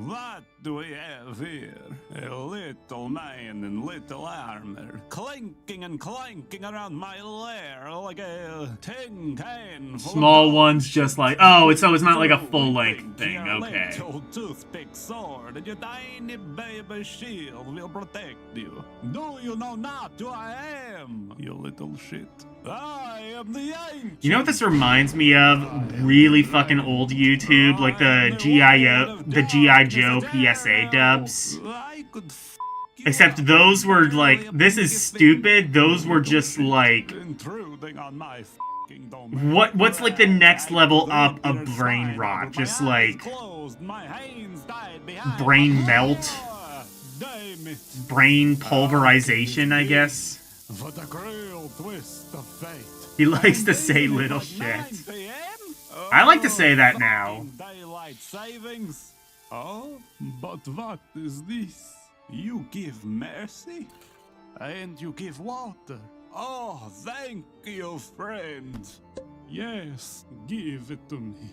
what do we have here? A little man in little armor, clinking and clanking around my lair like a tin can. Small ones just like, oh, so it's not like a full-length thing, okay. Your toothpick sword and your tiny baby shield will protect you. Do you know not who I am, you little shit? I am the ancient. You know what this reminds me of? Really fucking old YouTube, like the G.I. Joe PSA dubs. Except those were like, this is stupid, those were just like, what's like the next level up of brain rot? Just like, brain melt? Brain pulverization, I guess? He likes to say little shit. I like to say that now. Daylight savings. Oh, but what is this? You give mercy, and you give water. Oh, thank you, friend. Yes, give it to me.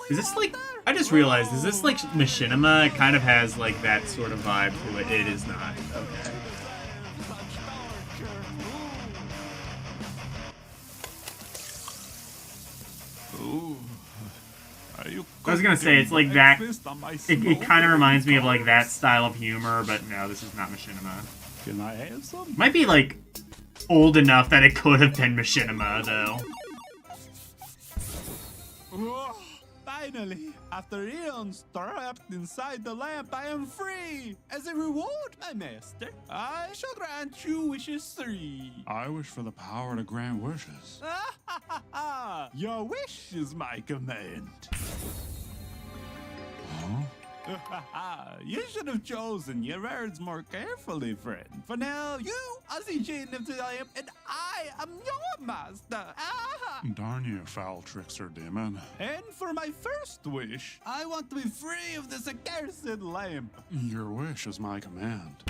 Is this like, I just realized, is this like Machinima? It kind of has like that sort of vibe to it. It is not. Okay. Ooh. I was gonna say, it's like that, it kind of reminds me of like that style of humor, but no, this is not Machinima. Can I have some? Might be like old enough that it could have been Machinima though. Oh, finally, after eons trapped inside the lamp, I am free! As a reward, my master, I shall grant you wishes 3. I wish for the power to grant wishes. Your wish is my command. Huh? You should have chosen your words more carefully, friend. For now, you are the genie of the lamp, and I am your master. Darn you, foul trickster demon. And for my first wish, I want to be free of this accursed lamp. Your wish is my command.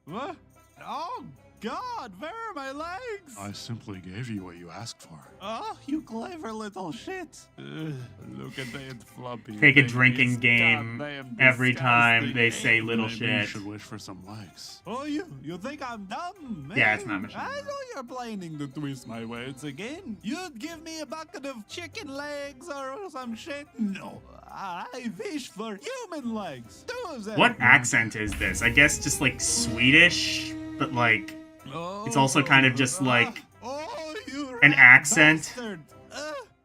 What? Oh, God, where are my legs? I simply gave you what you asked for. Oh, you clever little shit. Look at that floppy. Take a thing. drinking It's game goddamn every time disgusting. they say little Maybe you shit. should wish for some legs. Oh, you think I'm dumb? Yeah, it's not machine. I know you're planning to twist my words again. You'd give me a bucket of chicken legs or some shit? No, I wish for human legs. Two of them. What accent is this? I guess just like Swedish, but like it's also kind of just like an accent.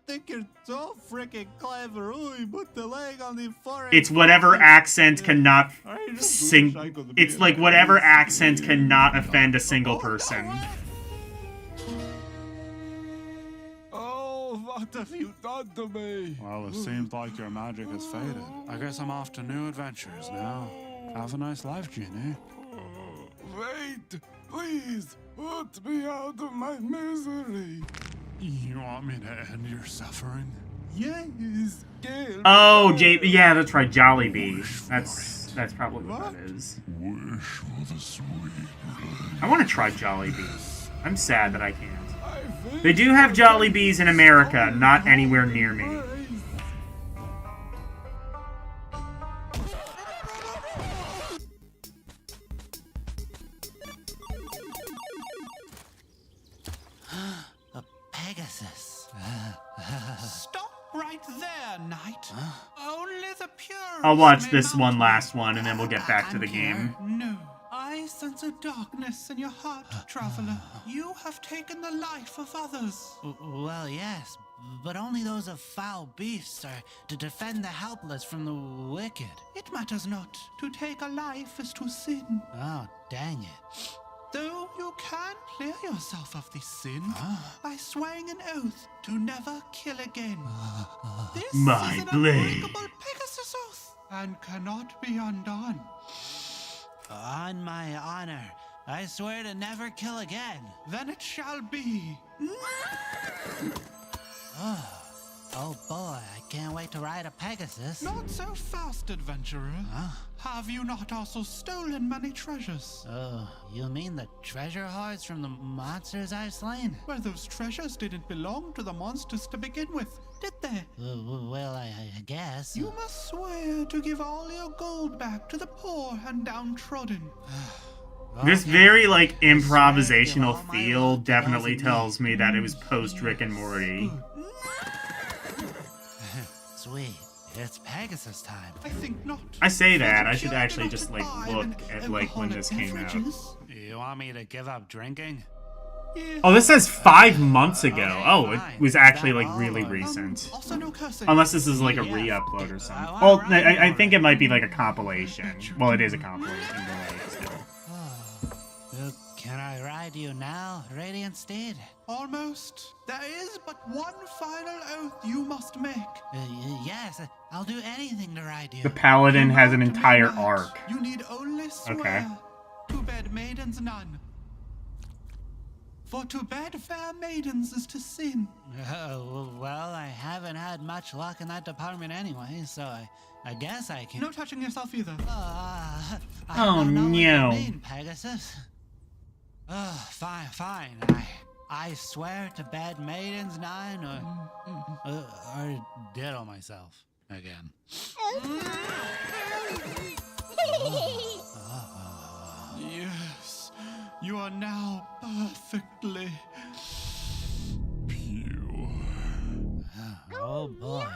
Think you're so freaking clever. Ooh, you put the leg on the forehead. It's whatever accent cannot sing. It's like whatever accent cannot offend a single person. Oh, what have you done to me? Well, it seems like your magic has faded. I guess I'm off to new adventures now. Have a nice life, Genie. Wait, please, put me out of my misery. You want me to end your suffering? Yes. Oh, yeah, that's right, Jollibee. That's probably what that is. Wish for the sweet I want to try Jollibee. I'm sad that I can't. They do have Jollibees in America, not anywhere near me. A Pegasus. Stop right there, Knight. Only the pure. I'll watch this last one, and then we'll get back to the game. No. I sense a darkness in your heart, traveler. You have taken the life of others. Well, yes, but only those of foul beasts are to defend the helpless from the wicked. It matters not. To take a life is to sin. Oh, dang it. Though you can clear yourself of this sin by swearing an oath to never kill again. This My is an blade. unbreakable Pegasus oath and cannot be undone. On my honor, I swear to never kill again. Then it shall be. Oh boy, I can't wait to ride a Pegasus. Not so fast, adventurer. Have you not also stolen many treasures? Oh, you mean the treasure hoards from the monsters I've slain? Well, those treasures didn't belong to the monsters to begin with, did they? Well, I guess. You must swear to give all your gold back to the poor and downtrodden. This very, like, improvisational feel definitely tells me that it was post Rick and Morty. Sweet. It's Pegasus time. I think not. I say that. I should actually just, like, look at, like, when this came out. You want me to give up drinking? Oh, this says 5 months ago. Oh, it was actually, like, really recent. Also no cursing. Unless this is, like, a re-upload or something. Well, I think it might be, like, a compilation. Well, it is a compilation, but, like, still. Can I ride you now, Radiant Steed? Almost. There is but one final oath you must make. Yes, I'll do anything to ride you. The Paladin has an entire arc. You need only swear. To bed maidens none. For to bed fair maidens is to sin. Well, I haven't had much luck in that department anyway, so I guess I can. No touching yourself either. I Oh, don't know no. what you mean, Pegasus. Fine. I swear to bed maidens nine or diddle myself again. Yes, you are now perfectly pure. Oh boy.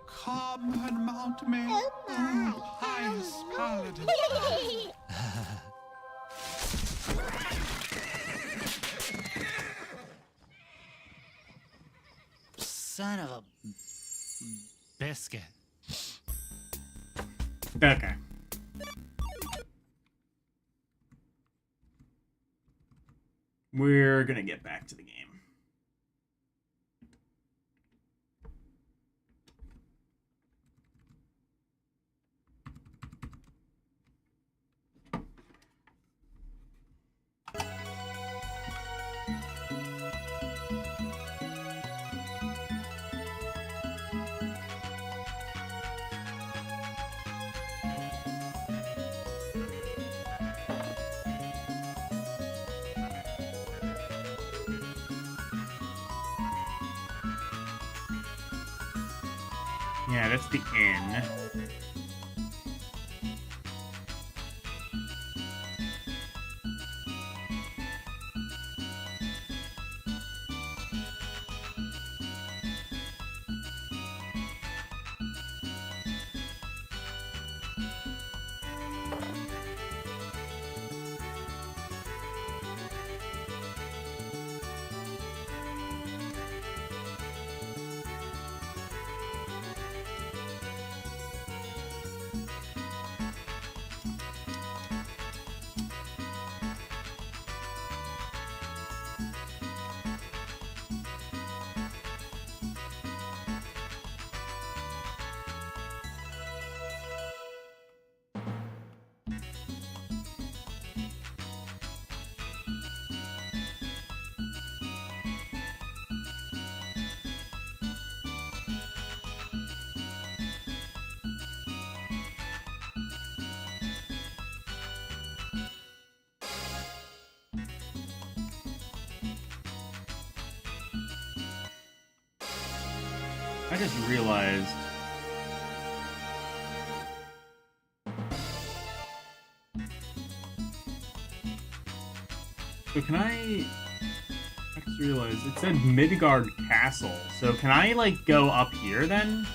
Come and mount me, highest paladin. Son of a biscuit. Okay. We're gonna get back to the game. Yeah, that's the inn. I just realized. So can I just realized it said Midgard Castle. So can I like go up here then?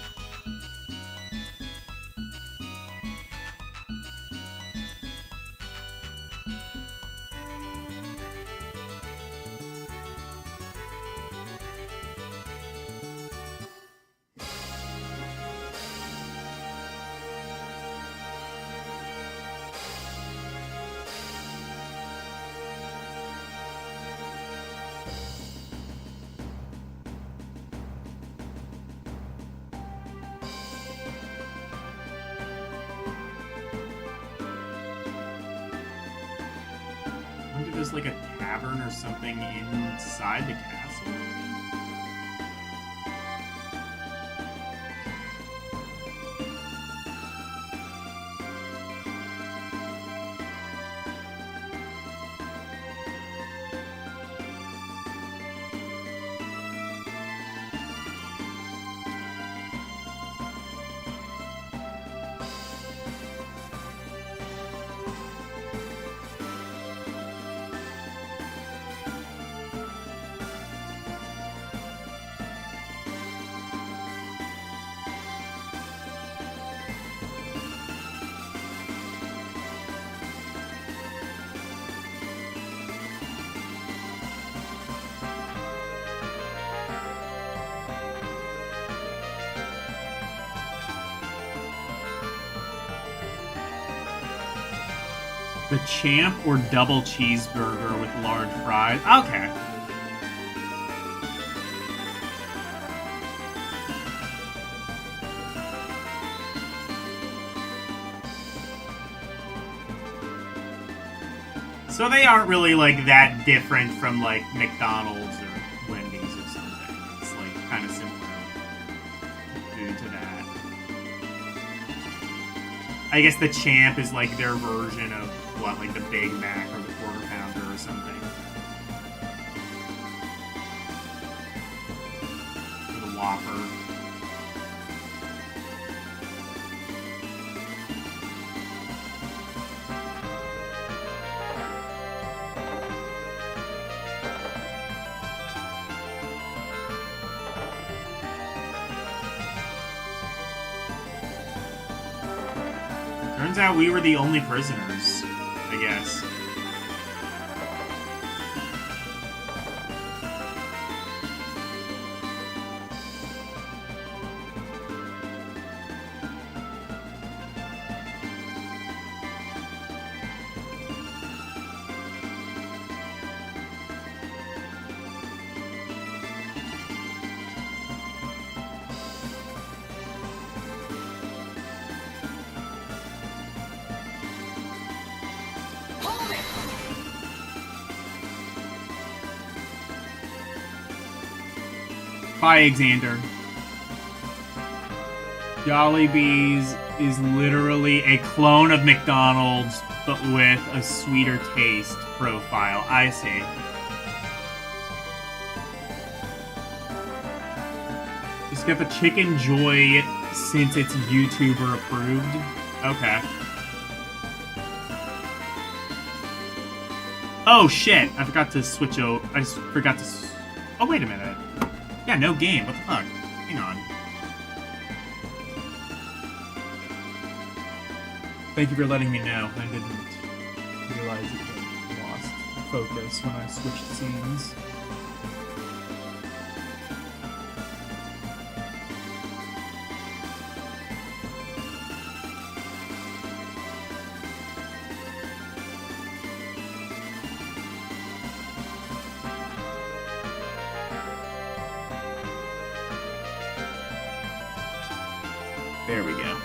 There's like a tavern or something inside the castle. The champ or double cheeseburger with large fries. Okay. So they aren't really like that different from like McDonald's or Wendy's or something. It's like kind of similar food to that. I guess the champ is like their version of what, like the Big Mac or the Quarter Pounder or something. Or the Whopper. Turns out we were the only prisoners, I guess. Bye, Xander. Jollibee's is literally a clone of McDonald's, but with a sweeter taste profile. I see. Just get the Chicken Joy since it's YouTuber approved. Okay. Oh shit! I forgot to switch over. I just forgot to. Oh wait a minute. Yeah, no game. What the fuck? Hang on. Thank you for letting me know. I didn't realize it lost focus when I switched scenes. There we go.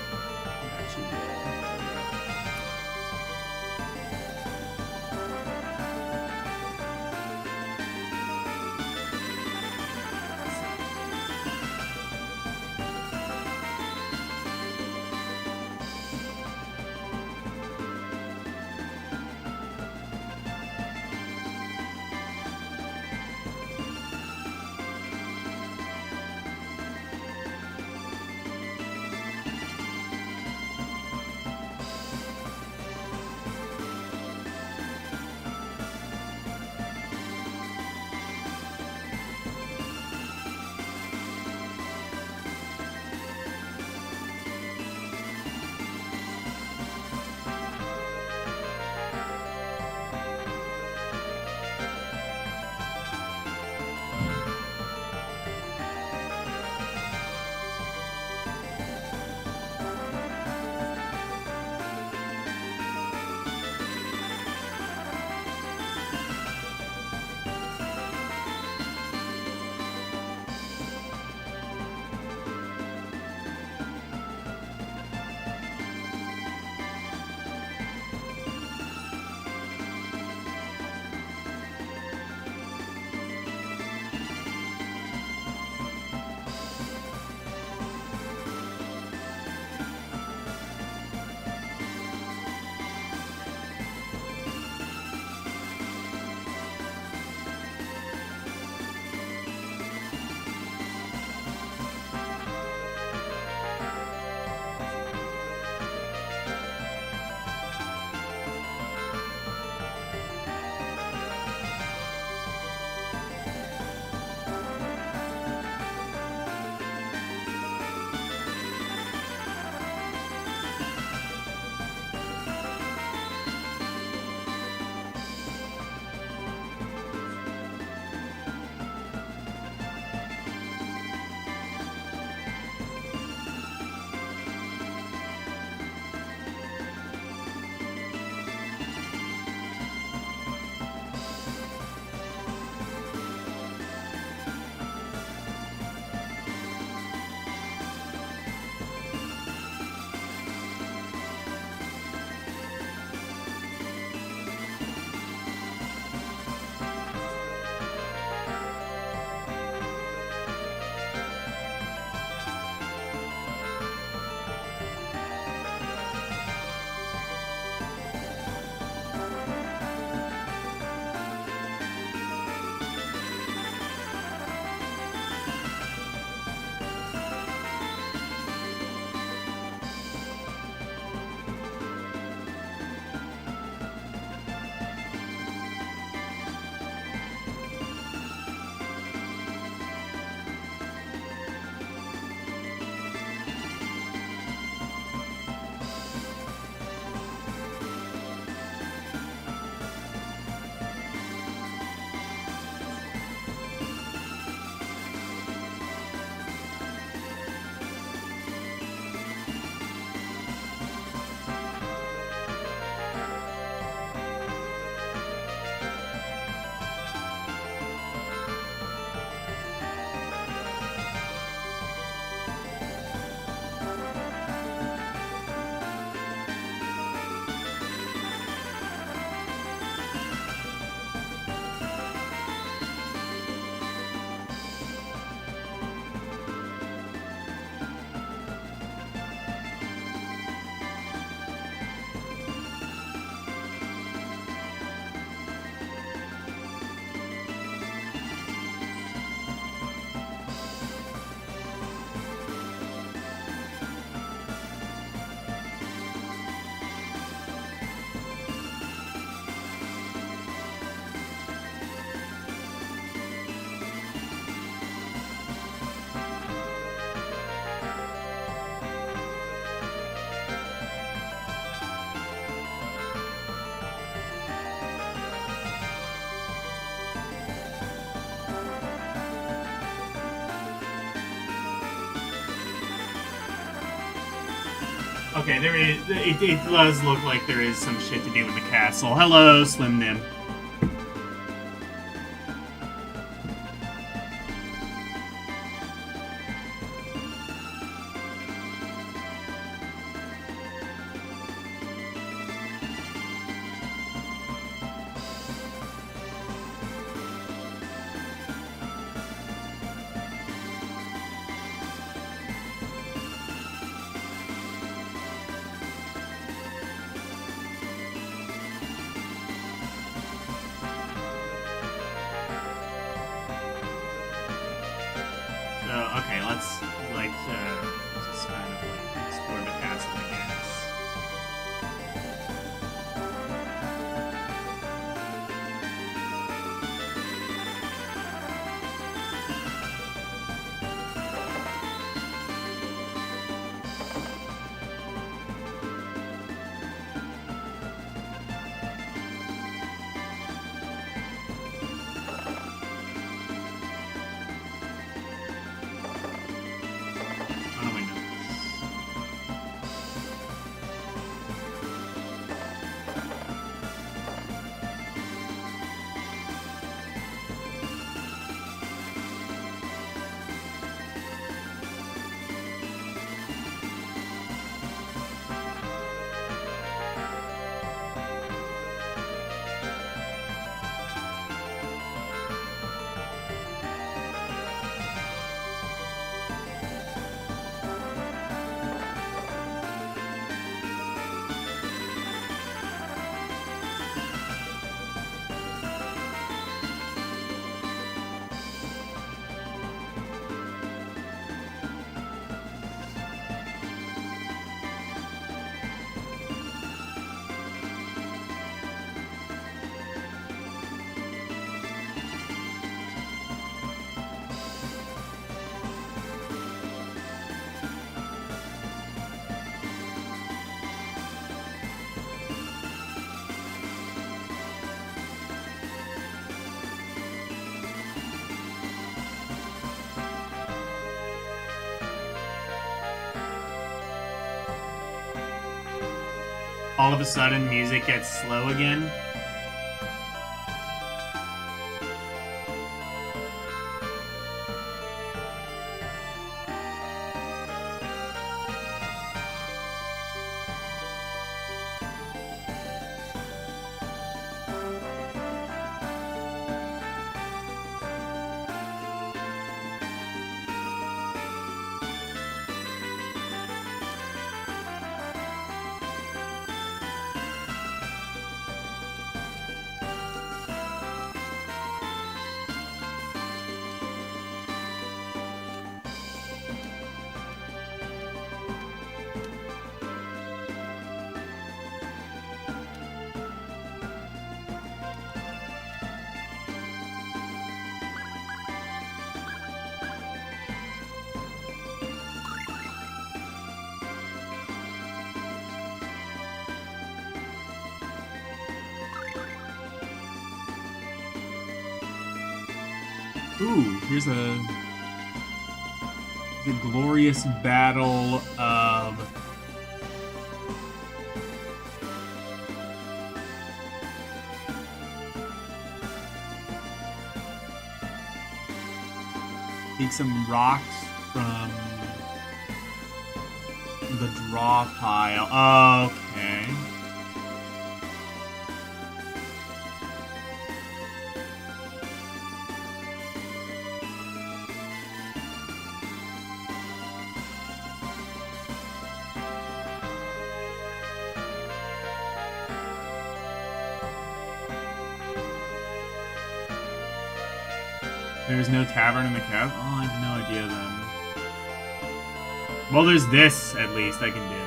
Okay, there is. It does look like there is some shit to do with the castle. Hello, Slim Nim. Okay, let's just kind of explore the castle, I guess. All of a sudden, music gets slow again. Ooh, here's the glorious battle of take some rocks from the draw pile. Okay. There's no tavern in the castle? Oh, I have no idea then. Well, there's this, at least, I can do.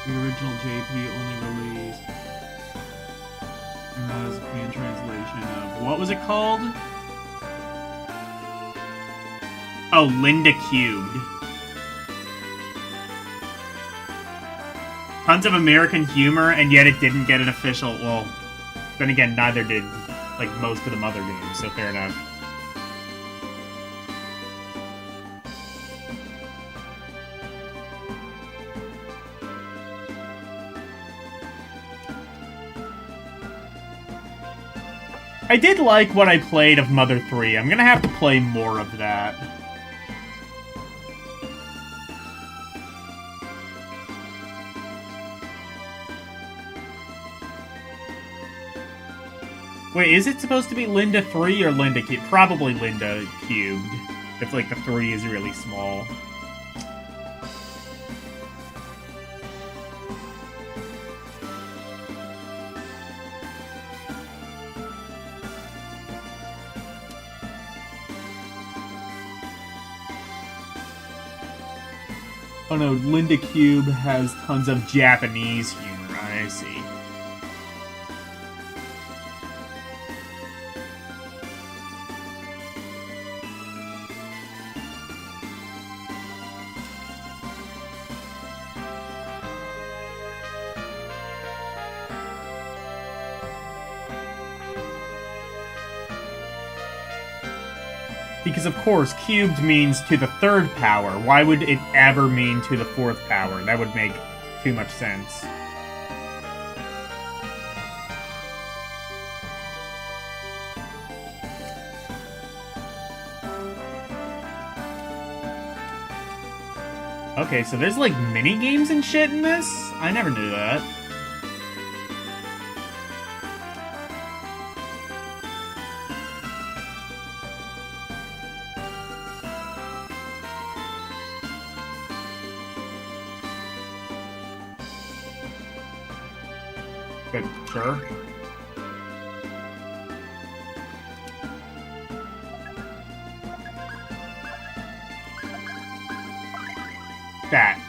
The original JP only released as a fan translation of... What was it called? Oh, Linda Cubed. Tons of American humor, and yet it didn't get an official... Well, then again, neither did, like, most of the other games, so fair enough. I did like what I played of Mother 3. I'm gonna have to play more of that. Wait, is it supposed to be Linda 3 or Linda Cubed? Probably Linda Cubed. If, like, the 3 is really small. Oh no, Linda Cube has tons of Japanese humor. I see. Because, of course, cubed means to the third power. Why would it ever mean to the fourth power? That would make too much sense. Okay, so there's, like, mini-games and shit in this? I never knew that. Good, sure. That.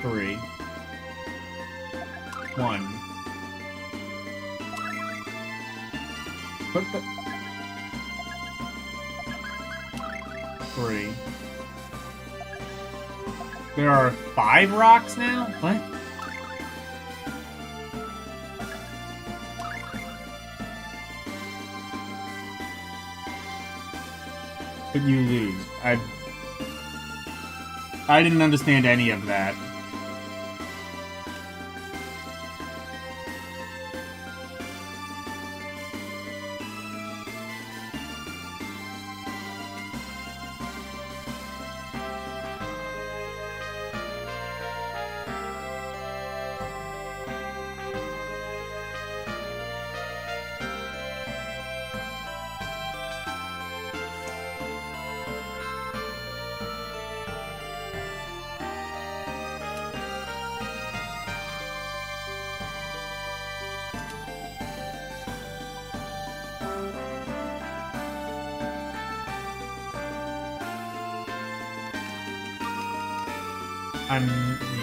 Three. One. What the? Three. There are 5 rocks now? What? But you lose. I didn't understand any of that.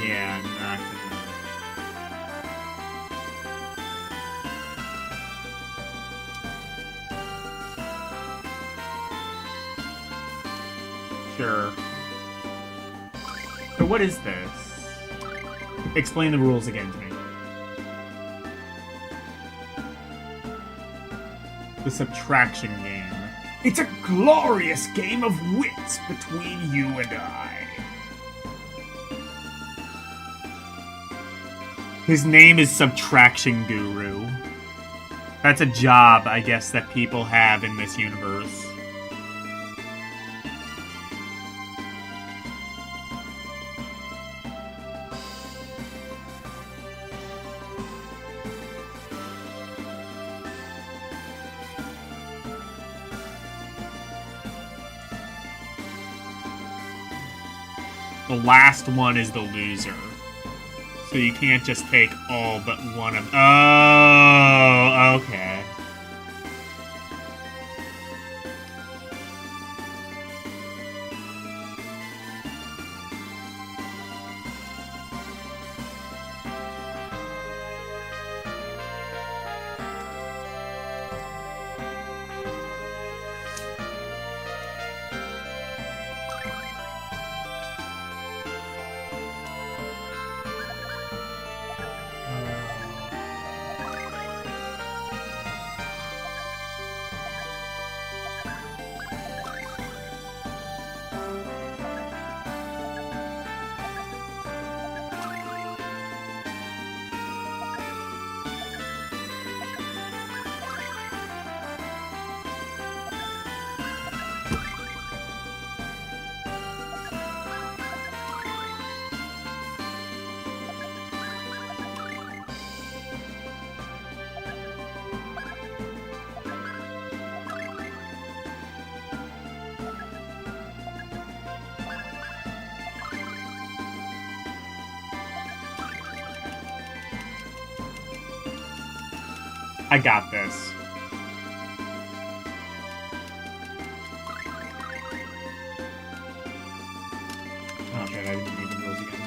Yeah, I'm not gonna... Sure. So what is this? Explain the rules again to me. The subtraction game. It's a glorious game of wits between you and I. His name is Subtraction Guru. That's a job, I guess, that people have in this universe. The last one is the loser. So you can't just take all but one of... Oh, okay. I got this. Oh shit, I didn't read the rules again.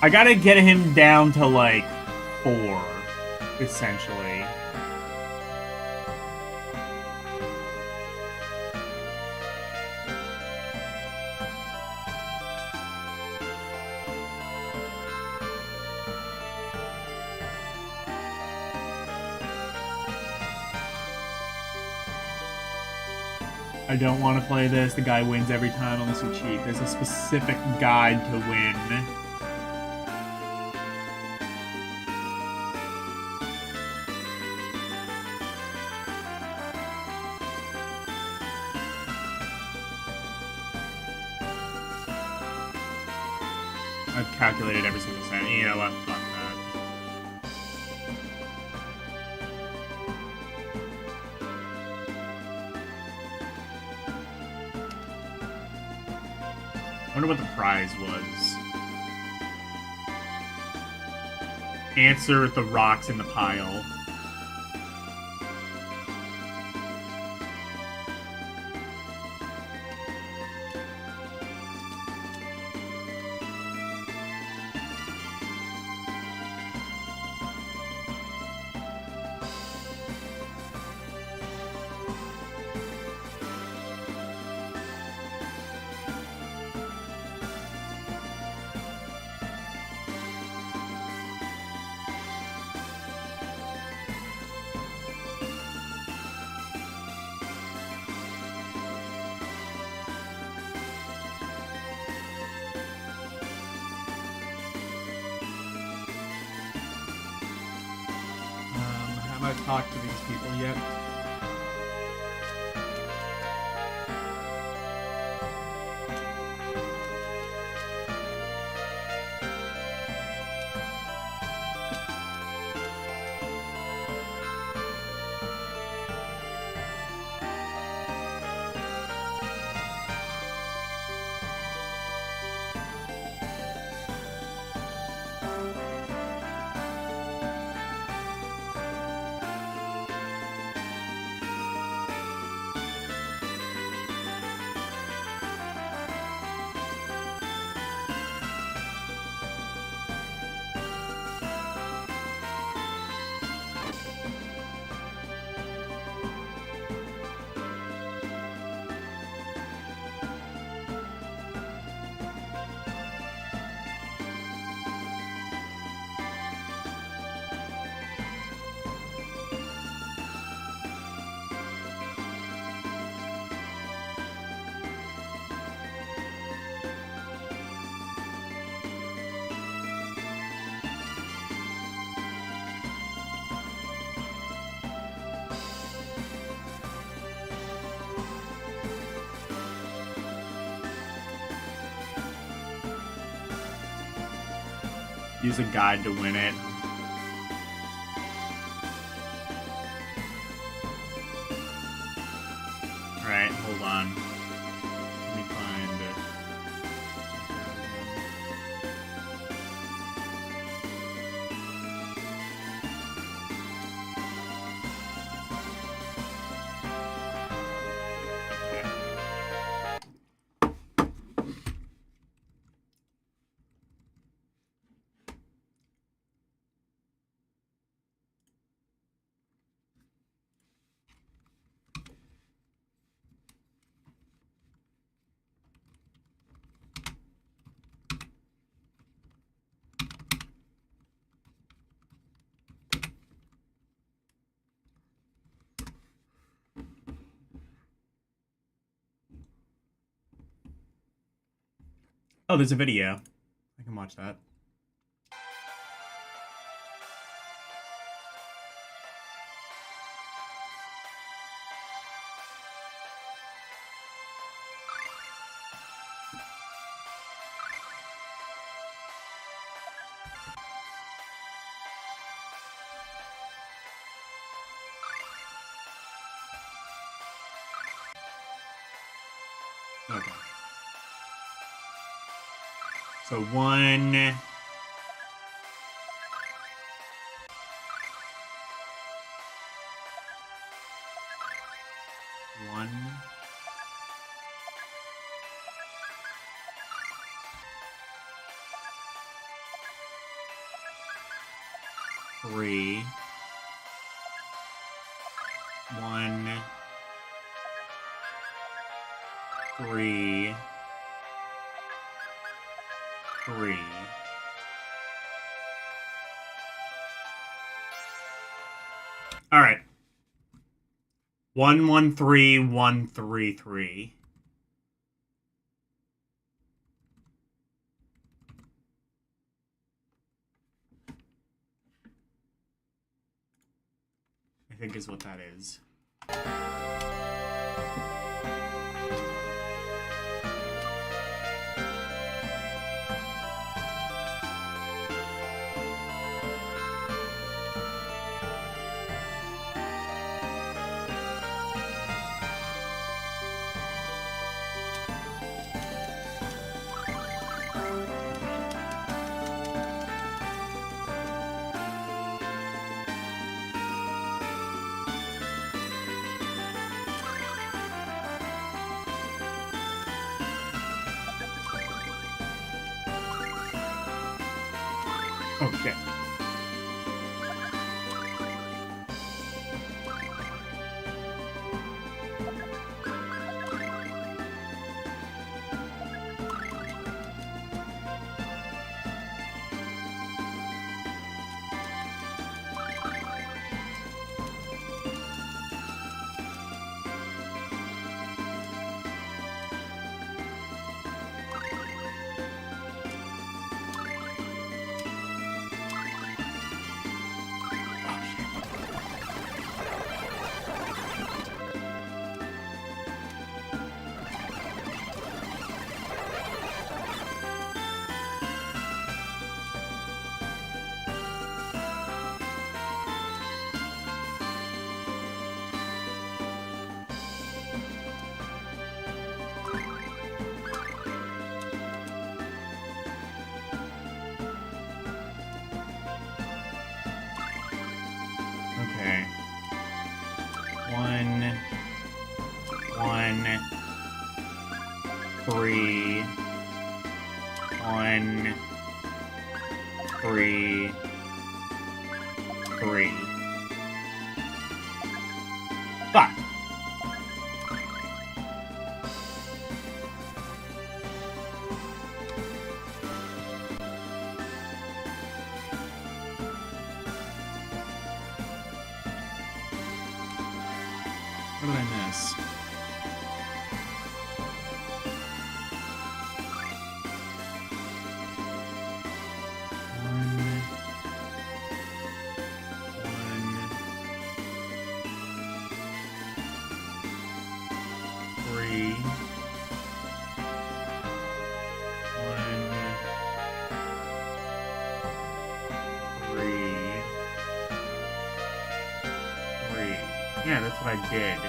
I gotta get him down to like 4, essentially. I don't want to play this. The guy wins every time unless you cheat. There's a specific guide to win. I've calculated every single cent. You know what? Fuck that. I wonder what the prize was. Answer the rocks in the pile. Have I talked to these people yet? Use a guide to win it. Alright, hold on. Let me find it. Oh, there's a video. I can watch that. Okay. So 1. 1. 3. 1. 3. 3. All right. 1 1 3 1 3 3. I think is what that is. Okay. Okay. 1 1 3 1 3 3. Fuck. What did I miss? Yeah, that's what I did.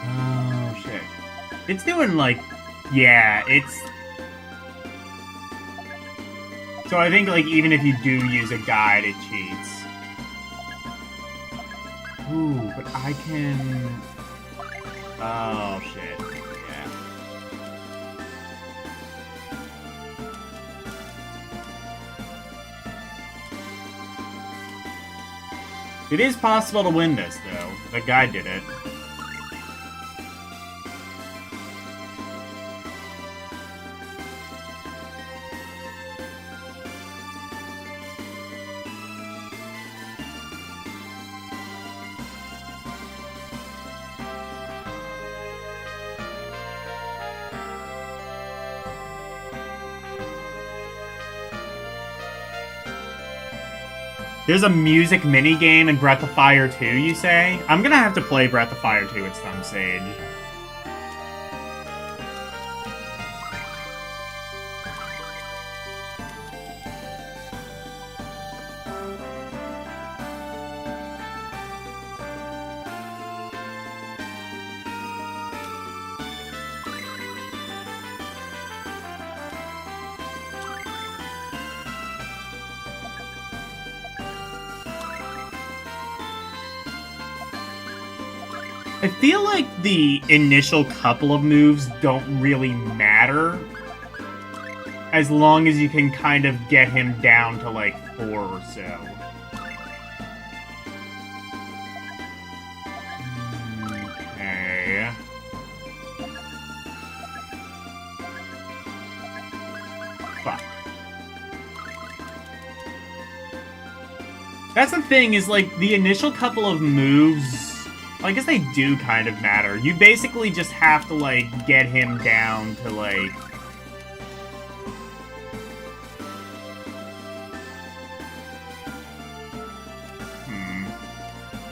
Oh, shit. It's doing, like... Yeah, it's... So I think, like, even if you do use a guide, it cheats. Ooh, but I can... Oh, shit. Yeah. It is possible to win this, though. The guy did it. There's a music minigame in Breath of Fire 2, you say? I'm gonna have to play Breath of Fire 2 at some stage. I feel like the initial couple of moves don't really matter as long as you can kind of get him down to like 4 or so. Okay. Fuck. That's the thing, is like the initial couple of moves, I guess they do kind of matter. You basically just have to, like, get him down to, like...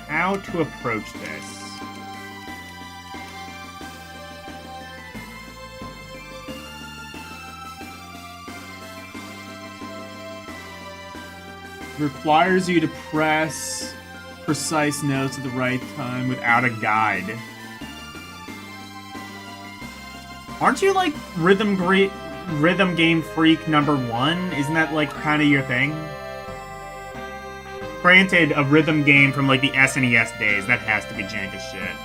How to approach this? Requires you to press precise notes at the right time without a guide. Aren't you like rhythm game freak #1? Isn't that like kind of your thing? Granted, a rhythm game from like the SNES days, that has to be jank as shit.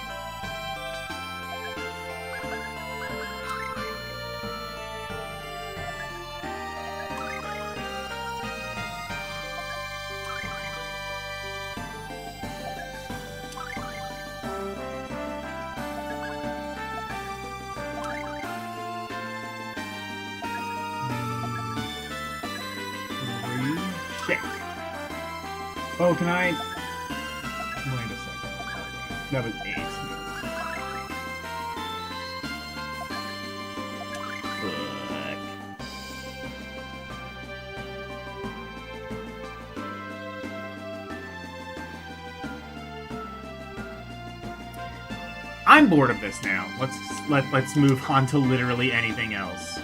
Oh, can I... Wait a second. That was 8. Fuck. I'm bored of this now. Let's move on to literally anything else.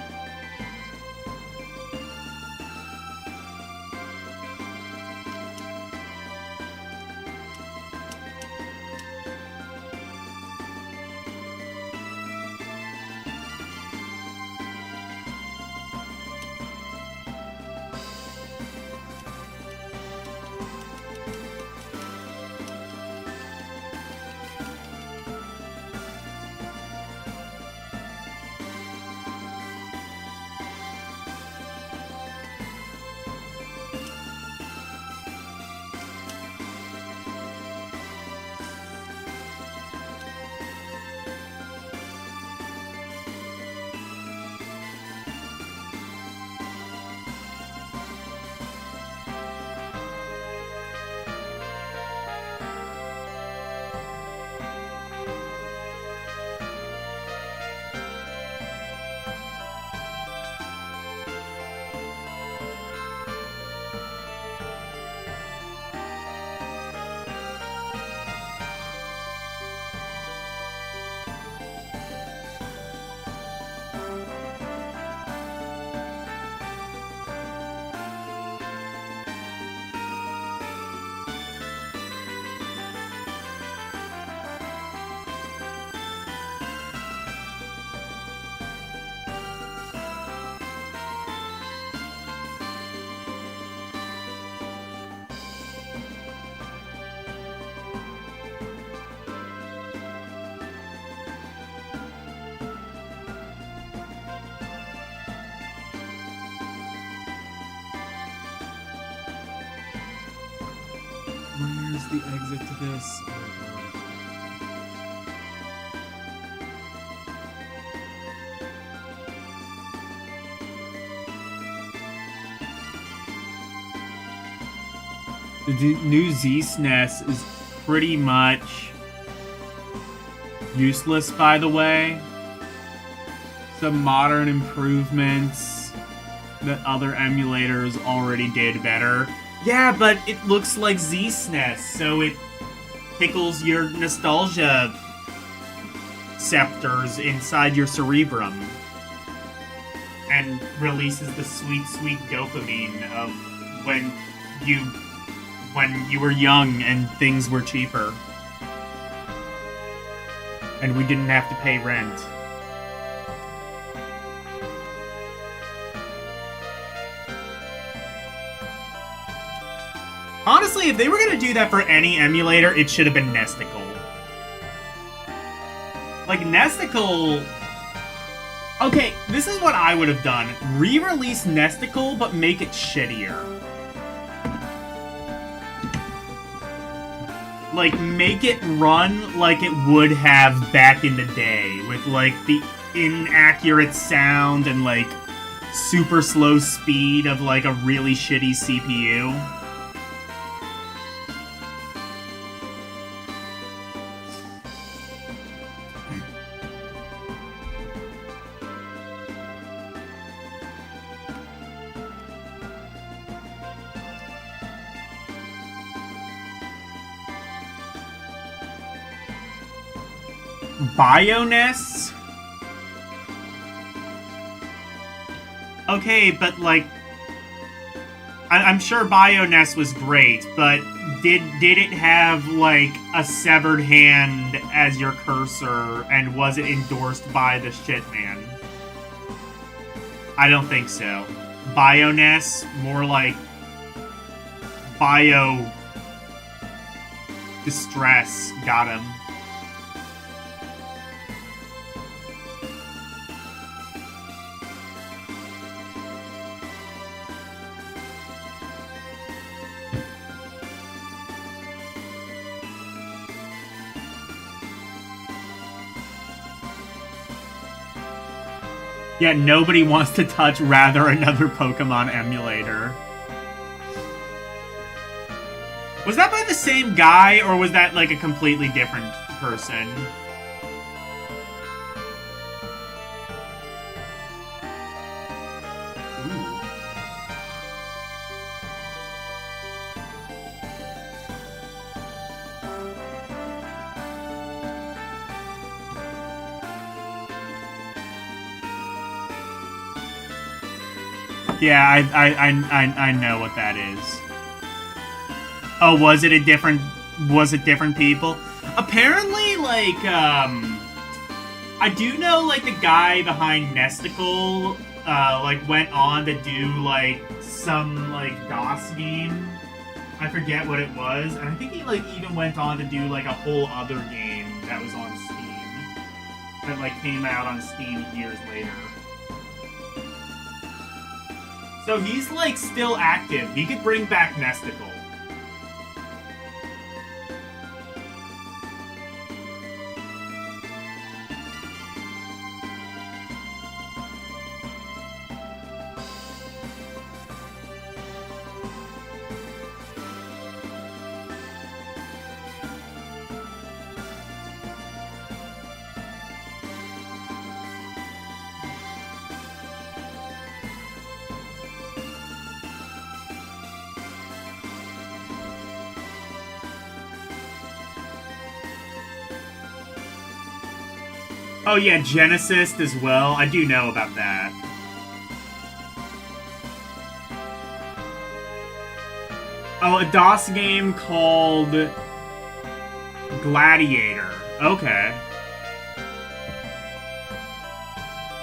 Where's the exit to this? The new Z-SNES is pretty much useless, by the way. Some modern improvements that other emulators already did better. Yeah, but it looks like Z-SNES, so it tickles your nostalgia scepters inside your cerebrum and releases the sweet, sweet dopamine of when you were young and things were cheaper. And we didn't have to pay rent. Honestly, if they were gonna do that for any emulator, it should have been Nesticle. Like, Nesticle... Okay, this is what I would have done. Re-release Nesticle, but make it shittier. Like, make it run like it would have back in the day, with, like, the inaccurate sound and, like, super slow speed of, like, a really shitty CPU. Bioness? Okay, but like... I'm sure Bioness was great, but did it have, like, a severed hand as your cursor, and was it endorsed by the shitman? I don't think so. Bioness? More like... Bio... Distress got him. Yeah, nobody wants to touch Rather another Pokemon emulator. Was that by the same guy, or was that like a completely different person? Yeah, I know what that is. Oh, was it different people? Apparently, like, I do know, like, the guy behind Nesticle, like, went on to do, like, some, like, DOS game. I forget what it was. And I think he, like, even went on to do, like, a whole other game that was on Steam. That, like, came out on Steam years later. So he's, like, still active. He could bring back Nesticle. Oh yeah, Genesis as well. I do know about that. Oh, a DOS game called Gladiator. Okay.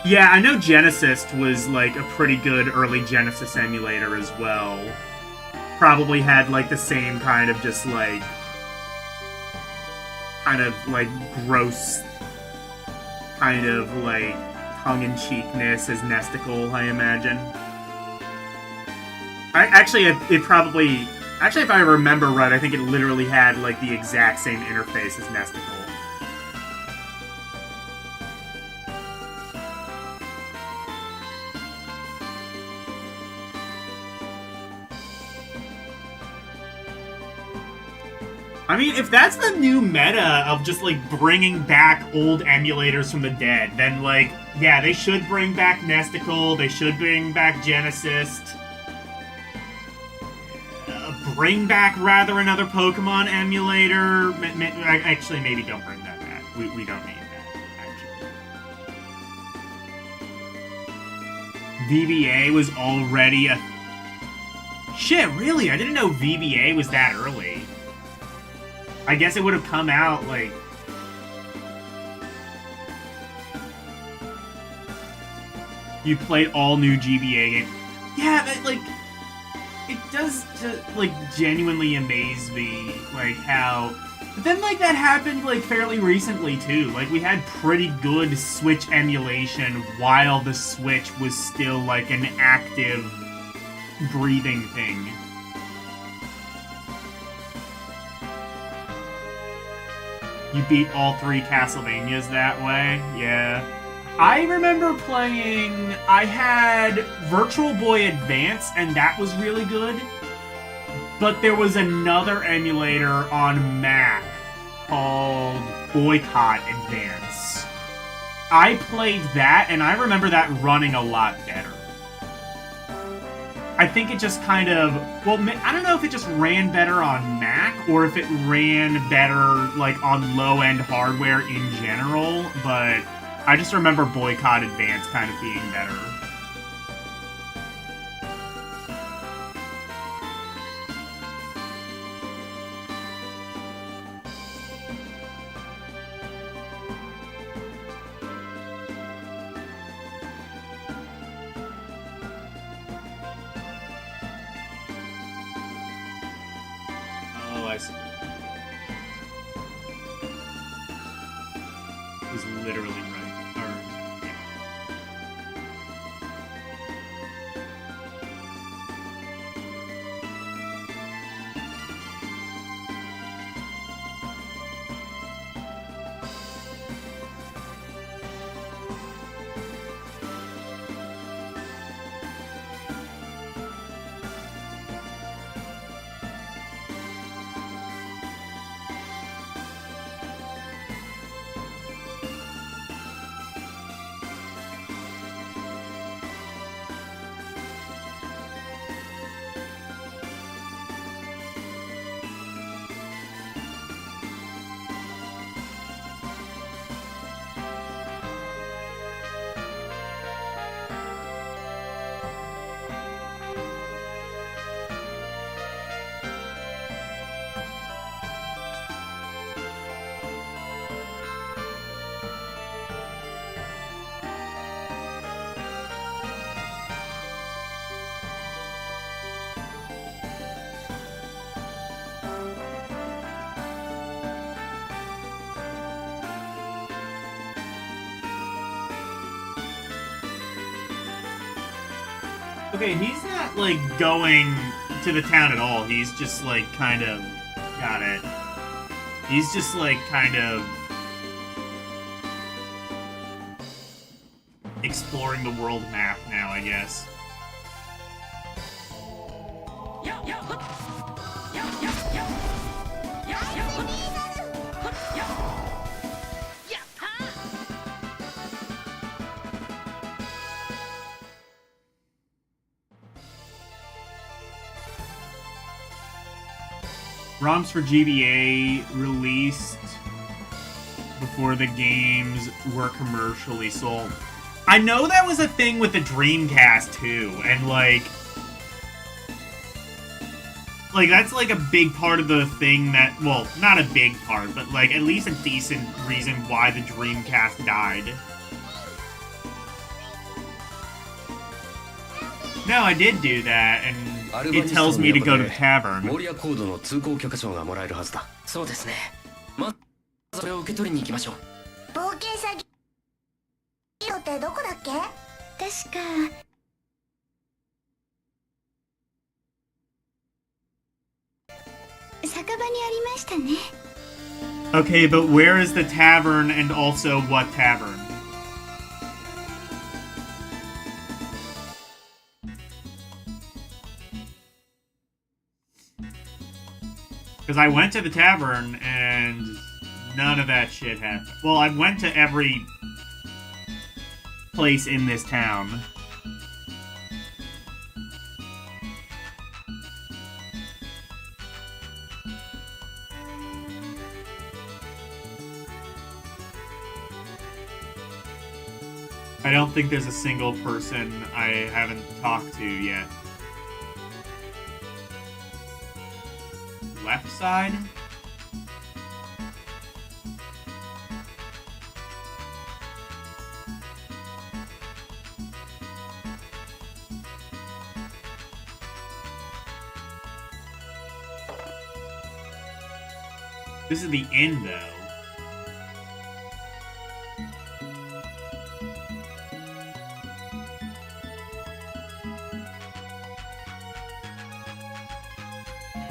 Yeah, I know Genesis was like a pretty good early Genesis emulator as well. Probably had like the same kind of just like gross kind of like tongue-in-cheekness as Nesticle, I imagine. It probably Actually, if I remember right, I think it literally had like the exact same interface as Nesticle. I mean, if that's the new meta of just, like, bringing back old emulators from the dead, then, like, yeah, they should bring back Nesticle, they should bring back Genesis. Bring back, rather, another Pokemon emulator. Actually, maybe don't bring that back. We don't need that, actually. VBA was already a... Shit, really? I didn't know VBA was that early. I guess it would have come out, like... You played all new GBA games. Yeah, that, like... It does, like, genuinely amaze me, like, how... But then, like, that happened, like, fairly recently, too. Like, we had pretty good Switch emulation while the Switch was still, like, an active, breathing thing. You beat all 3 Castlevanias that way? Yeah. I remember playing... I had Virtual Boy Advance, and that was really good. But there was another emulator on Mac called Boycott Advance. I played that, and I remember that running a lot better. I think it just kind of... Well, I don't know if it just ran better on Mac, or if it ran better, like, on low-end hardware in general, but I just remember Boycott Advance kind of being better. I see. It was literally right. Or, yeah. Okay, he's not, like, going to the town at all. He's just, like, kind of... Got it. He's just, like, kind of... exploring the world map now, I guess. ROMs for GBA released before the games were commercially sold. I know that was a thing with the Dreamcast too, and like that's like a big part of the thing that, well, not a big part, but like at least a decent reason why the Dreamcast died. No, I did do that, and it tells me to go to the tavern. モリアコードの通行許可証がもらえるはずだ。そうですね。ま、それを受け取りに行きましょう。冒険者ギルドってどこだっけ？確か。りましたね。 Okay, but where is the tavern and also what tavern? Because I went to the tavern and none of that shit happened. Well, I went to every place in this town. I don't think there's a single person I haven't talked to yet. Left side? This is the end, though.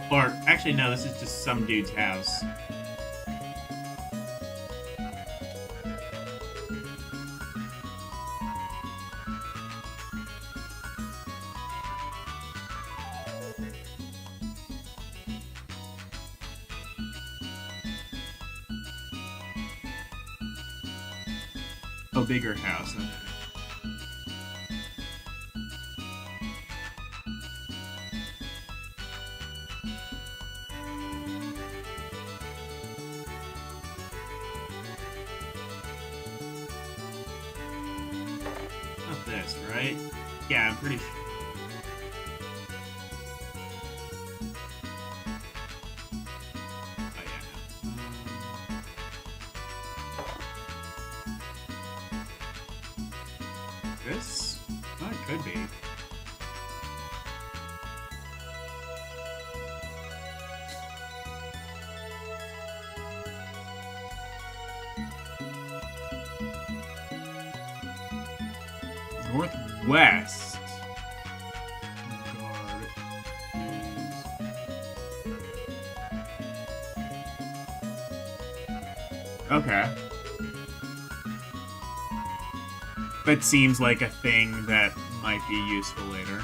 Or, actually, no, this is just some dude's house. Oh, bigger house, okay. Not this, right? Yeah, I'm pretty sure. Oh, yeah. This? Oh, it could be. Northwest. Okay. That seems like a thing that might be useful later.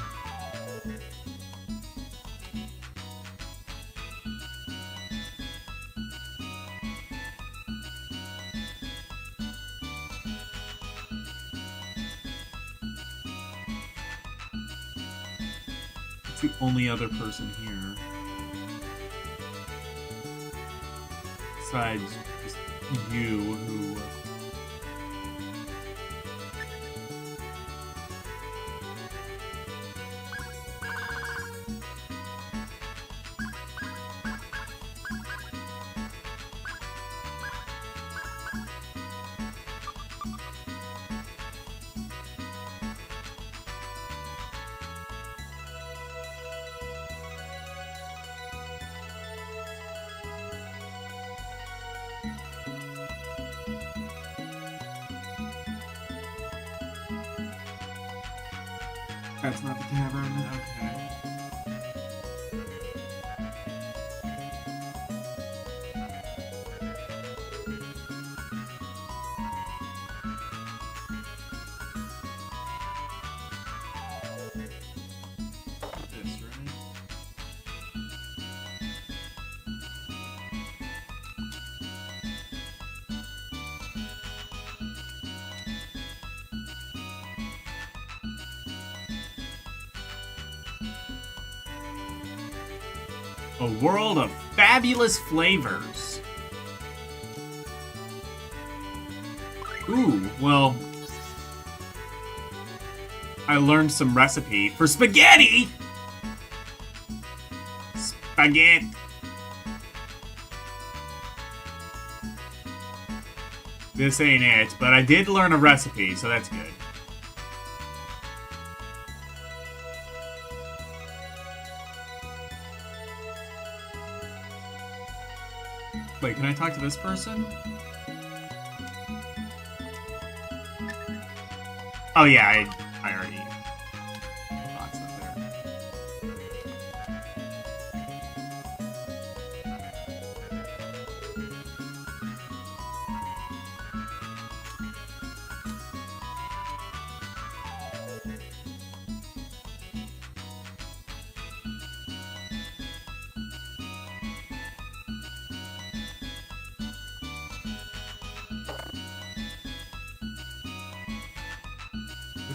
It's the only other person here. Besides just you, who... That's not the tavern? Okay. This, right? A world of fabulous flavors. Ooh, well, I learned some recipe for spaghetti! Spaghetti. This ain't it, but I did learn a recipe, so that's good. Wait, can I talk to this person? Oh yeah, I already bought stuff there. This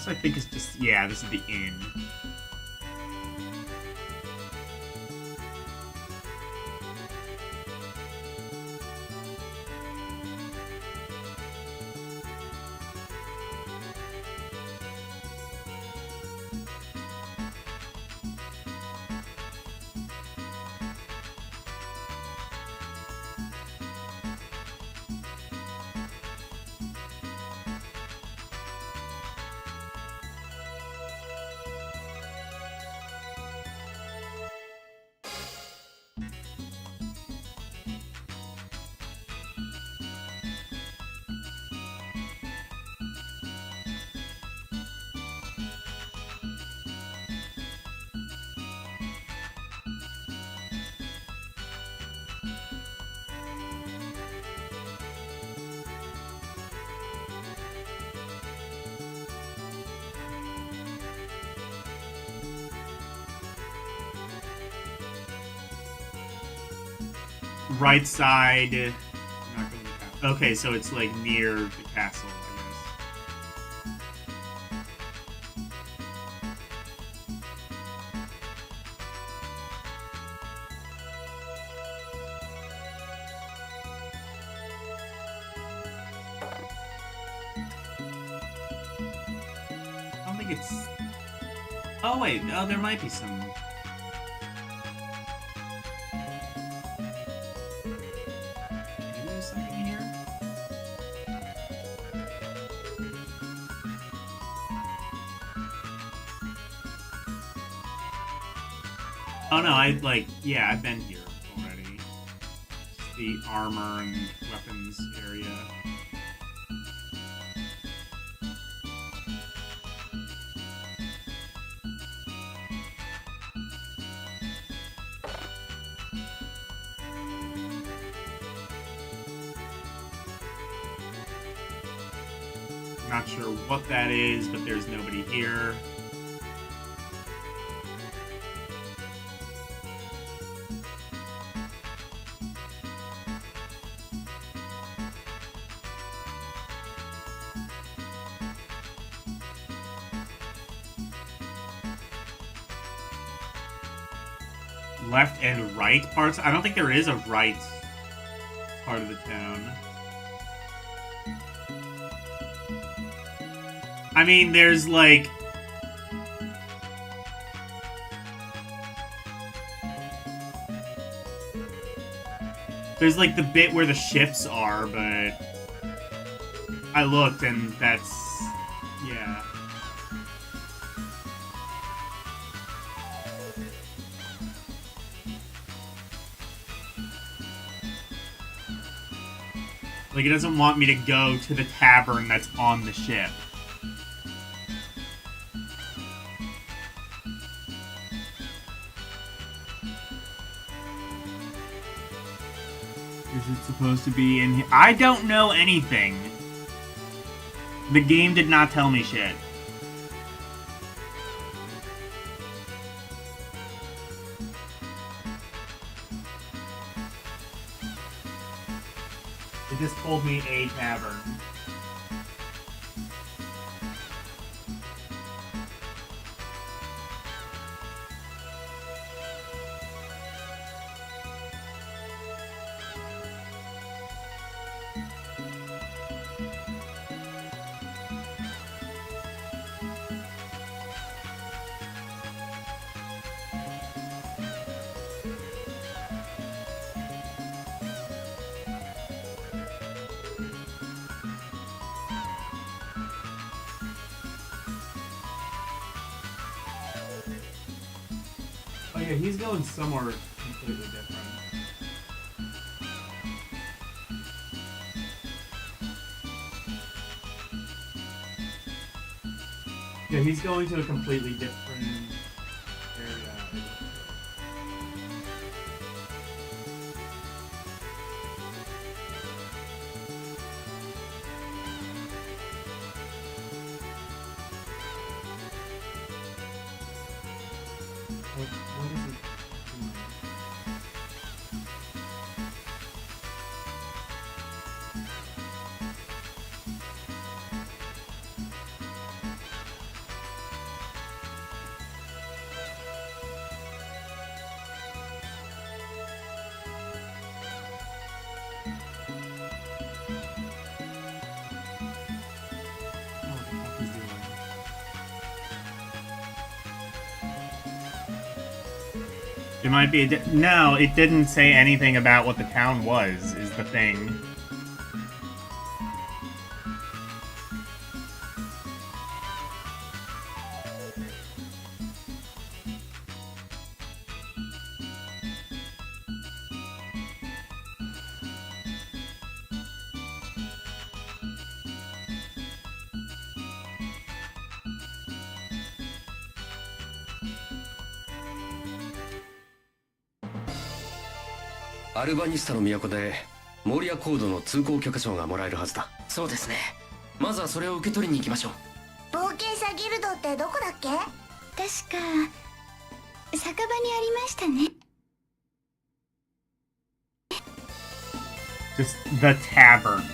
I think is just, yeah, this is the inn. Right side. Not going to the okay, so it's like near the castle, I guess. I don't think it's. Oh wait, oh there might be some. Oh no, I've been here already. Just the armor and weapons area. Not sure what that is, but there's nobody here. Left and right parts? I don't think there is a right part of the town. I mean, there's like... There's like the bit where the ships are, but... I looked and that's... Yeah. Like, it doesn't want me to go to the tavern that's on the ship. Is it supposed to be in here? I don't know anything. The game did not tell me shit. It just told me a tavern. Oh yeah, he's going somewhere completely different. Yeah, he's going to a completely different area. What is it? It might be no, it didn't say anything about what the town was, is the thing.アルバニスタの都でモリアコードの通行許可証がもらえるはずだ。そうですね。まずはそれを受け取りに行きましょう。冒険者ギルドってどこだっけ？確か酒場にありましたね。Just the tavern.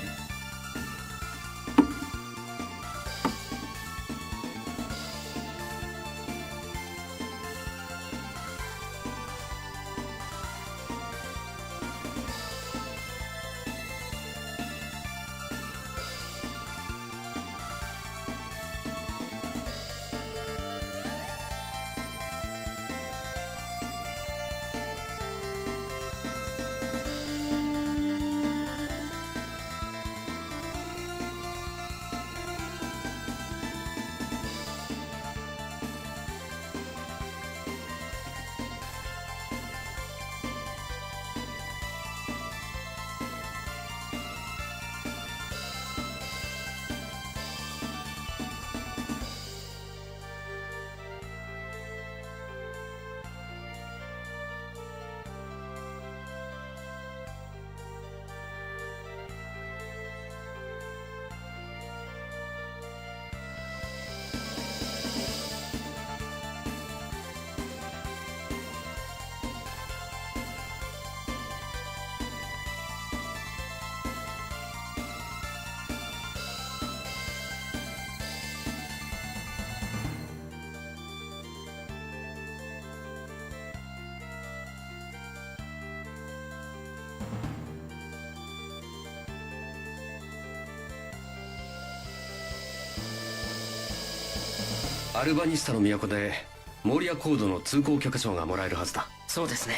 アルバニスタの都でモリアコードの通行許可証がもらえるはずだ。そうですね。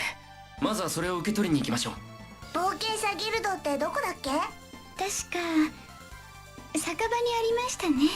まずはそれを受け取りに行きましょう。冒険者ギルドってどこだっけ？確か酒場にありましたね。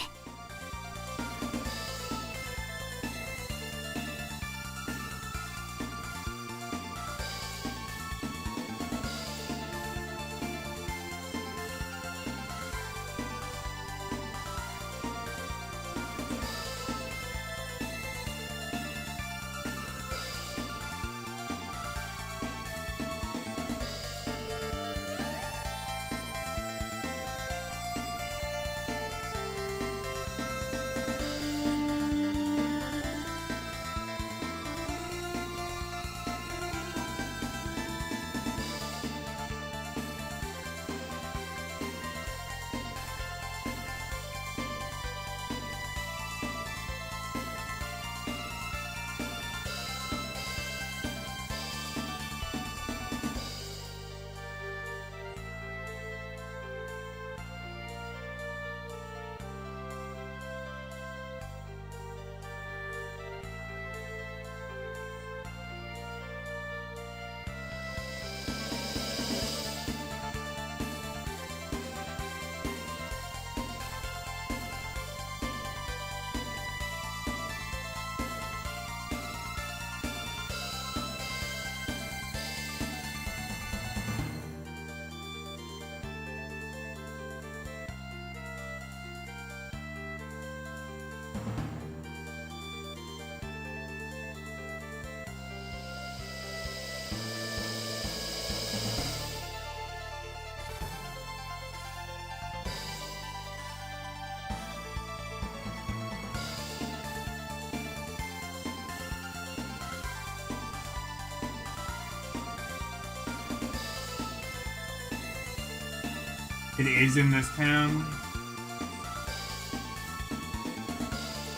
It is in this town.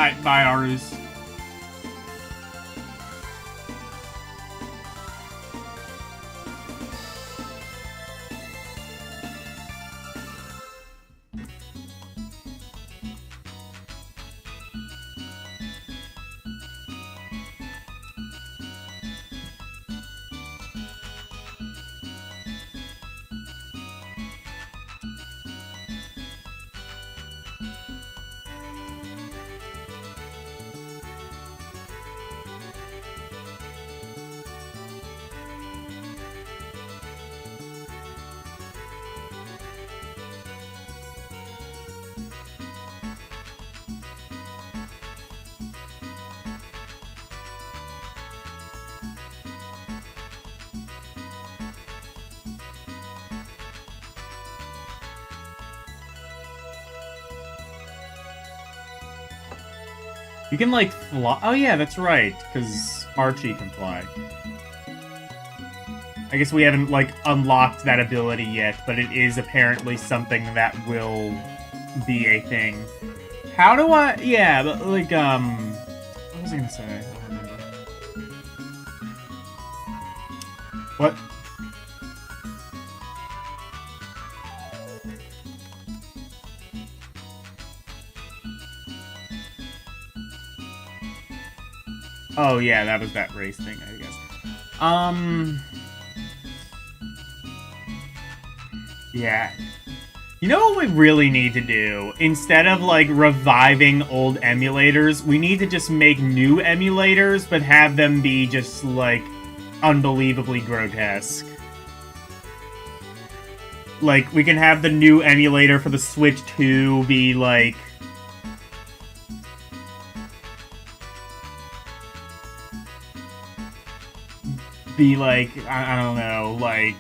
Alright, bye, Arus. You can, like, fly. Oh, yeah, that's right, because Archie can fly. I guess we haven't, like, unlocked that ability yet, but it is apparently something that will be a thing. How do I... Yeah, but, like, what was I gonna say? I don't remember. What? Oh, yeah, that was that race thing, I guess. Yeah. You know what we really need to do? Instead of, like, reviving old emulators, we need to just make new emulators, but have them be just, like, unbelievably grotesque. Like, we can have the new emulator for the Switch 2 be, like... I don't know, like...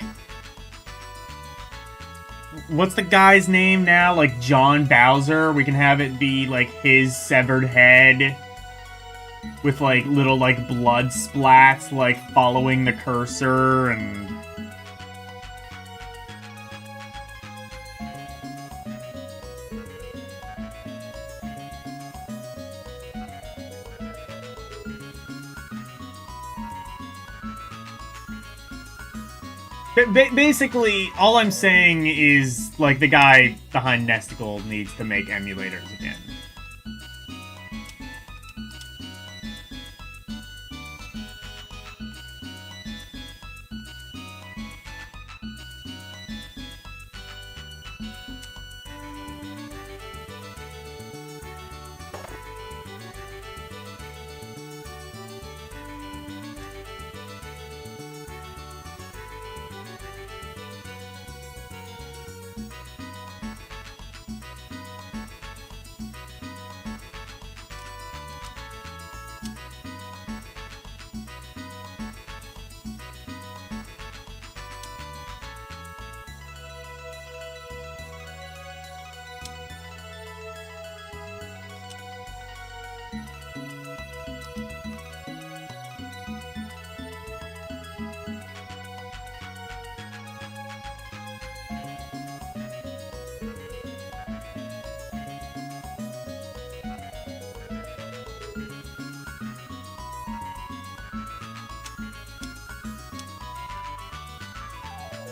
What's the guy's name now? Like, John Bowser? We can have it be, like, his severed head with, like, little, like, blood splats, like, following the cursor, and... Basically, all I'm saying is, like, the guy behind Nesticle needs to make emulators again.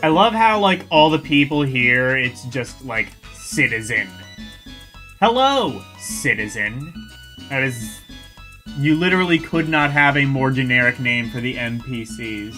I love how, like, all the people here, it's just, like, citizen. Hello, citizen. That is... You literally could not have a more generic name for the NPCs.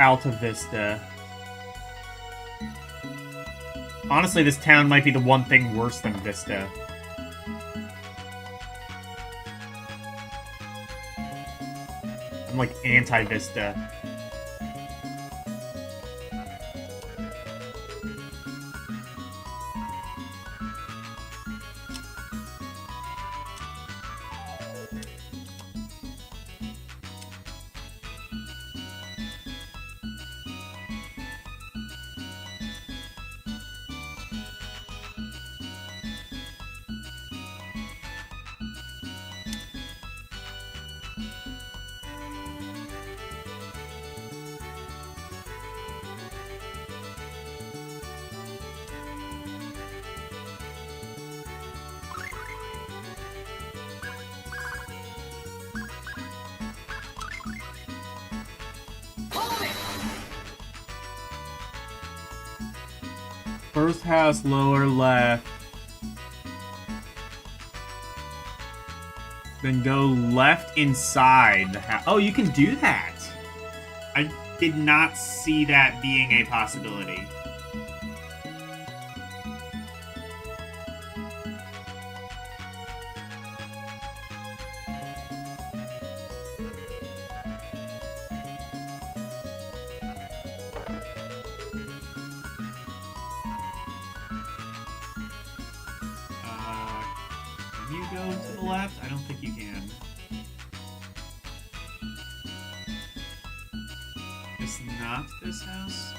Alta Vista. Honestly, this town might be the one thing worse than Vista. I'm like anti-Vista. First house, lower left. Then go left inside the house. Oh, you can do that. I did not see that being a possibility. Can you go to the left? I don't think you can. It's not this house.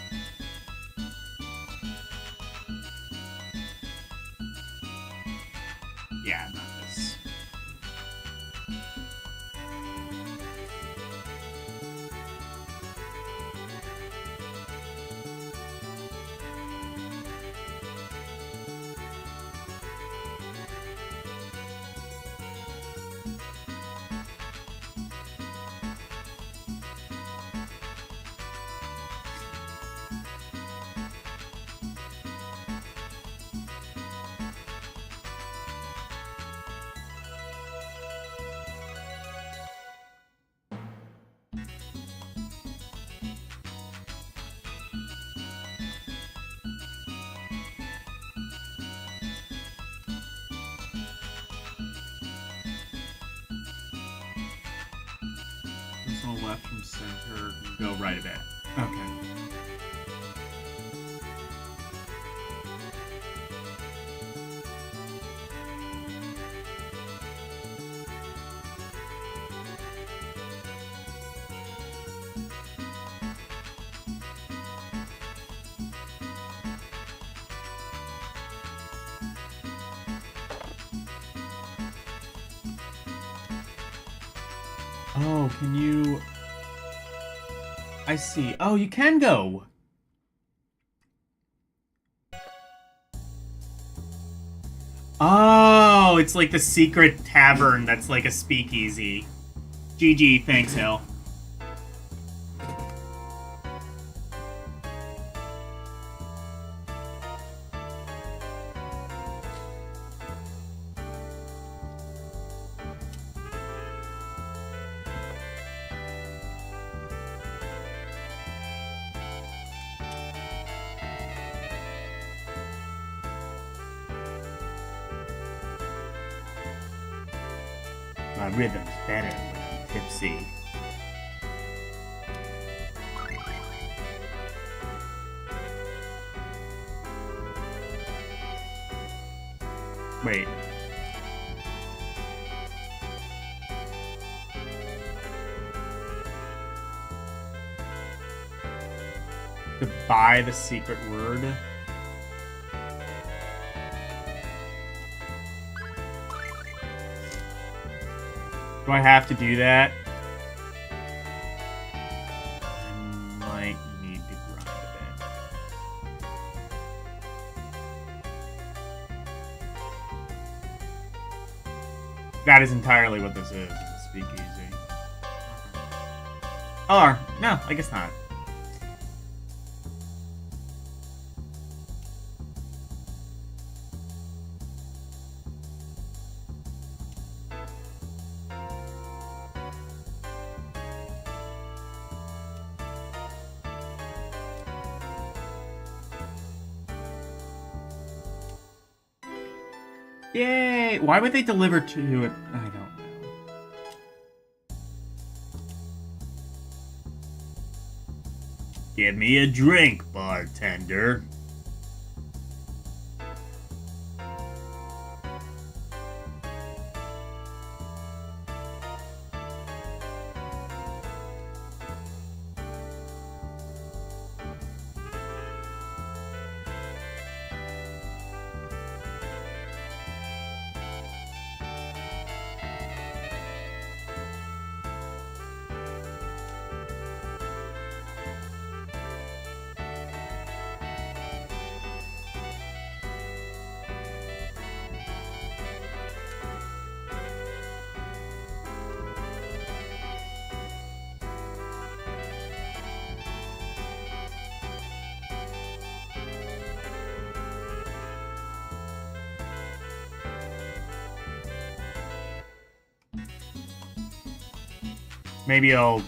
Yeah, not this. Personal left from center. Go right a bit. Okay. Oh, can you... I see. Oh, you can go. Oh, it's like the secret tavern that's like a speakeasy. GG, thanks, Hill. My rhythm's better when I'm tipsy. Wait. To buy the secret word? Do I have to do that? I might need to grind a bit. That is entirely what this is. It's a speakeasy. Or, no, I guess not. Yay! Why would they deliver to it? I don't know. Give me a drink, bartender. Maybe I'll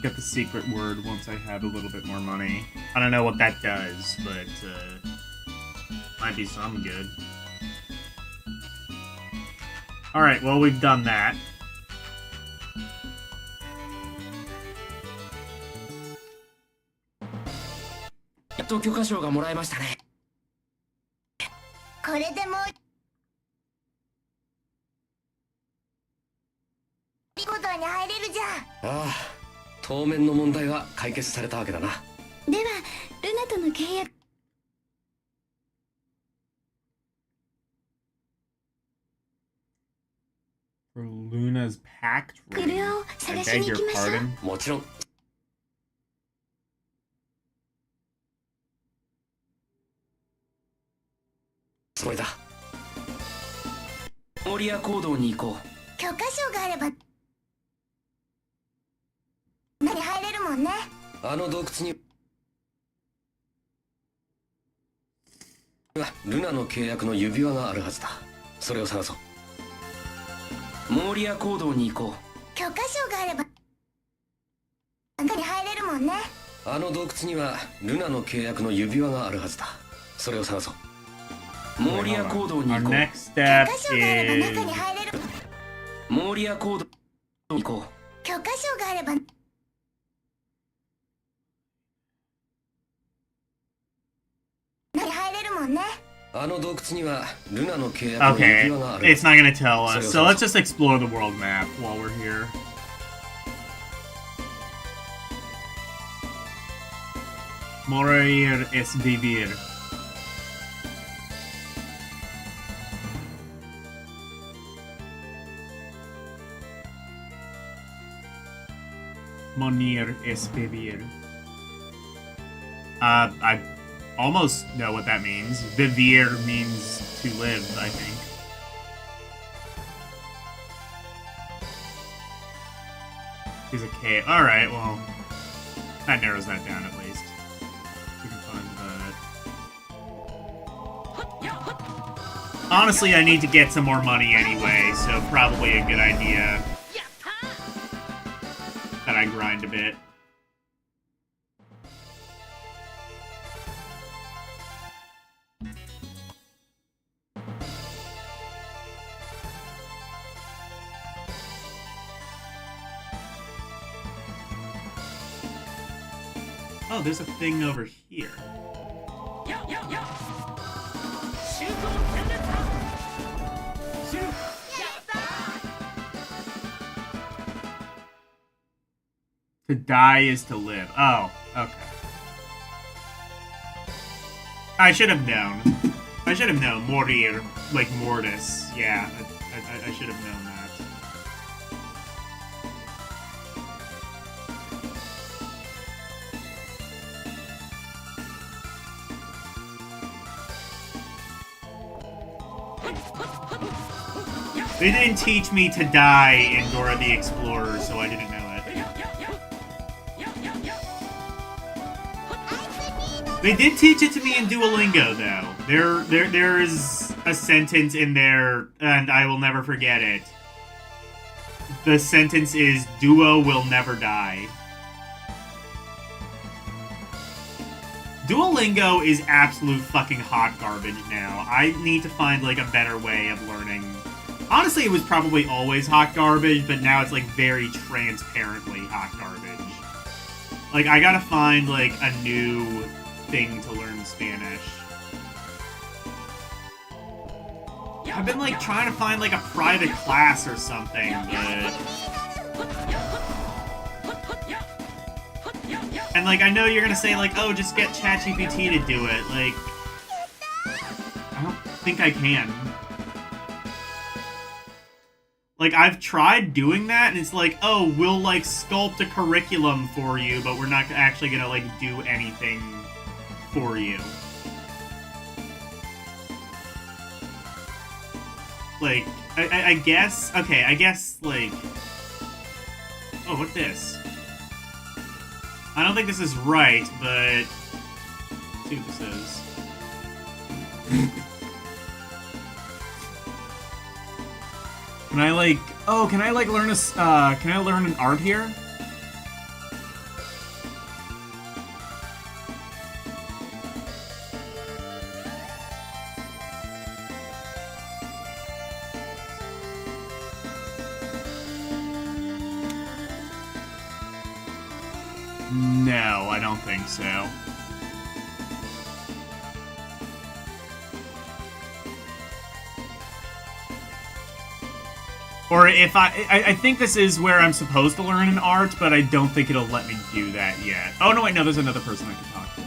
get the secret word once I have a little bit more money. I don't know what that does, but might be some good. Alright, well, we've done that. Yatto 許可証がもらえましたね。これでもうリコードに入れるじゃん。ああ、当面の問題は解決されたわけだな。ではルナとの契約。For Luna's pact ring. これを I 探し beg に行 your きましょう。 pardon. もちろん。つもりだ。モリア講堂に行こう。許可証があれば何入れるもんね。あの洞窟にルナの契約の指輪があるはずだ。それを探そう。モーリア講堂に行こう。許可証があれば中に入れるもんね。あの洞窟にはルナの契約の指輪があるはずだ。それを探そう。モーリア講堂に行こう。 Our next step 許可証があれば中に is 入れる。モーリア講堂に行こう。許可証があれば何入れるもんね。あの洞窟にはルナの契約の Okay, 指輪がある。 it's not gonna tell us, so let's just explore the world map while we're here. Morir es vivir. Morir es vivir. I almost know what that means. Vivir means to live, I think. He's a cave. Alright, well, that narrows that down at least. We can find that. Honestly, I need to get some more money anyway, so probably a good idea that I grind a bit. Oh, there's a thing over here. To die is to live. Oh, okay. I should have known. I should have known. Morir, like mortis. Yeah, I should have known that. They didn't teach me to die in Dora the Explorer, so I didn't know it. They did teach it to me in Duolingo, though. There is a sentence in there, and I will never forget it. The sentence is, Duo will never die. Duolingo is absolute fucking hot garbage now. I need to find, like, a better way of learning. Honestly, it was probably always hot garbage, but now it's, like, very transparently hot garbage. Like, I gotta find, like, a new thing to learn Spanish. I've been, like, trying to find, like, a private class or something, but... And, like, I know you're gonna say, like, oh, just get ChatGPT to do it. Like, I don't think I can. Like, I've tried doing that, and it's like, oh, we'll, like, sculpt a curriculum for you, but we're not actually gonna, like, do anything for you. Like, I guess, okay, I guess, like... Oh, what's this? I don't think this is right, but... Let's see what this is. Can I, like... Oh, can I, like, learn a... can I learn an art here? No, I don't think so. Or if I think this is where I'm supposed to learn an art, but I don't think it'll let me do that yet. Oh, no, wait, no, there's another person I can talk to.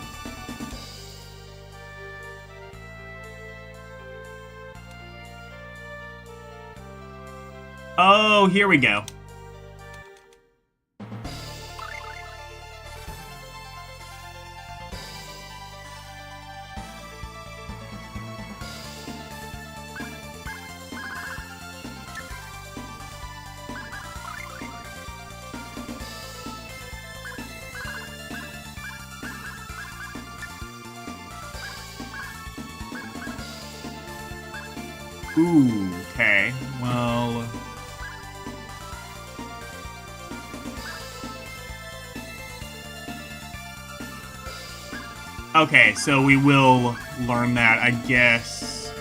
Oh, here we go. Ooh, okay. Well... Okay, so we will learn that, I guess.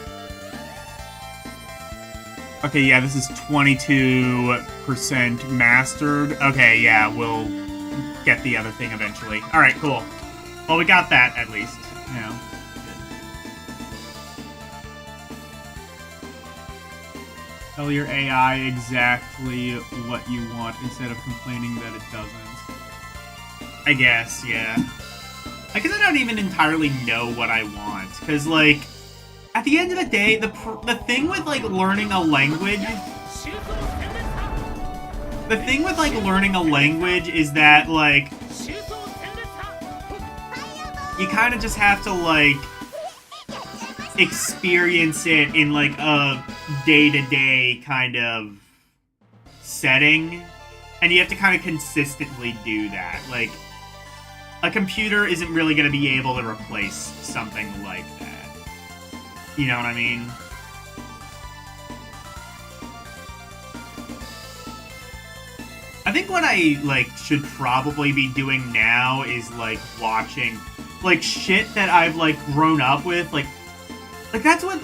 Okay, yeah, this is 22% mastered. Okay, yeah, we'll get the other thing eventually. Alright, cool. Well, we got that, at least. You know. Tell your AI exactly what you want instead of complaining that it doesn't. I guess, yeah. I guess I don't even entirely know what I want, because, like, at the end of the day, the thing with, like, learning a language... The thing with, like, learning a language is that, like... You kind of just have to, like... experience it in, like, a day-to-day kind of setting. And you have to kind of consistently do that. Like, a computer isn't really going to be able to replace something like that. You know what I mean? I think what I, like, should probably be doing now is, like, watching, like, shit that I've, like, grown up with, like, that's what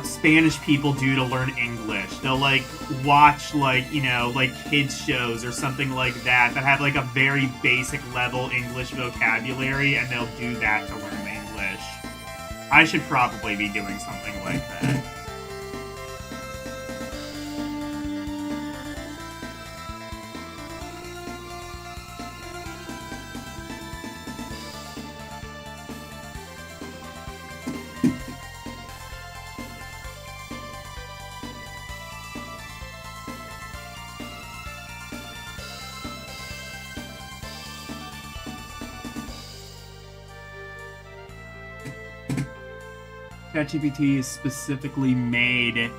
Spanish people do to learn English. They'll, like, watch, like, you know, like, kids shows or something like that have, like, a very basic level English vocabulary, and they'll do that to learn English. I should probably be doing something like that. ChatGPT is specifically made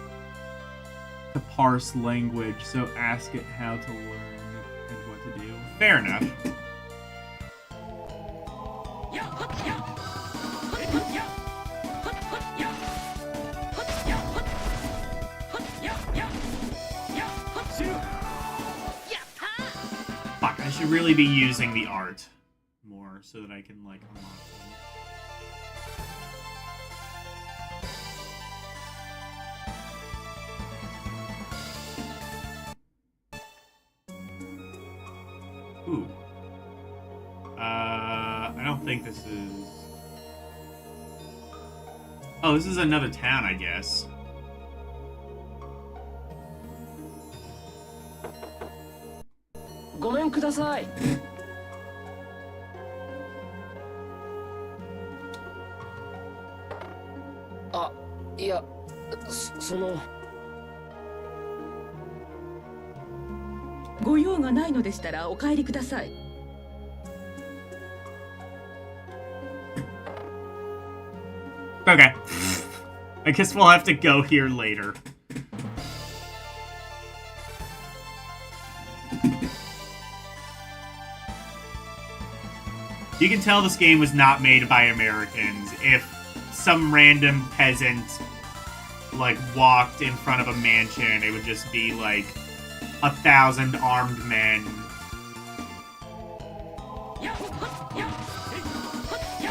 to parse language, so ask it how to learn and what to do. Fair enough. Fuck, I should really be using the art more so that I can, like, unlock them. Ooh, think this is... Oh, this is another town, I guess. Ah, ご用がないのでしたらお帰りください。Okay. I guess we'll have to go here later. You can tell this game was not made by Americans if some random peasant, like, walked in front of a mansion. It would just be, like, 1,000 armed men.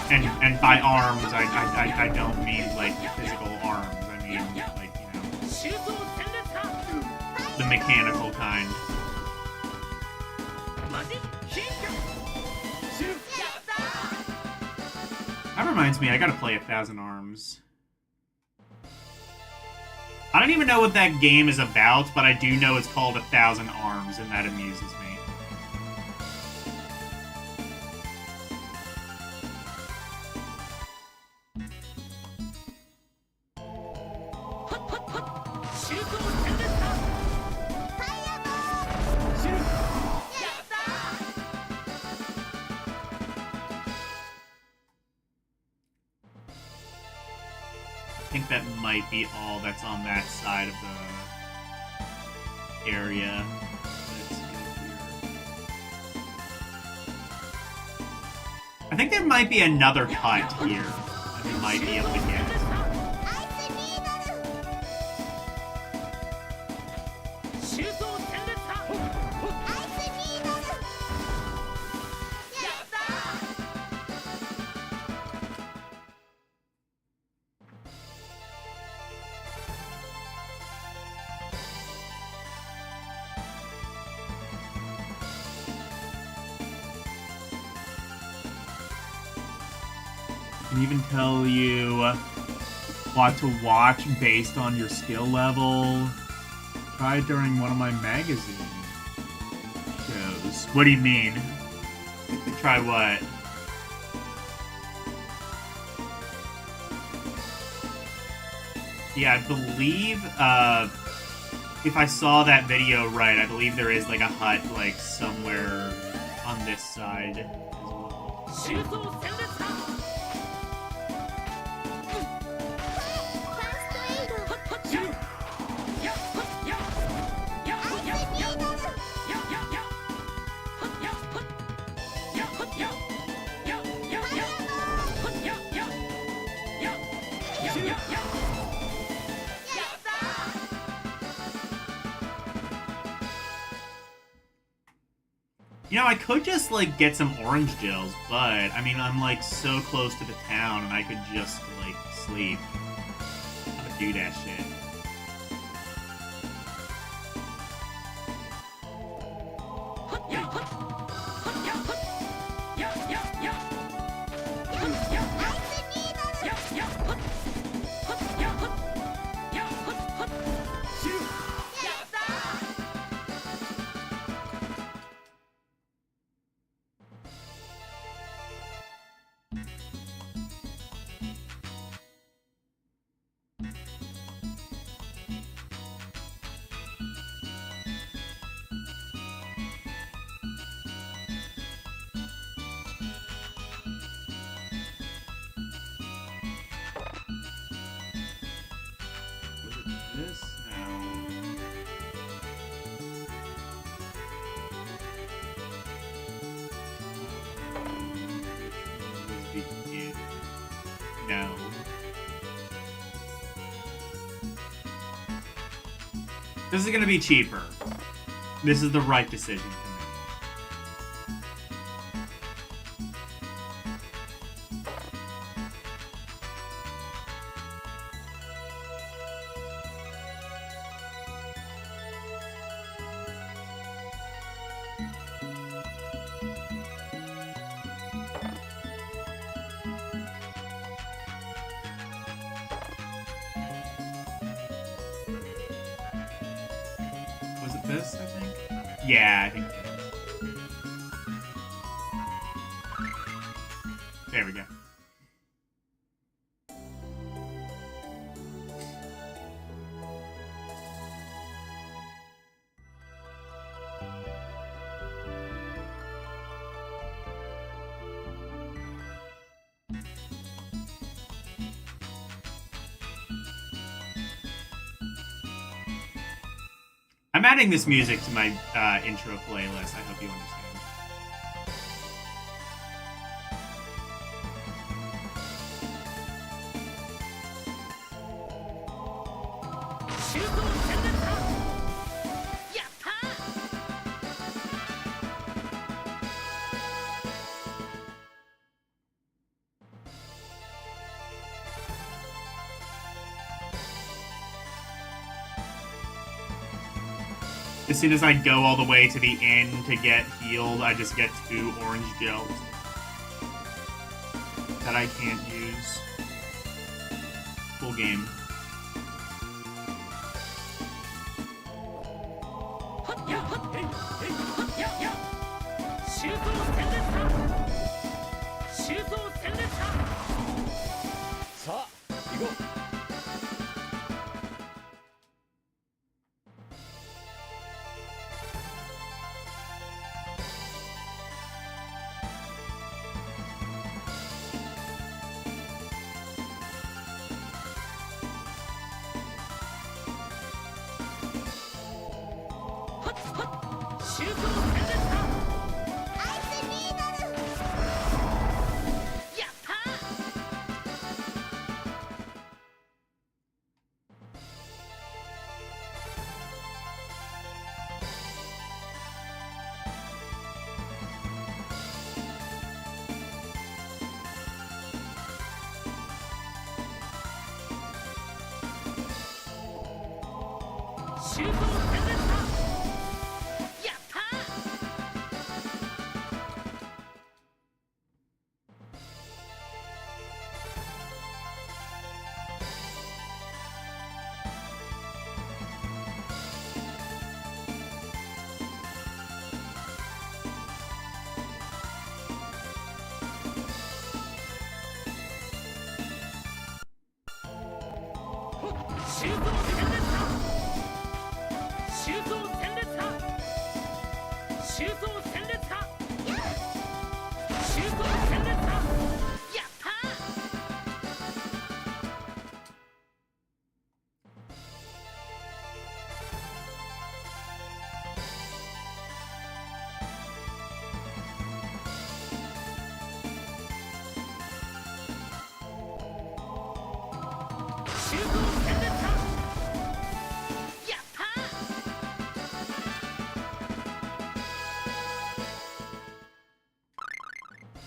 And by arms, I don't mean, like, physical arms. I mean, like, you know, the mechanical kind. That reminds me, I gotta play 1,000 Arms. I don't even know what that game is about, but I do know it's called 1,000 Arms, and that amuses me. I think that might be all that's on that side of the area. Let's go here. I think there might be another hut here that we might be able to get. Can even tell you what to watch based on your skill level. Try it during one of my magazine shows. What do you mean? Try what? Yeah, I believe, if I saw that video right, I believe there is, like, a hut, like, somewhere on this side as well. You know, I could just, like, get some orange gels, but, I mean, I'm, like, so close to the town, and I could just, like, sleep. I would do that shit. This now. Begin. No. This is gonna be cheaper. This is the right decision to make. this, I think? Yeah, I think it is. There we go. I'm adding this music to my intro playlist. I hope you understand. As soon as I go all the way to the end to get healed, I just get 2 orange gels that I can't use. Full game.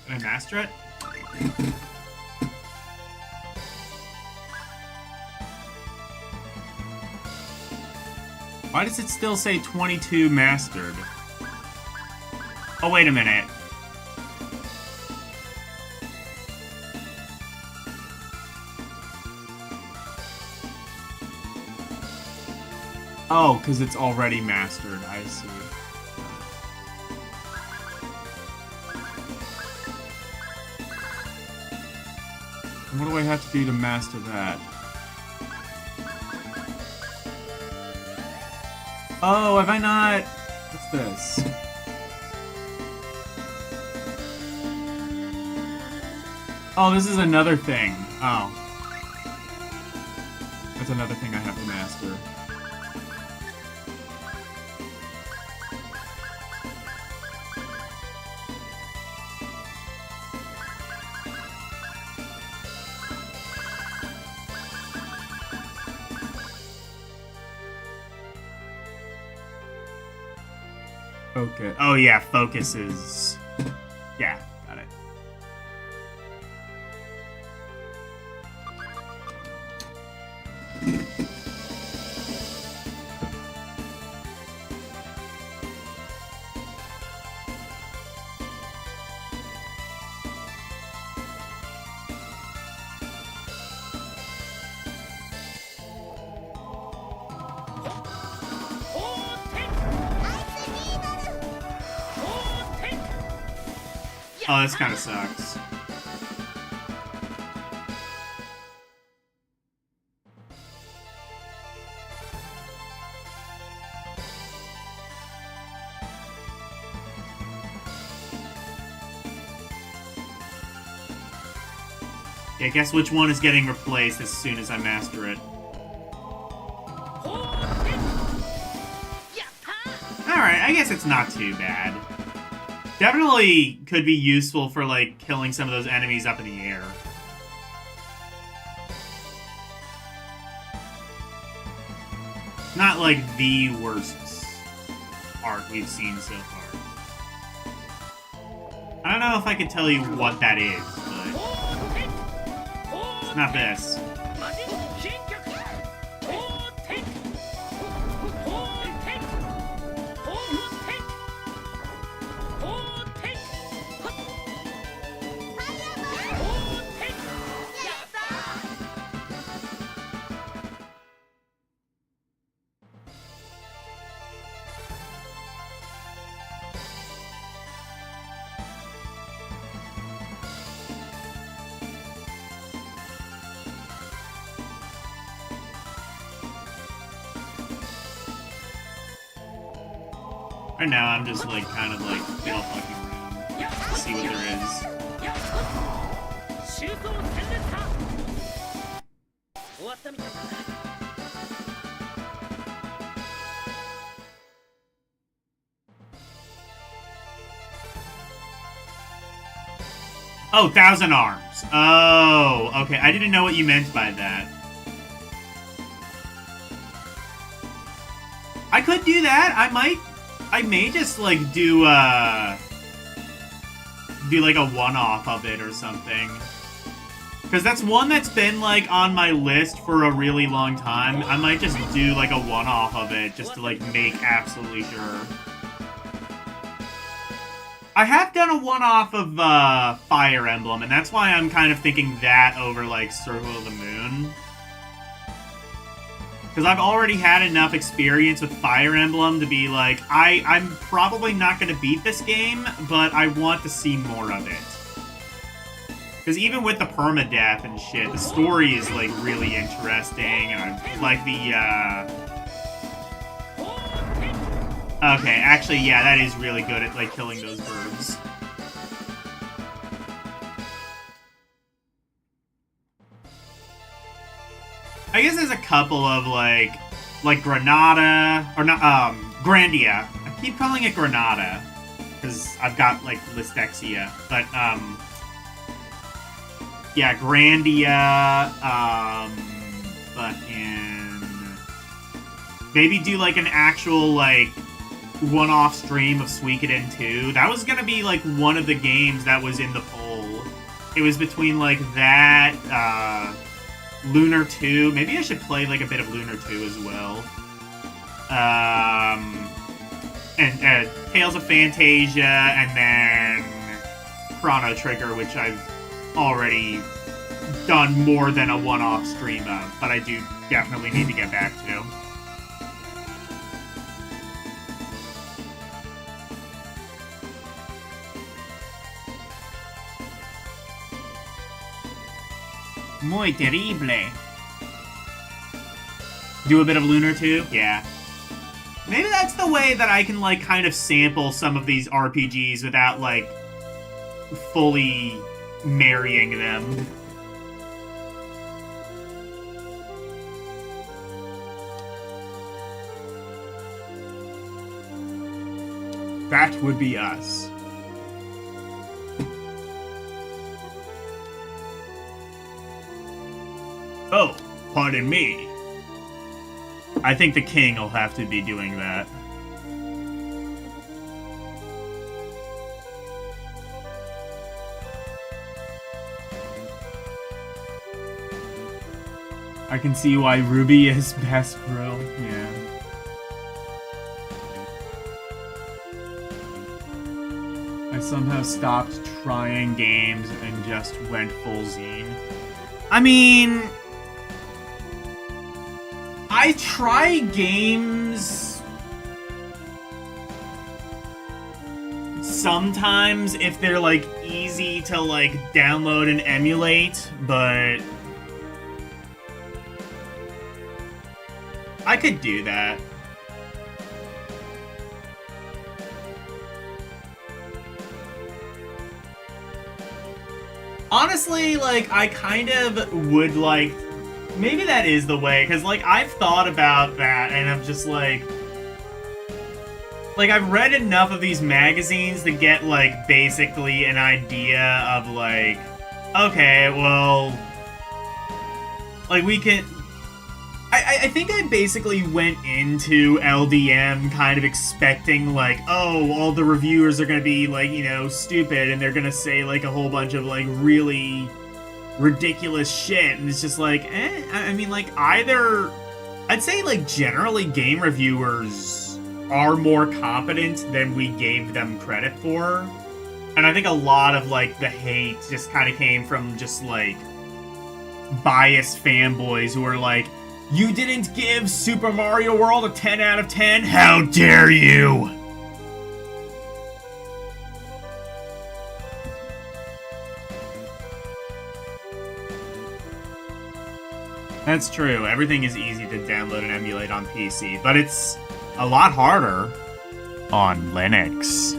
Can I master it? Why does it still say 22 mastered? Oh, wait a minute. Oh, because it's already mastered. I see. What do I have to do to master that? Oh, have I not? What's this? Oh, this is another thing. Oh. That's another thing I have to master. Focus. Oh yeah, focus is... Yeah, got it. Oh, this kind of sucks. Yeah, guess which one is getting replaced as soon as I master it. Alright, I guess it's not too bad. Definitely could be useful for, like, killing some of those enemies up in the air. Not, like, the worst art we've seen so far. I don't know if I could tell you what that is, but... It's not this. Right now, I'm just like kind of like fiddle fucking around to see what there is. Oh, 1,000 arms. Oh, okay. I didn't know what you meant by that. I could do that. I may just like do like a one-off of it or something. Because that's one that's been like on my list for a really long time. I might just do like a one-off of it just to like make absolutely sure. I have done a one-off of Fire Emblem, and that's why I'm kind of thinking that over like Circle of the Moon. Because I've already had enough experience with Fire Emblem to be like, I'm probably not going to beat this game, but I want to see more of it. Because even with the permadeath and shit, the story is like really interesting, and I like the, Okay, actually, yeah, that is really good at like killing those birds. I guess there's a couple of, like Granada, or not, Grandia. I keep calling it Granada, because I've got, like, Lystexia. But, yeah, Grandia, maybe do, like, an actual, like, one-off stream of Suikoden 2. That was gonna be, like, one of the games that was in the poll. It was between, like, that, Lunar 2. Maybe I should play like a bit of Lunar 2 as well. And Tales of Phantasia, and then Chrono Trigger, which I've already done more than a one-off stream of, but I do definitely need to get back to. Muy terrible. Do a bit of Lunar 2? Yeah. Maybe that's the way that I can, like, kind of sample some of these RPGs without, like, fully marrying them. That would be us. Oh, pardon me. I think the king will have to be doing that. I can see why Ruby is best, bro. Yeah. I somehow stopped trying games and just went full zine. I mean, I try games sometimes if they're like easy to like download and emulate, but I could do that. Honestly, like, I kind of would like, maybe that is the way, because like I've thought about that and I'm just like I've read enough of these magazines to get like basically an idea of like, okay, well, like we can, I think I basically went into LDM kind of expecting like, oh, all the reviewers are gonna be like, you know, stupid and they're gonna say like a whole bunch of like really ridiculous shit, and it's just like, I mean, like, either, I'd say like generally game reviewers are more competent than we gave them credit for, and I think a lot of like the hate just kind of came from just like biased fanboys who are like, you didn't give Super Mario World a 10 out of 10? How dare you! That's true. Everything is easy to download and emulate on PC, but it's a lot harder on Linux.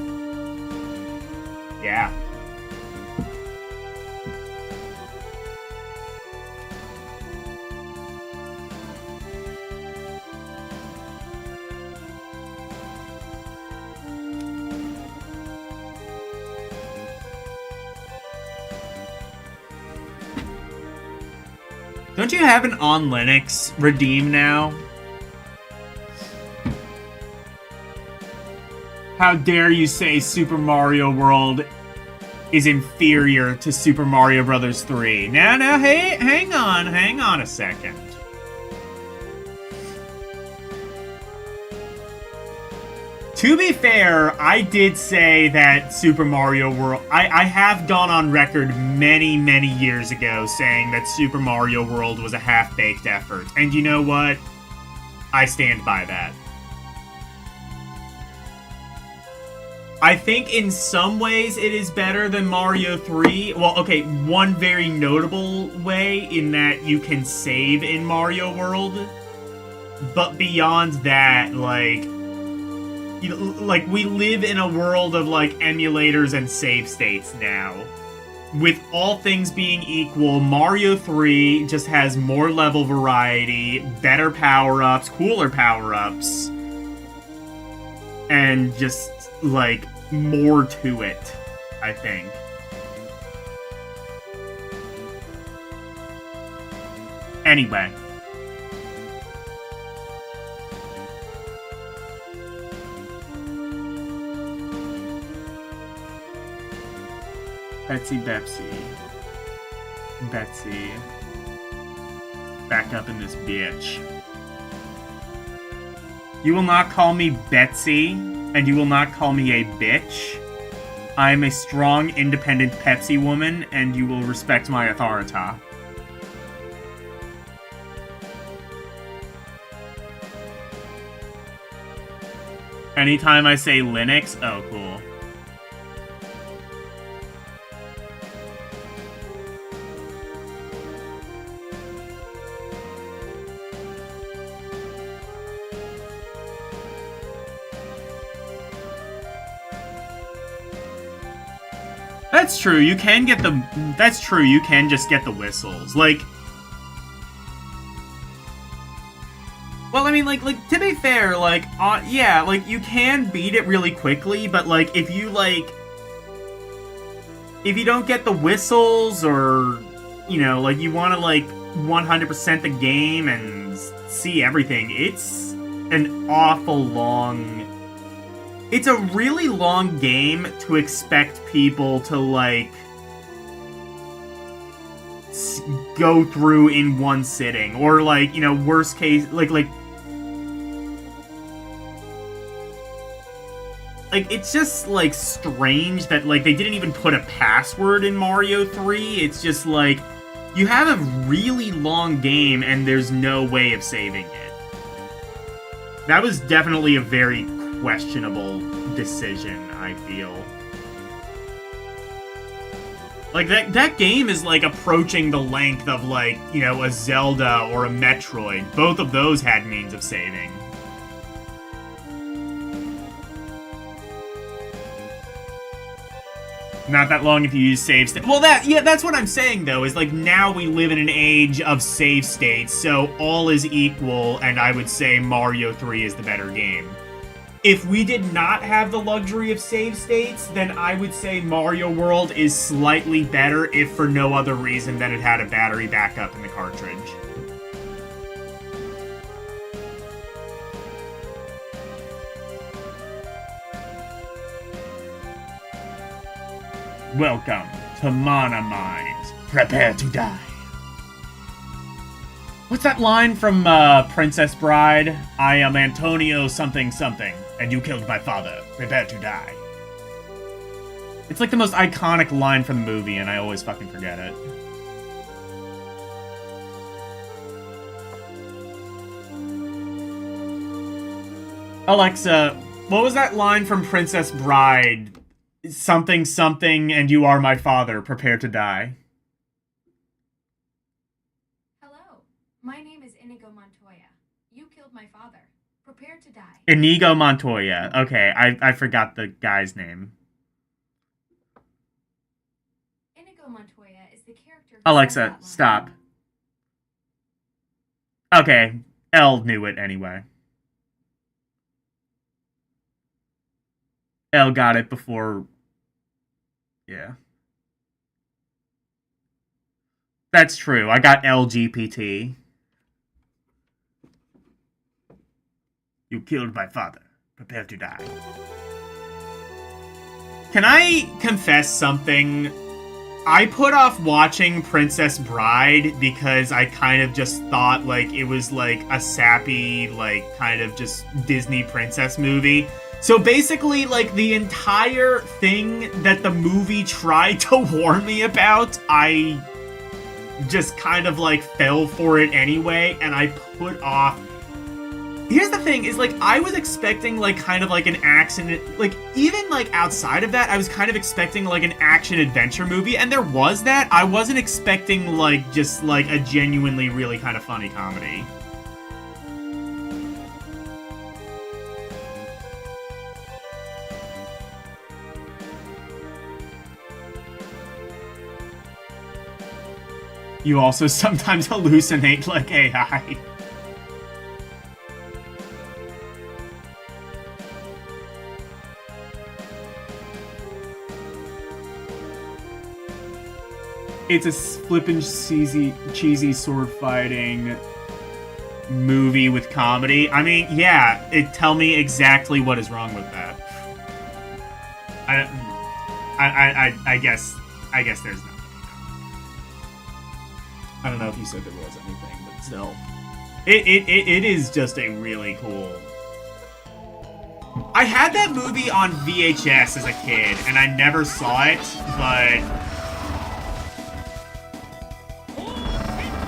Yeah. Don't you have an on Linux redeem now? How dare you say Super Mario World is inferior to Super Mario Bros. 3? Now, hey, hang on a second. To be fair, I did say that Super Mario World... I have gone on record many, many years ago saying that Super Mario World was a half-baked effort. And you know what? I stand by that. I think in some ways it is better than Mario 3. Well, okay, one very notable way in that you can save in Mario World. But beyond that, like... Like, we live in a world of, like, emulators and save states now. With all things being equal, Mario 3 just has more level variety, better power-ups, cooler power-ups, and just, like, more to it, I think. Anyway. Betsy. Back up in this bitch. You will not call me Betsy, and you will not call me a bitch. I am a strong, independent Pepsi woman, and you will respect my authority. Anytime I say Linux, oh, cool. That's true, you can get the... That's true, you can just get the whistles. Like... Well, I mean, like, to be fair, like, yeah, like, you can beat it really quickly, but, like, if you, like... If you don't get the whistles, or, you know, like, you want to, like, 100% the game and see everything, it's an awful long... It's a really long game to expect people to, like, go through in one sitting. Or, like, you know, worst case, like, it's just, like, strange that, like, they didn't even put a password in Mario 3. It's just, like, you have a really long game and there's no way of saving it. That was definitely a very questionable decision, I feel. Like, that game is, like, approaching the length of, like, you know, a Zelda or a Metroid. Both of those had means of saving. Not that long if you use save state. Well, that's what I'm saying, though, is, like, now we live in an age of save states, so all is equal, and I would say Mario 3 is the better game. If we did not have the luxury of save states, then I would say Mario World is slightly better, if for no other reason than it had a battery backup in the cartridge. Welcome to Mana Mines. Prepare to die. What's that line from Princess Bride? I am Antonio something something, and you killed my father. Prepare to die. It's like the most iconic line from the movie, and I always fucking forget it. Alexa, what was that line from Princess Bride? Something something, and you are my father. Prepare to die. Hello, my name is Inigo Montoya. You killed my father. Prepare to die. Inigo Montoya. Okay, I forgot the guy's name. Inigo Montoya is the character. Alexa, stop. Okay, Elle knew it anyway. Elle got it before... Yeah. That's true. I got LGBT. You killed my father. Prepare to die. Can I confess something? I put off watching Princess Bride because I kind of just thought, like, it was, like, a sappy, like, kind of just Disney princess movie. So basically, like, the entire thing that the movie tried to warn me about, I just kind of, like, fell for it anyway, and I put off... Here's the thing, is, like, I was expecting, like, kind of, like, an action... Like, even, like, outside of that, I was kind of expecting, like, an action-adventure movie, and there was that. I wasn't expecting, like, just, like, a genuinely really kind of funny comedy. You also sometimes hallucinate like AI. It's a flippin' cheesy sword fighting movie with comedy. I mean, yeah, tell me exactly what is wrong with that. I guess there's nothing. I don't know if you said there was anything, but still. It is just a really cool... I had that movie on VHS as a kid, and I never saw it, but...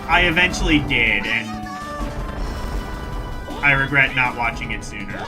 I eventually did, and... I regret not watching it sooner.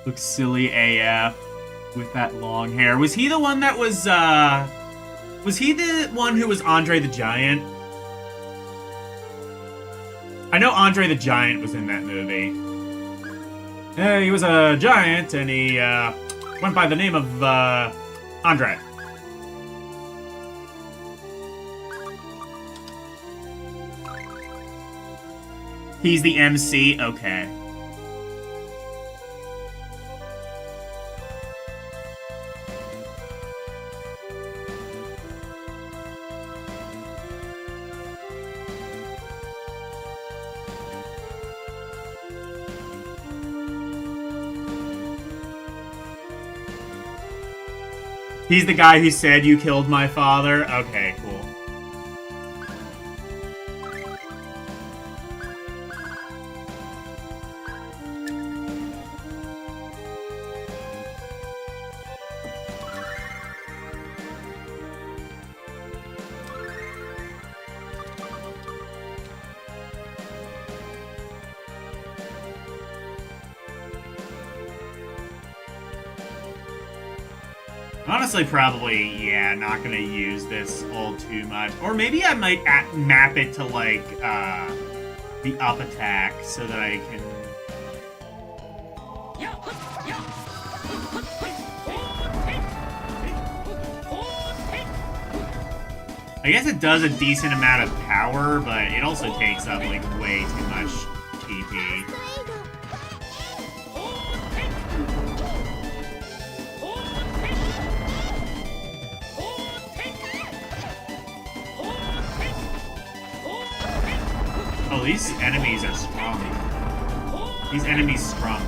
Looks silly AF with that long hair. Was he the one that was he the one who was Andre the Giant? I know Andre the Giant was in that movie. Yeah, he was a giant, and he went by the name of Andre. He's the MC? Okay. He's the guy who said you killed my father? Okay, cool. Honestly, probably, yeah, not gonna use this all too much. Or maybe I might map it to, like, the up attack so that I can... I guess it does a decent amount of power, but it also takes up, like, way too much TP. Oh, these enemies are strong. These enemies strong.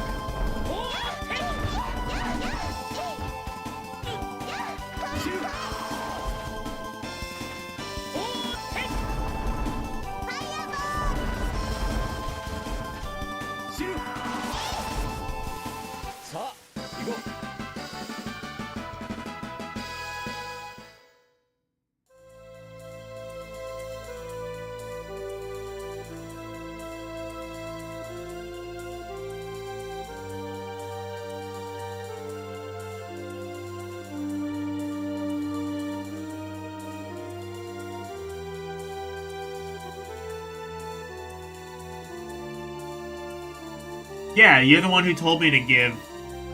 Yeah, you're the one who told me to give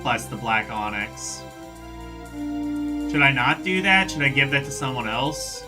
Plus the Black Onyx. Should I not do that? Should I give that to someone else?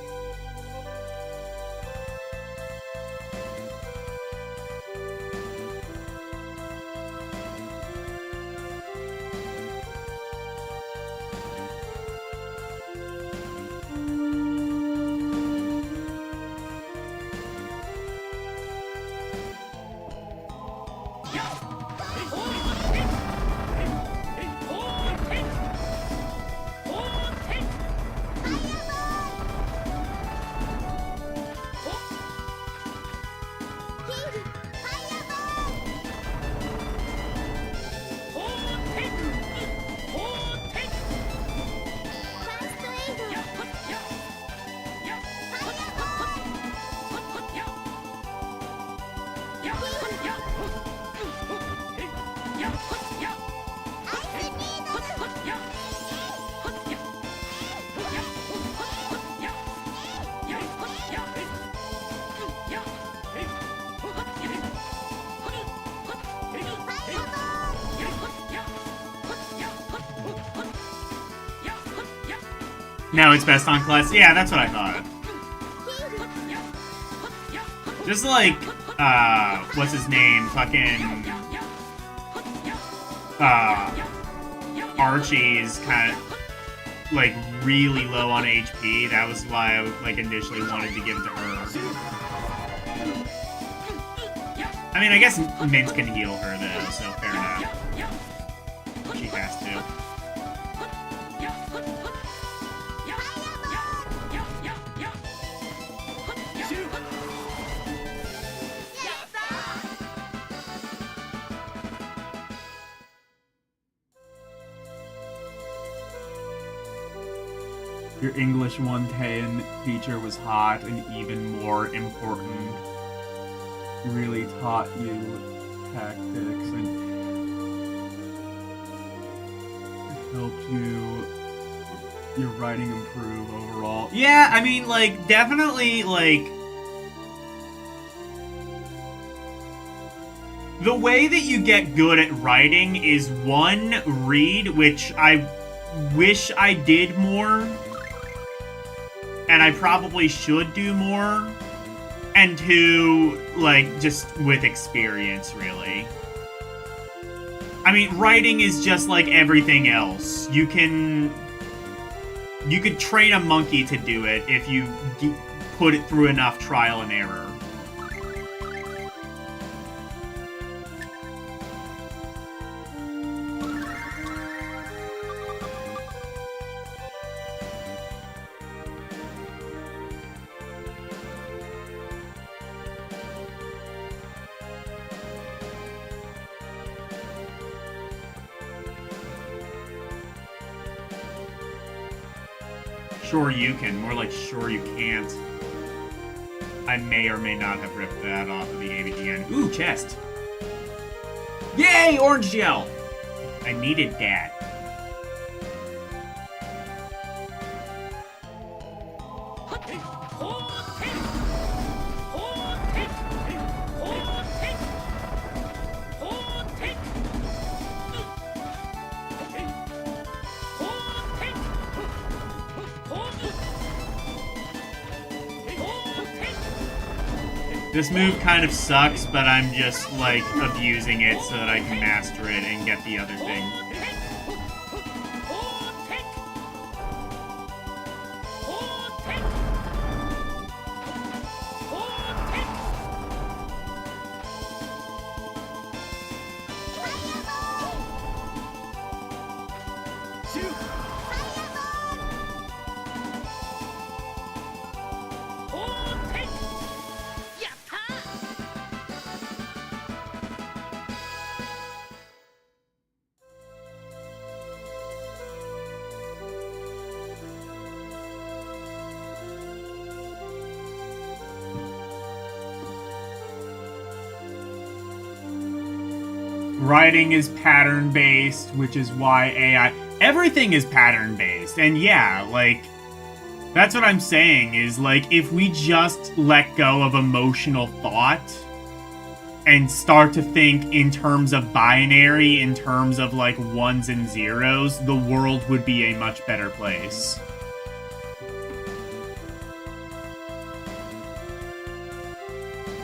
No, it's best on class. Yeah, that's what I thought. Just like, what's his name? Fucking, Archie's kind of, like, really low on HP. That was why I, like, initially wanted to give it to her. I mean, I guess Mint can heal her, though, so fair enough. She has to. Your English 110 teacher was hot and even more important. He really taught you tactics and helped your writing improve overall. Yeah, I mean, like, definitely, like, the way that you get good at writing is, one, read, which I wish I did more. And I probably should do more. And two, like, just with experience, really. I mean, writing is just like everything else. You could train a monkey to do it if you put it through enough trial and error. Sure you can, more like sure you can't. I may or may not have ripped that off of the AVGN. Ooh, chest! Yay, orange gel! I needed that. This move kind of sucks, but I'm just, like, abusing it so that I can master it and get the other thing. Writing is pattern-based, which is why AI... Everything is pattern-based, and yeah, like... That's what I'm saying, is, like, if we just let go of emotional thought and start to think in terms of binary, in terms of, like, ones and zeros, the world would be a much better place.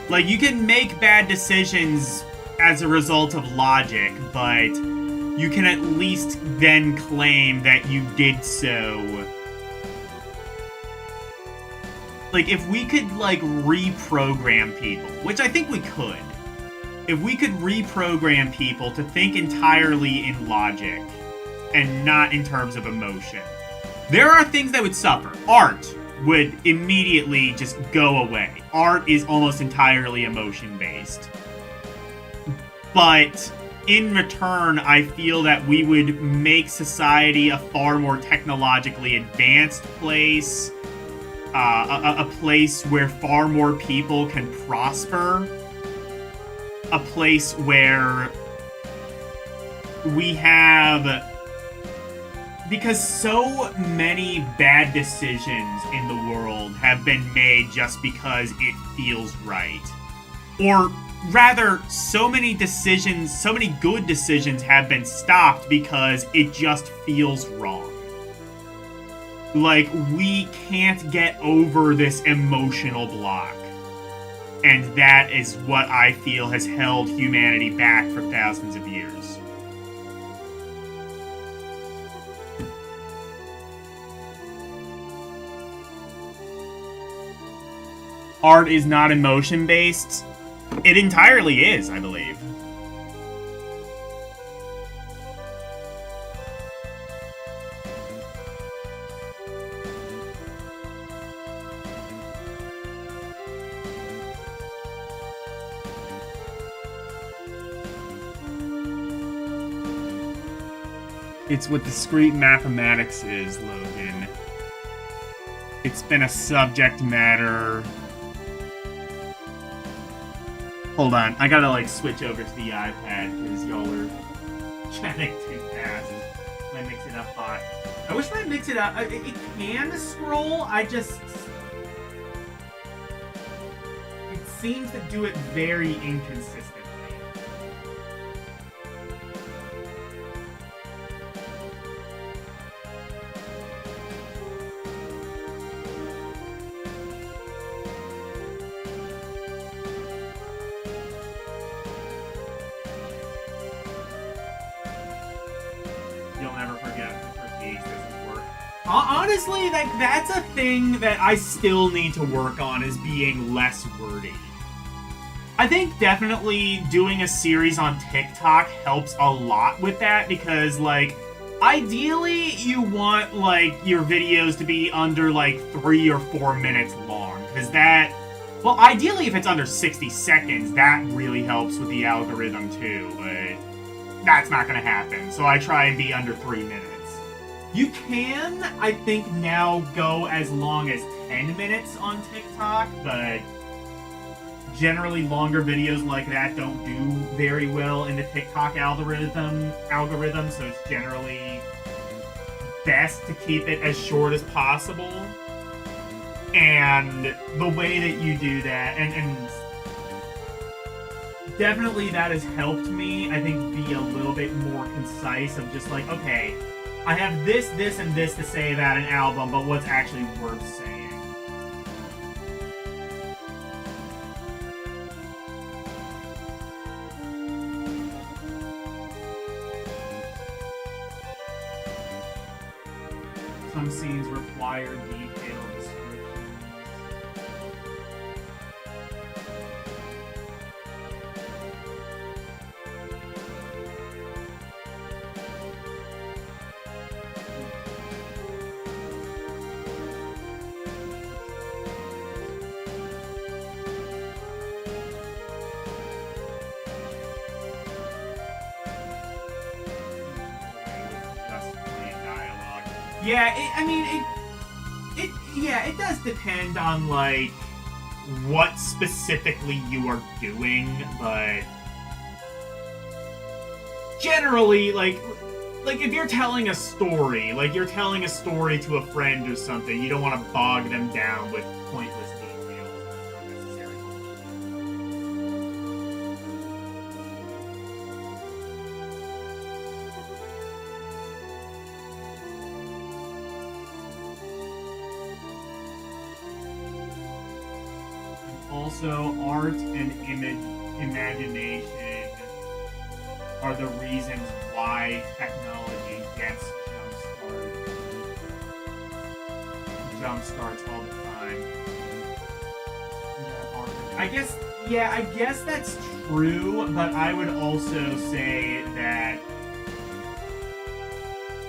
Like, you can make bad decisions as a result of logic, but you can at least then claim that you did so. Like, if we could, like, reprogram people, which I think we could. If we could reprogram people to think entirely in logic and not in terms of emotion, there are things that would suffer. Art would immediately just go away. Art is almost entirely emotion-based. But in return, I feel that we would make society a far more technologically advanced place, a place where far more people can prosper, a place where we have... Because so many bad decisions in the world have been made just because it feels right. Or rather, so many decisions, so many good decisions have been stopped because it just feels wrong. Like, we can't get over this emotional block. And that is what I feel has held humanity back for thousands of years. Art is not emotion-based. It entirely is, I believe. It's what discrete mathematics is, Logan. It's been a subject matter... Hold on, I gotta, like, switch over to the iPad, because y'all are chatting too fast. My Mix-It-Up bot. I wish my Mix-It-Up... It can scroll, I just... It seems to do it very inconsistently. Honestly, that's a thing that I still need to work on, is being less wordy. I think definitely doing a series on TikTok helps a lot with that, because, like, ideally you want, like, your videos to be under, like, 3 or 4 minutes long, because that... Well, ideally if it's under 60 seconds, that really helps with the algorithm too, but that's not gonna happen, so I try and be under 3 minutes. You can, I think, now go as long as 10 minutes on TikTok, but generally longer videos like that don't do very well in the TikTok algorithm, so it's generally best to keep it as short as possible. And the way that you do that, and definitely that has helped me, I think, be a little bit more concise of just like, okay, I have this, this, and this to say about an album, but what's actually worth saying? Some scenes require detailed descriptions. Yeah, it does depend on, like, what specifically you are doing, but generally, like if you're telling a story, like you're telling a story to a friend or something, you don't want to bog them down with pointless details or unnecessary. Also, art and imagination are the reasons why technology gets jump starts all the time. I guess that's true, but I would also say that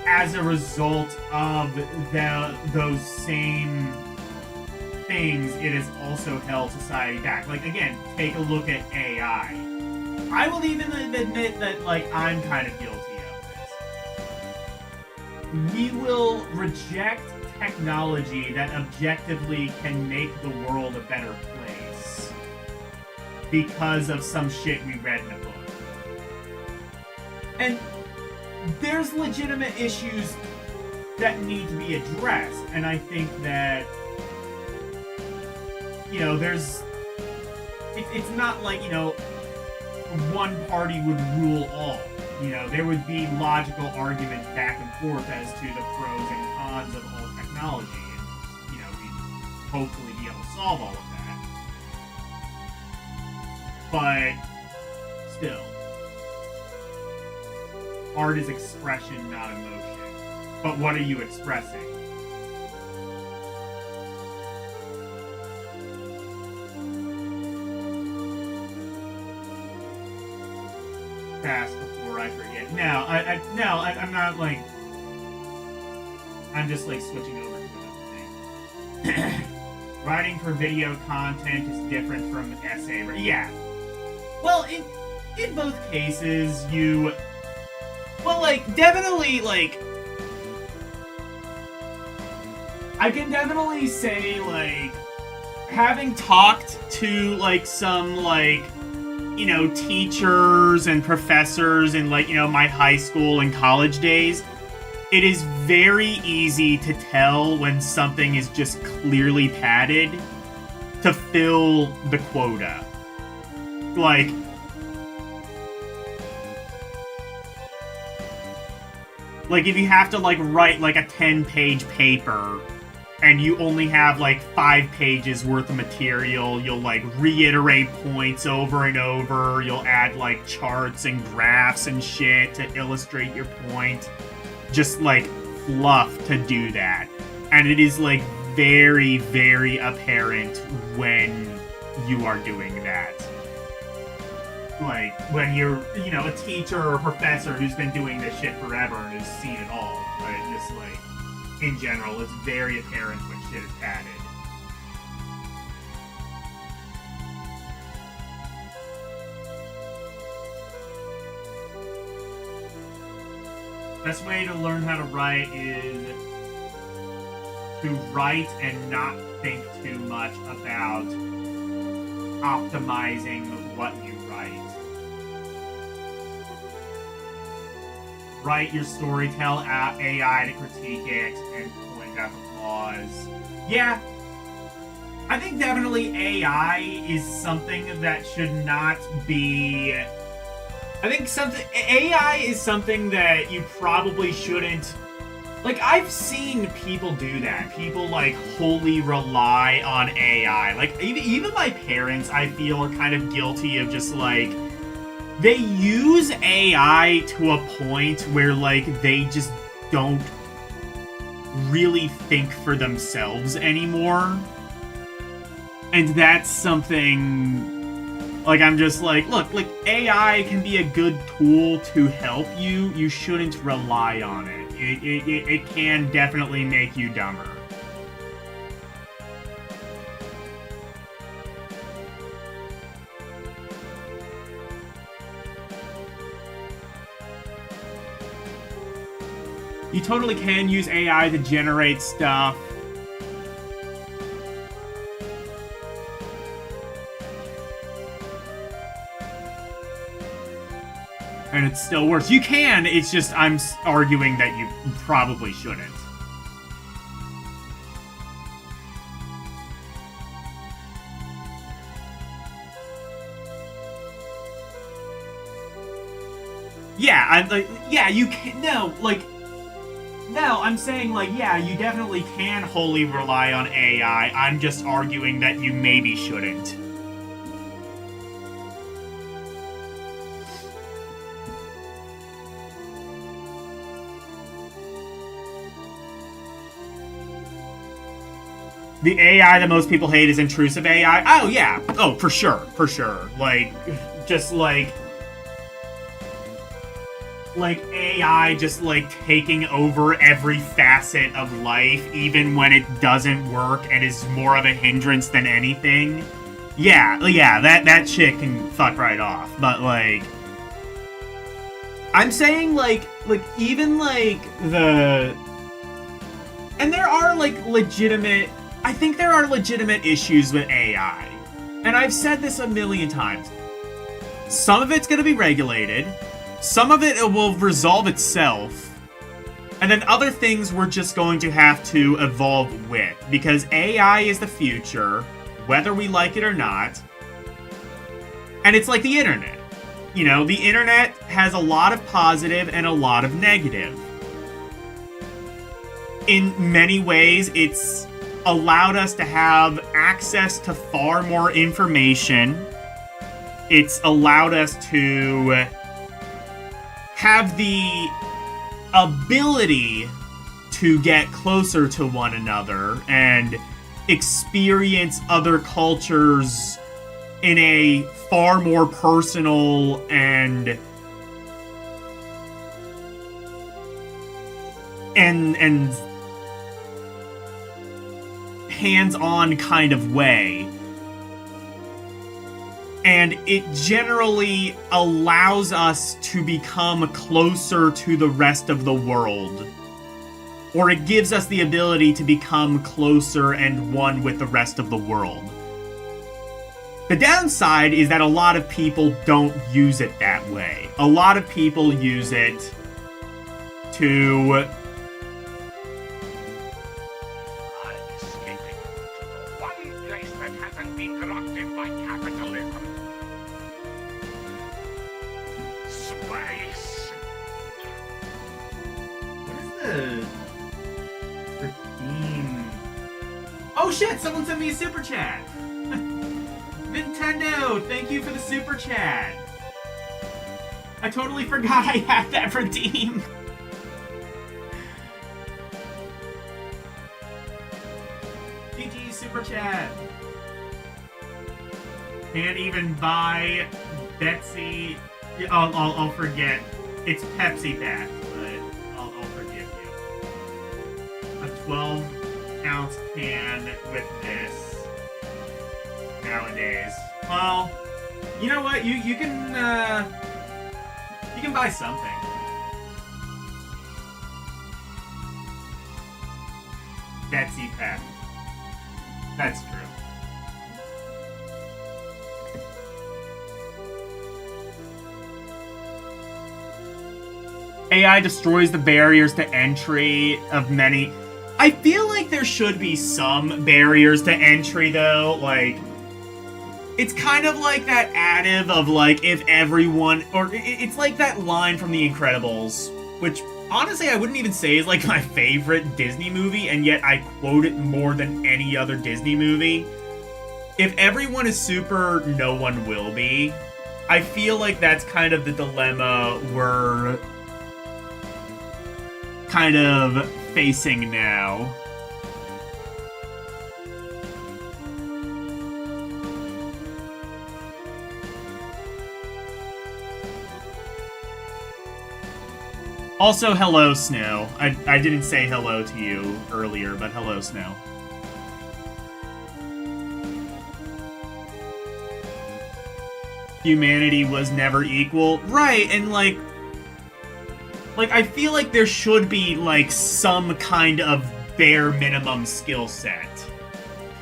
as a result of those same things, it has also held society back. Like, again, take a look at AI. I will even admit that, like, I'm kind of guilty of this. We will reject technology that objectively can make the world a better place because of some shit we read in a book. And there's legitimate issues that need to be addressed, and I think that, you know, it's not like, you know, one party would rule all. You know, there would be logical arguments back and forth as to the pros and cons of all technology, and, you know, we'd hopefully be able to solve all of that. But still, art is expression, not emotion. But what are you expressing? Fast before I forget. No, I'm not, like, I'm just, like, switching over to another thing. Writing for video content is different from essay. Yeah. Well, in both cases, definitely, like, I can definitely say, like, having talked to, like, some, like, you know, teachers and professors in, like, you know, my high school and college days, it is very easy to tell when something is just clearly padded to fill the quota. Like, if you have to, like, write, like, a 10-page paper and you only have, like, 5 pages worth of material, you'll, like, reiterate points over and over, you'll add, like, charts and graphs and shit to illustrate your point. Just, like, fluff to do that. And it is, like, very, very apparent when you are doing that. Like, when you're, you know, a teacher or a professor who's been doing this shit forever and has seen it all, but just, like, in general, it's very apparent when shit is padded. Best way to learn how to write is to write and not think too much about optimizing what you write. Write your story, tell AI to critique it, and point out the flaws. Yeah, I think definitely AI is something that should not be... I think AI is something that you probably shouldn't... Like, I've seen people do that. People, like, wholly rely on AI. Like, even my parents, I feel, are kind of guilty of just, like... They use AI to a point where, like, they just don't really think for themselves anymore. And that's something... Like, I'm just like, look, like, AI can be a good tool to help you. You shouldn't rely on it. It can definitely make you dumber. You totally can use AI to generate stuff. And it still works. You can, it's just I'm arguing that you probably shouldn't. Yeah, I'm like, yeah, you can, no, I'm saying, like, yeah, you definitely can wholly rely on AI. I'm just arguing that you maybe shouldn't. The AI that most people hate is intrusive AI. Oh, yeah. Oh, for sure. For sure. Like, just like AI just, like, taking over every facet of life, even when it doesn't work and is more of a hindrance than anything. Yeah, that shit can fuck right off. But, like... I'm saying, like, even, like, the... And there are, like, legitimate... I think there are legitimate issues with AI. And I've said this a million times. Some of it's going to be regulated. Some of it will resolve itself. And then other things we're just going to have to evolve with. Because AI is the future, whether we like it or not. And it's like the internet. You know, the internet has a lot of positive and a lot of negative. In many ways, it's allowed us to have access to far more information. It's allowed us to have the ability to get closer to one another and experience other cultures in a far more personal and hands-on kind of way. And it generally allows us to become closer to the rest of the world. Or it gives us the ability to become closer and one with the rest of the world. The downside is that a lot of people don't use it that way. A lot of people use it to... Oh shit, someone sent me a super chat. Nintendo, thank you for the super chat. I totally forgot I had that redeemed. GG super chat. Can't even buy Betsy. I'll forget. It's Pepsi Pack, but I'll forgive you. A 12-ounce can with this nowadays. Well, you know what? You can buy something. Betsy Pack. That's true. AI destroys the barriers to entry of many... I feel like there should be some barriers to entry, though. Like, it's kind of like that additive of, like, if everyone... Or it's like that line from The Incredibles, which, honestly, I wouldn't even say is, like, my favorite Disney movie, and yet I quote it more than any other Disney movie. If everyone is super, no one will be. I feel like that's kind of the dilemma we're kind of facing now. Also, hello, Snow. I didn't say hello to you earlier, but hello, Snow. Humanity was never equal. Right, and like, I feel like there should be, like, some kind of bare minimum skill set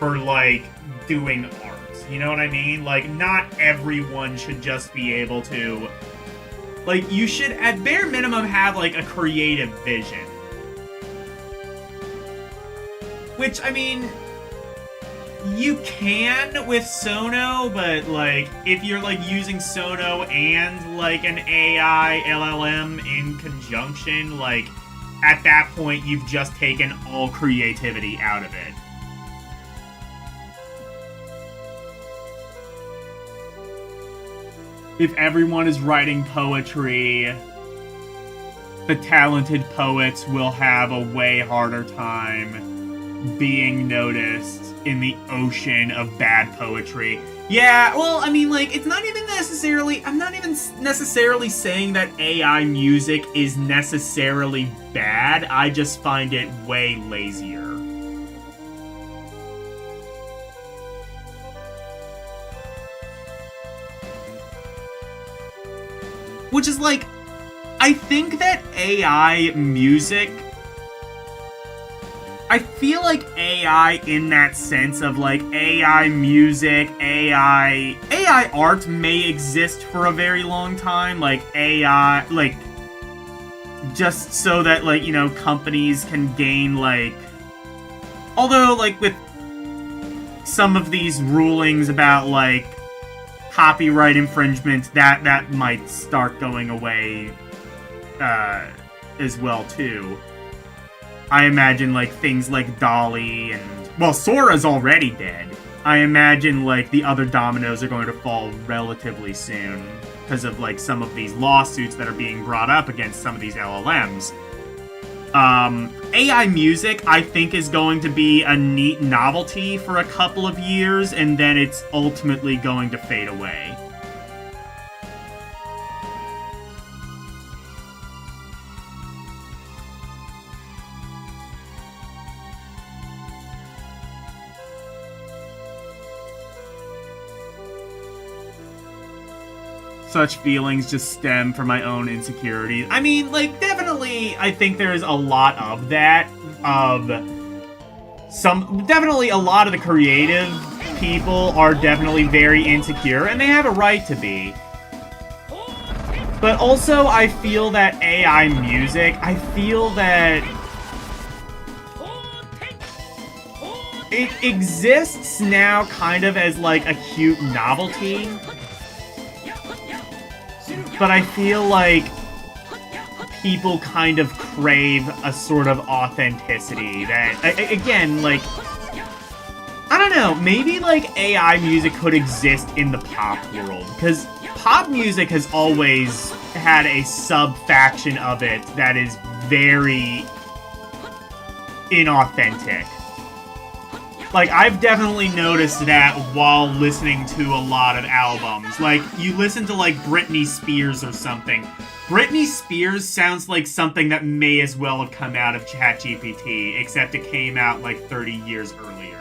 for, like, doing art. You know what I mean? Like, not everyone should just be able to... Like, you should, at bare minimum, have, like, a creative vision. Which, I mean... You can with Sono, but, like, if you're, like, using Sono and, like, an AI LLM in conjunction, like, at that point, you've just taken all creativity out of it. If everyone is writing poetry, the talented poets will have a way harder time being noticed in the ocean of bad poetry. Yeah, well, I mean, like, it's not even necessarily... I'm not even necessarily saying that AI music is necessarily bad. I just find it way lazier. Which is, like, I think that AI music... I feel like AI in that sense of, like, AI music, AI art may exist for a very long time, like, AI, like, just so that, like, you know, companies can gain, like, although, like, with some of these rulings about, like, copyright infringement, that might start going away, as well, too. I imagine, like, things like Dolly and... Well, Sora's already dead. I imagine, like, the other dominoes are going to fall relatively soon because of, like, some of these lawsuits that are being brought up against some of these LLMs. AI music, I think, is going to be a neat novelty for a couple of years, and then it's ultimately going to fade away. Such feelings just stem from my own insecurities. I mean, like, definitely, I think there's a lot of that. Definitely a lot of the creative people are definitely very insecure, and they have a right to be. But also, I feel that AI music, I feel that it exists now kind of as, like, a cute novelty. But I feel like people kind of crave a sort of authenticity that, again, like, I don't know, maybe, like, AI music could exist in the pop world, because pop music has always had a sub-faction of it that is very inauthentic. Like, I've definitely noticed that while listening to a lot of albums. Like, you listen to, like, Britney Spears or something. Britney Spears sounds like something that may as well have come out of ChatGPT, except it came out, like, 30 years earlier.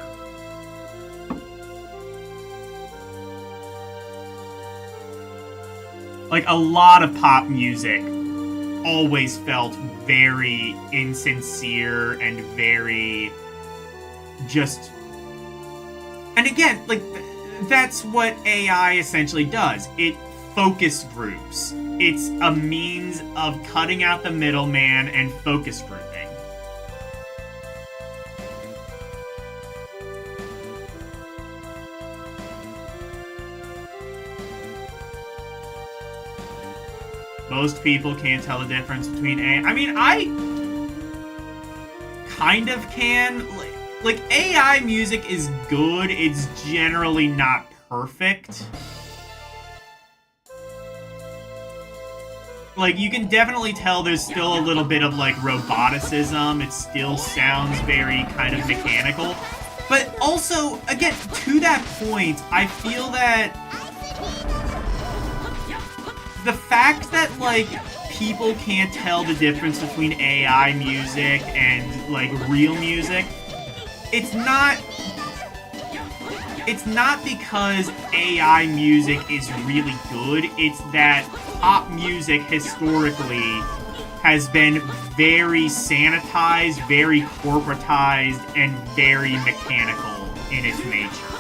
Like, a lot of pop music always felt very insincere and very just... And again, like, that's what AI essentially does. It focus groups. It's a means of cutting out the middleman and focus grouping. Most people can't tell the difference between I mean, I kind of can. Like, AI music is good. It's generally not perfect. Like, you can definitely tell there's still a little bit of, like, roboticism. It still sounds very kind of mechanical. But also, again, to that point, I feel that the fact that, like, people can't tell the difference between AI music and, like, real music, it's not because AI music is really good. It's that pop music historically has been very sanitized, very corporatized, and very mechanical in its nature.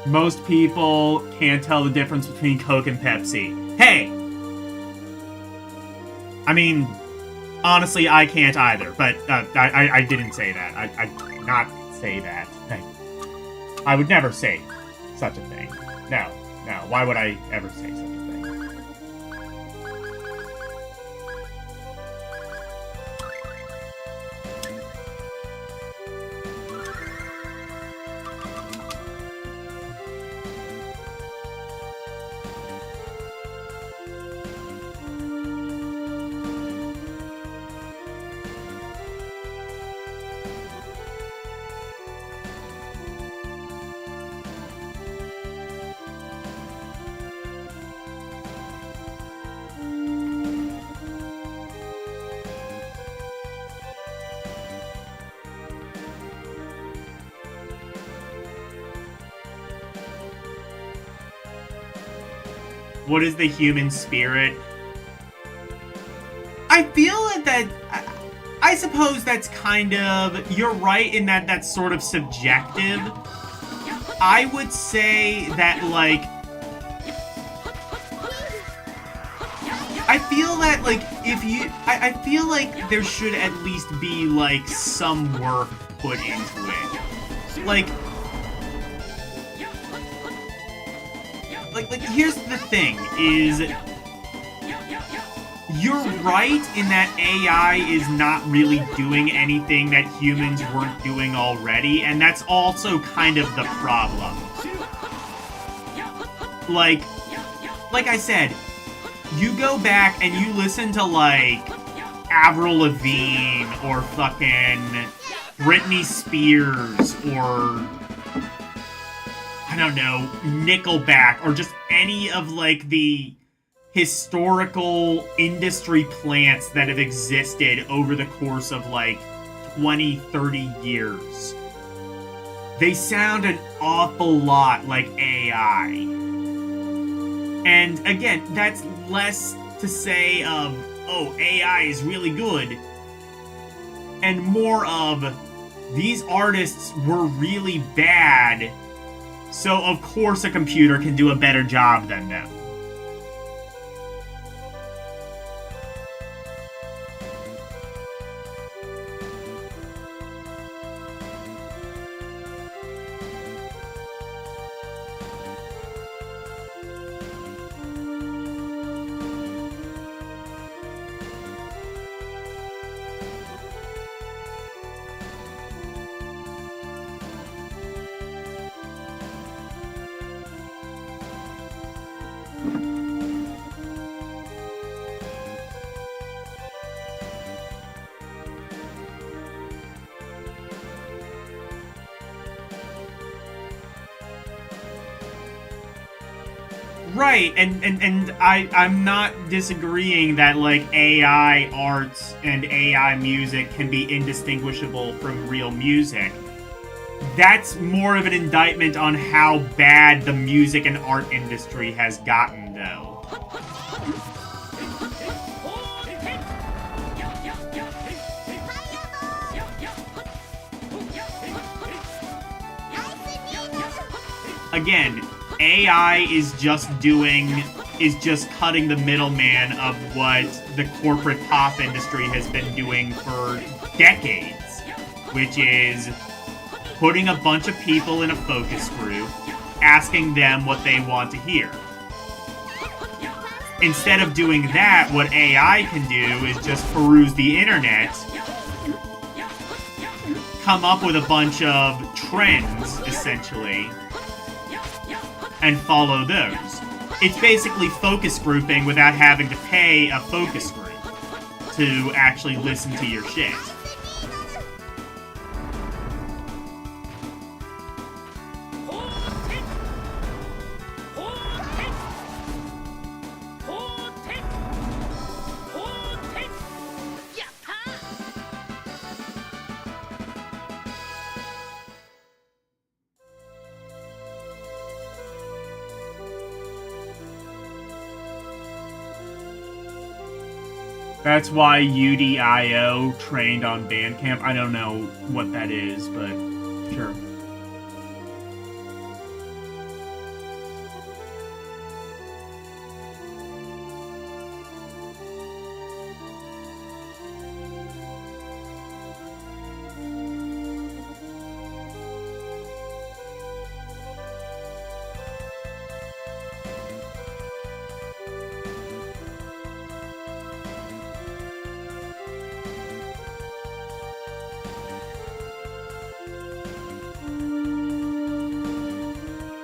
Most people can't tell the difference between Coke and Pepsi. Hey! I mean, honestly, I can't either, but I didn't say that. I did not say that. I would never say such a thing. No. Why would I ever say such a thing? What is the human spirit? I feel that I suppose that's kind of, you're right in that that's sort of subjective. I would say that, like, I feel that, like, I feel like there should at least be, like, some work put into it. Like, here's the thing, is you're right in that AI is not really doing anything that humans weren't doing already, and that's also kind of the problem. Like I said, you go back and you listen to, like, Avril Lavigne or fucking Britney Spears or, I don't know, Nickelback, or just any of, like, the historical industry plants that have existed over the course of, like, 20, 30 years. They sound an awful lot like AI. And, again, that's less to say of, oh, AI is really good, and more of, these artists were really bad, so of course a computer can do a better job than them. Right, and I'm not disagreeing that, like, AI art and AI music can be indistinguishable from real music. That's more of an indictment on how bad the music and art industry has gotten, though. Again, AI is just doing is just cutting the middleman of what the corporate pop industry has been doing for decades, which is putting a bunch of people in a focus group, asking them what they want to hear. Instead of doing that, what AI can do is just peruse the internet, come up with a bunch of trends, essentially, and follow those. It's basically focus grouping without having to pay a focus group to actually listen to your shit. That's why UDIO trained on Bandcamp. I don't know what that is, but sure.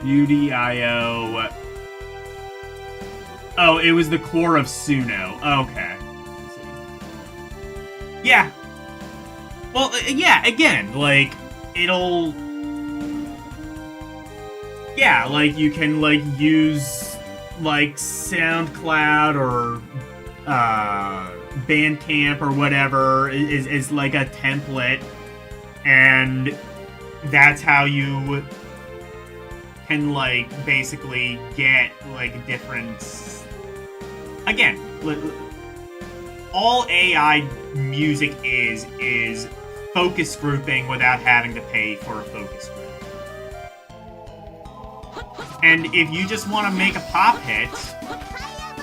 UDIO. Oh, it was the core of Suno. Okay. Yeah. Well, yeah, again, like, it'll... Yeah, like, you can, like, use, like, SoundCloud or, Bandcamp or whatever is like, a template, and that's how you can, like, basically get, like, different... Again, all AI music is focus grouping without having to pay for a focus group. And if you just want to make a pop hit,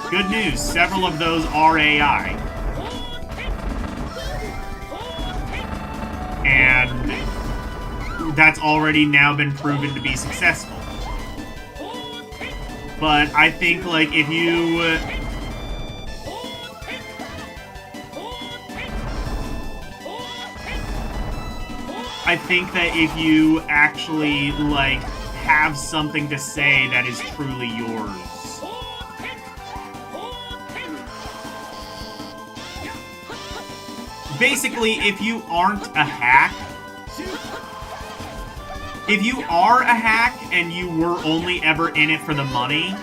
good news, several of those are AI. And that's already now been proven to be successful. But I think, like, if you... I think that if you actually, like, have something to say that is truly yours. Basically, if you aren't a hack, if you are a hack and you were only ever in it for the money,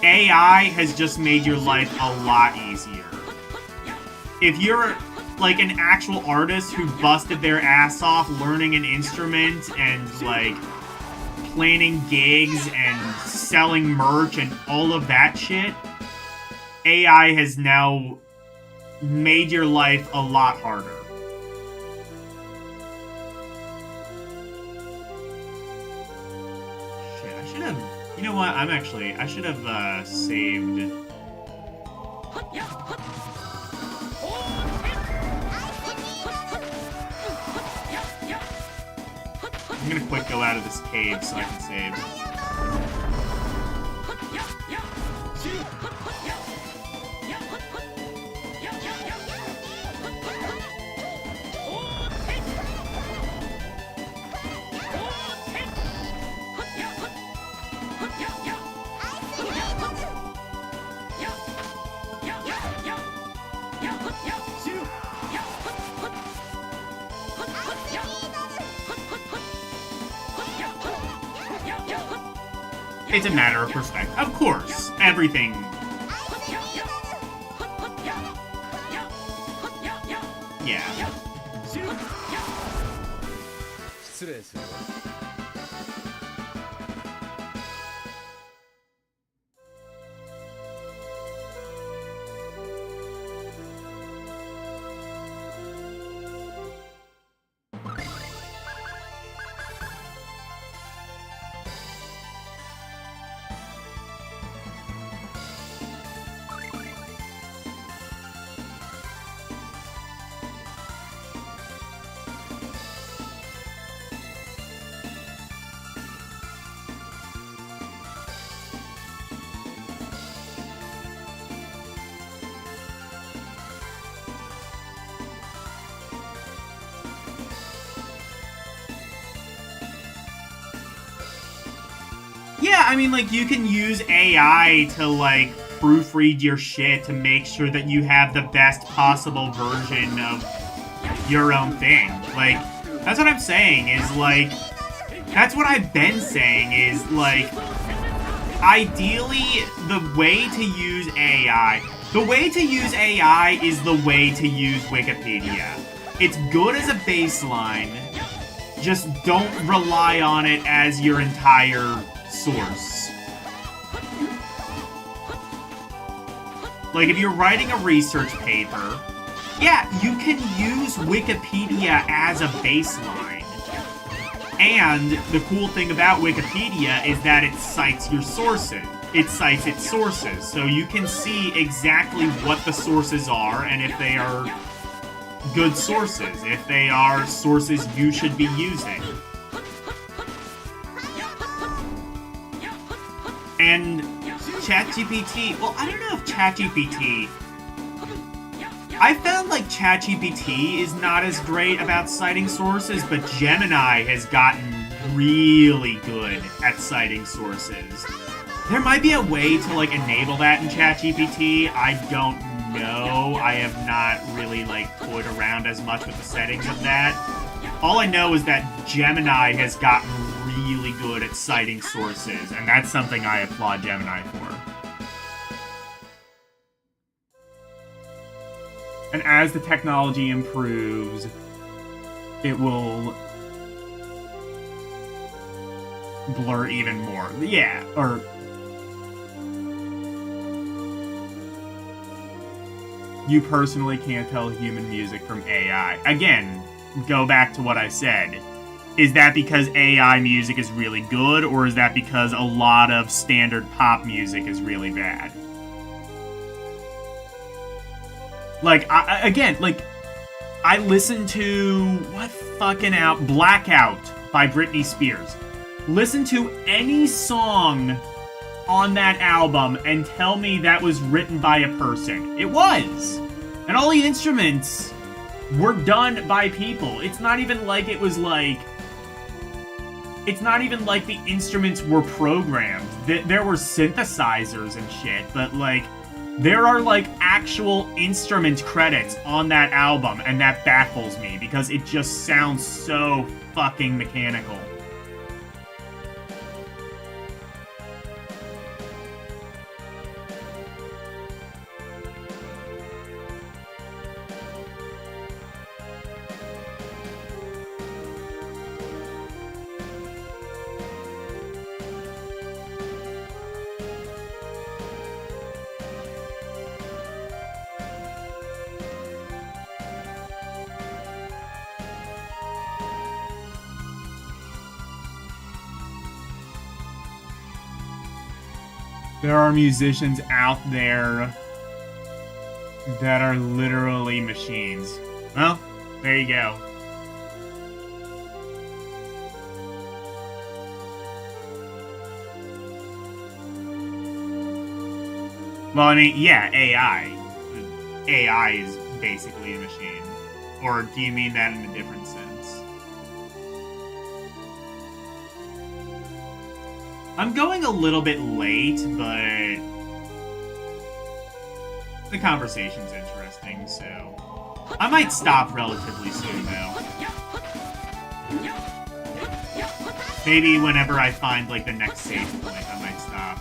AI has just made your life a lot easier. If you're, like, an actual artist who busted their ass off learning an instrument and, like, planning gigs and selling merch and all of that shit, AI has now made your life a lot harder. Shit, I should have... You know what? I should have, saved... I'm gonna quick go out of this cave so I can save. It's a matter of perspective. Of course, everything... Yeah. I mean, like, you can use AI to, like, proofread your shit to make sure that you have the best possible version of your own thing. Like, that's what I'm saying, is, like, that's what I've been saying, is, like, ideally, the way to use AI is the way to use Wikipedia. It's good as a baseline, just don't rely on it as your entire source. Like, if you're writing a research paper, yeah, you can use Wikipedia as a baseline. And the cool thing about Wikipedia is that it cites your sources. It cites its sources, so you can see exactly what the sources are and if they are good sources, if they are sources you should be using. And ChatGPT, well, I don't know if ChatGPT... I found like ChatGPT is not as great about citing sources, but Gemini has gotten really good at citing sources. There might be a way to like enable that in ChatGPT. I don't know. I have not really like toyed around as much with the settings of that. All I know is that Gemini has gotten really good at citing sources, and that's something I applaud Gemini for. And as the technology improves, it will blur even more. Yeah, or... You personally can't tell human music from AI. Again, go back to what I said. Is that because AI music is really good, or is that because a lot of standard pop music is really bad? Like, I listened to, what fucking out? Blackout by Britney Spears. Listen to any song on that album and tell me that was written by a person. It was! And all the instruments were done by people. It's not even like it was like... It's not even like the instruments were programmed. There were synthesizers and shit, but like... There are, like, actual instrument credits on that album, and that baffles me, because it just sounds so fucking mechanical. There are musicians out there that are literally machines. Well, there you go. Well, I mean, yeah, AI. AI is basically a machine. Or do you mean that in a different sense? I'm going a little bit late, but the conversation's interesting, so I might stop relatively soon, though. Maybe whenever I find, like, the next save point, I might stop.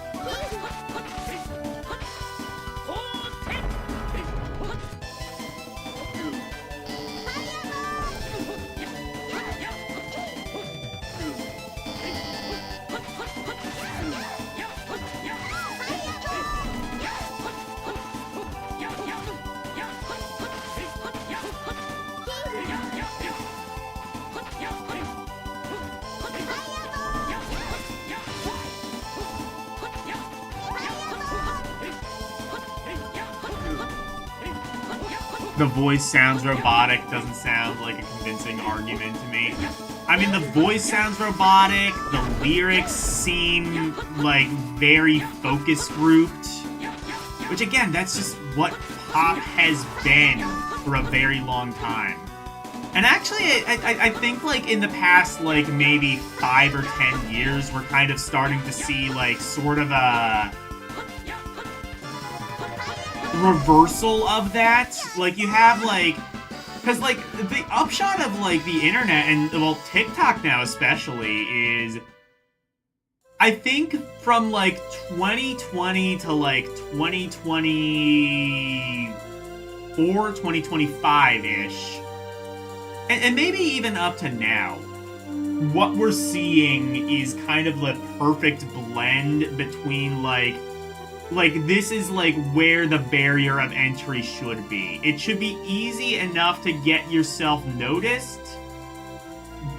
The voice sounds robotic, doesn't sound like a convincing argument to me. I mean, the voice sounds robotic, the lyrics seem, like, very focus grouped. Which, again, that's just what pop has been for a very long time. And actually, I think, like, in the past, like, maybe 5 or 10 years, we're kind of starting to see, like, sort of a reversal of that. Like, you have, like, because, like, the upshot of, like, the internet, and, well, TikTok now especially, is, I think from, like, 2020 to, like, 2024, 2025-ish, and maybe even up to now, what we're seeing is kind of the perfect blend between, like, this is, like, where the barrier of entry should be. It should be easy enough to get yourself noticed,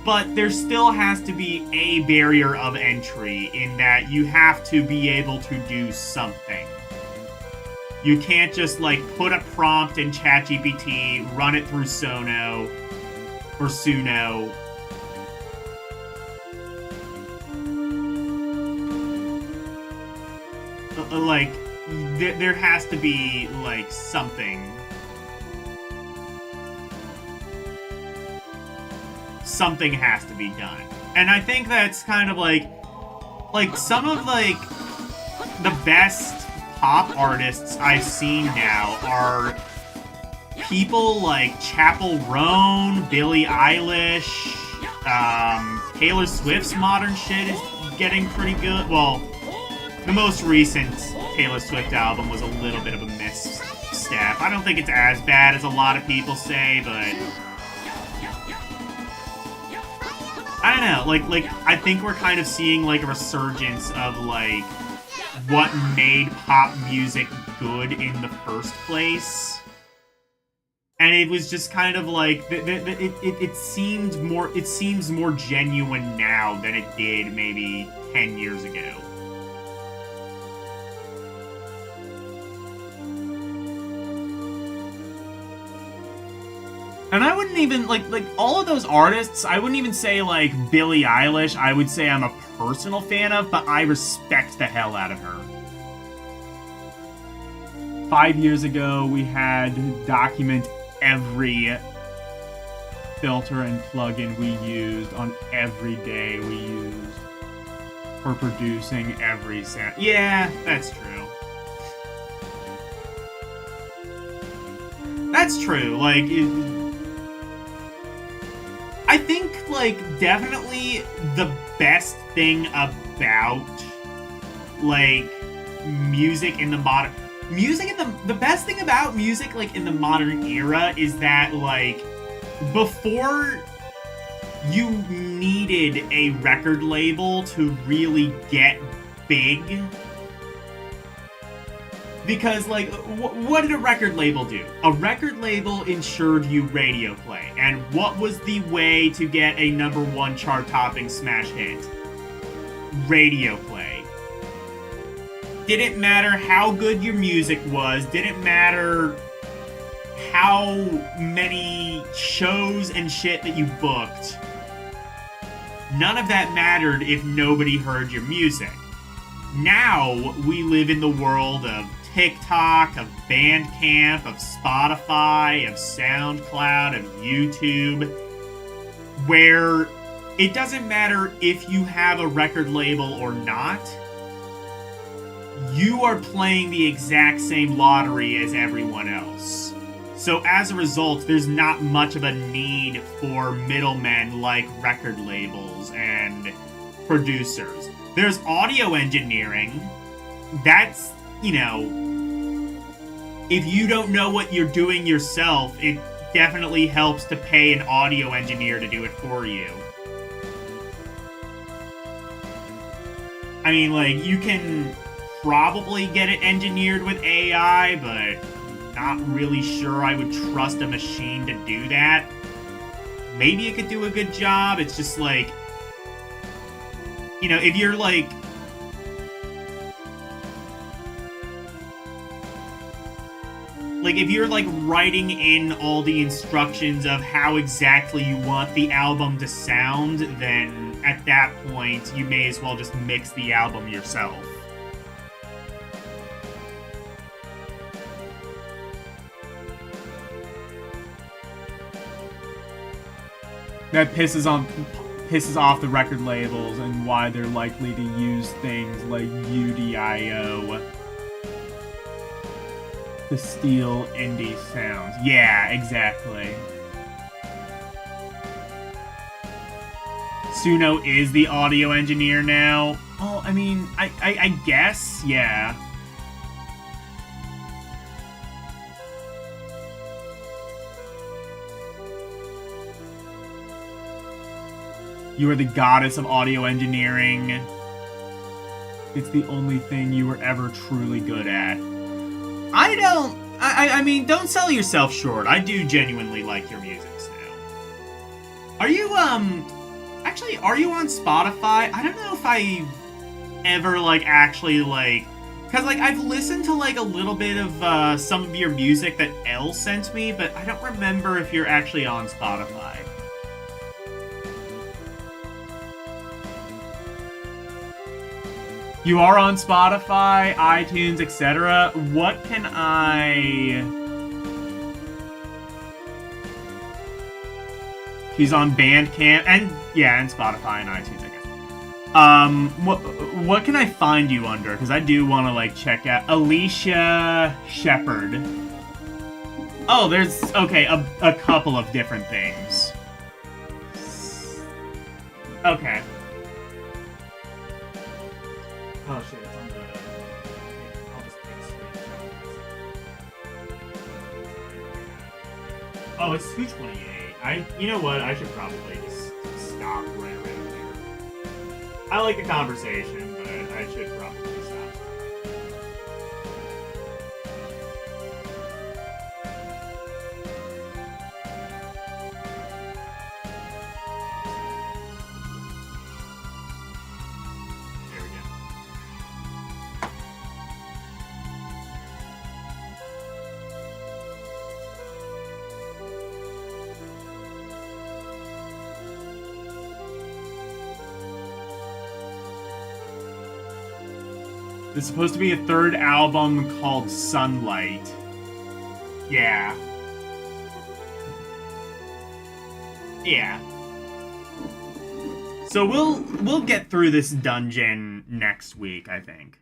but there still has to be a barrier of entry in that you have to be able to do something. You can't just, like, put a prompt in ChatGPT, run it through Sono, or Suno. Like, there has to be, like, something. Something has to be done. And I think that's kind of, like, some of, like, the best pop artists I've seen now are people like Chappell Roan, Billie Eilish, Taylor Swift's modern shit is getting pretty good. Well, the most recent Taylor Swift album was a little bit of a misstep. I don't think it's as bad as a lot of people say, but I don't know. Like I think we're kind of seeing, like, a resurgence of, like, what made pop music good in the first place. And it was just kind of like it seems more genuine now than it did maybe 10 years ago. And I wouldn't even, like all of those artists, I wouldn't even say, like, Billie Eilish, I would say I'm a personal fan of, but I respect the hell out of her. 5 years ago, we had to document every filter and plugin we used on every day we used for producing every sound. Yeah, that's true. That's true, like, I think, like, definitely the best thing about, like, music in the modern... the best thing about music, like, in the modern era is that, like, before you needed a record label to really get big... Because, like, what did a record label do? A record label ensured you radio play. And what was the way to get a #1 chart-topping smash hit? Radio play. Didn't matter how good your music was, didn't matter how many shows and shit that you booked. None of that mattered if nobody heard your music. Now, we live in the world of TikTok, of Bandcamp, of Spotify, of SoundCloud, of YouTube, where it doesn't matter if you have a record label or not, you are playing the exact same lottery as everyone else. So as a result, there's not much of a need for middlemen like record labels and producers. There's audio engineering. That's, you know, if you don't know what you're doing yourself, it definitely helps to pay an audio engineer to do it for you. I mean, like, you can probably get it engineered with AI, but not really sure I would trust a machine to do that. Maybe it could do a good job. It's just like, you know, if you're like... Like, if you're, like, writing in all the instructions of how exactly you want the album to sound, then at that point, you may as well just mix the album yourself. that pisses off the record labels and why they're likely to use things like UDIO to steal indie sounds. Yeah, exactly. Suno is the audio engineer now. Well, I mean, I guess, yeah. You are the goddess of audio engineering. It's the only thing you were ever truly good at. I mean, don't sell yourself short. I do genuinely like your music now. Are you, actually, are you on Spotify? I don't know if I ever, like, actually, like... Because, like, I've listened to, like, a little bit of, some of your music that Elle sent me, but I don't remember if you're actually on Spotify. You are on Spotify, iTunes, etc. What can I... She's on Bandcamp, and yeah, and Spotify and iTunes, I guess. What can I find you under? Because I do want to, like, check out Alicia Shepherd. Oh, there's, okay, a couple of different things. Okay. Oh shit, it's on the... I'll just take a screenshot. Oh, it's 228. You know what? I should probably just stop right around here. I like the conversation, but I should probably stop. There we go. There's supposed to be a third album called Sunlight. Yeah. Yeah. So we'll get through this dungeon next week, I think.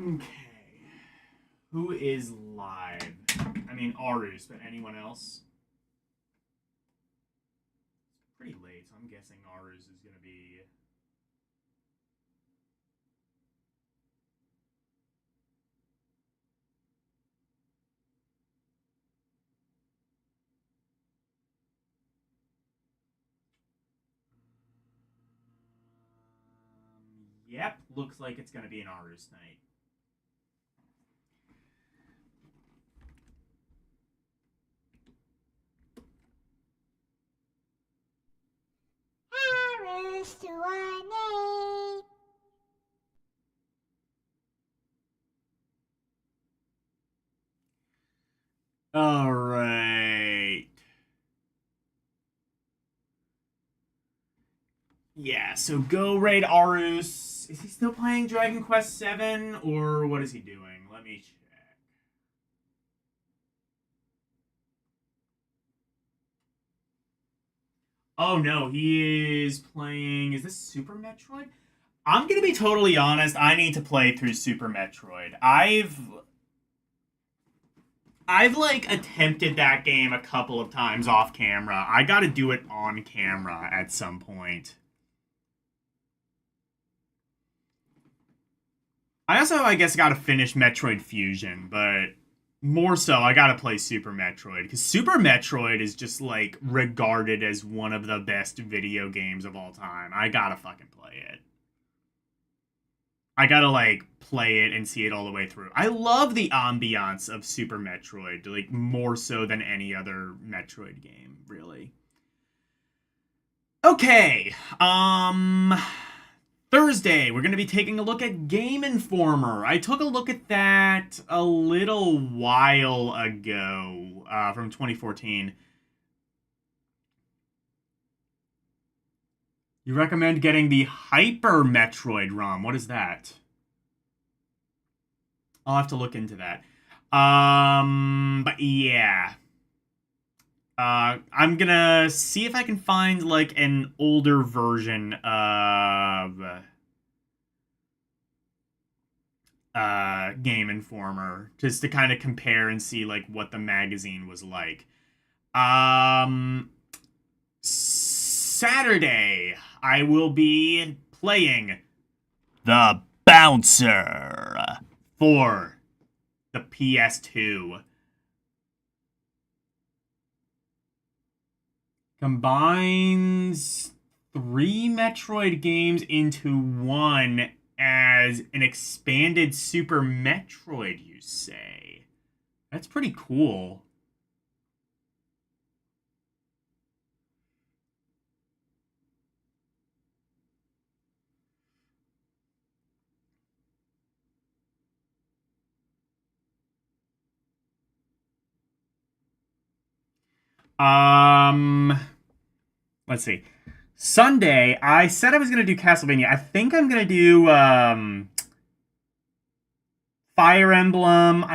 Okay. Who is live? I mean, Arus, but anyone else? It's pretty late, so I'm guessing Arus is going to be... Yep, looks like it's going to be an Arus night. Arus to our name. All right. Yeah, so go raid Arus. Is he still playing Dragon Quest VII, or what is he doing? Let me check. Oh no, he is playing... Is this Super Metroid? I'm gonna be totally honest, I need to play through Super Metroid. I've like attempted that game a couple of times off camera. I gotta do it on camera at some point. I also, I guess, gotta finish Metroid Fusion, but more so, I gotta play Super Metroid, because Super Metroid is just, like, regarded as one of the best video games of all time. I gotta fucking play it. I gotta, like, play it and see it all the way through. I love the ambiance of Super Metroid, like, more so than any other Metroid game, really. Okay, Thursday, we're going to be taking a look at Game Informer. I took a look at that a little while ago, from 2014. You recommend getting the Hyper Metroid ROM. What is that? I'll have to look into that. But yeah. I'm gonna see if I can find, like, an older version of Game Informer, just to kind of compare and see, like, what the magazine was like. Saturday, I will be playing The Bouncer for the PS2. Combines 3 Metroid games into one as an expanded Super Metroid, you say? That's pretty cool. Let's see. Sunday, I said I was going to do Castlevania. I think I'm going to do, Fire Emblem.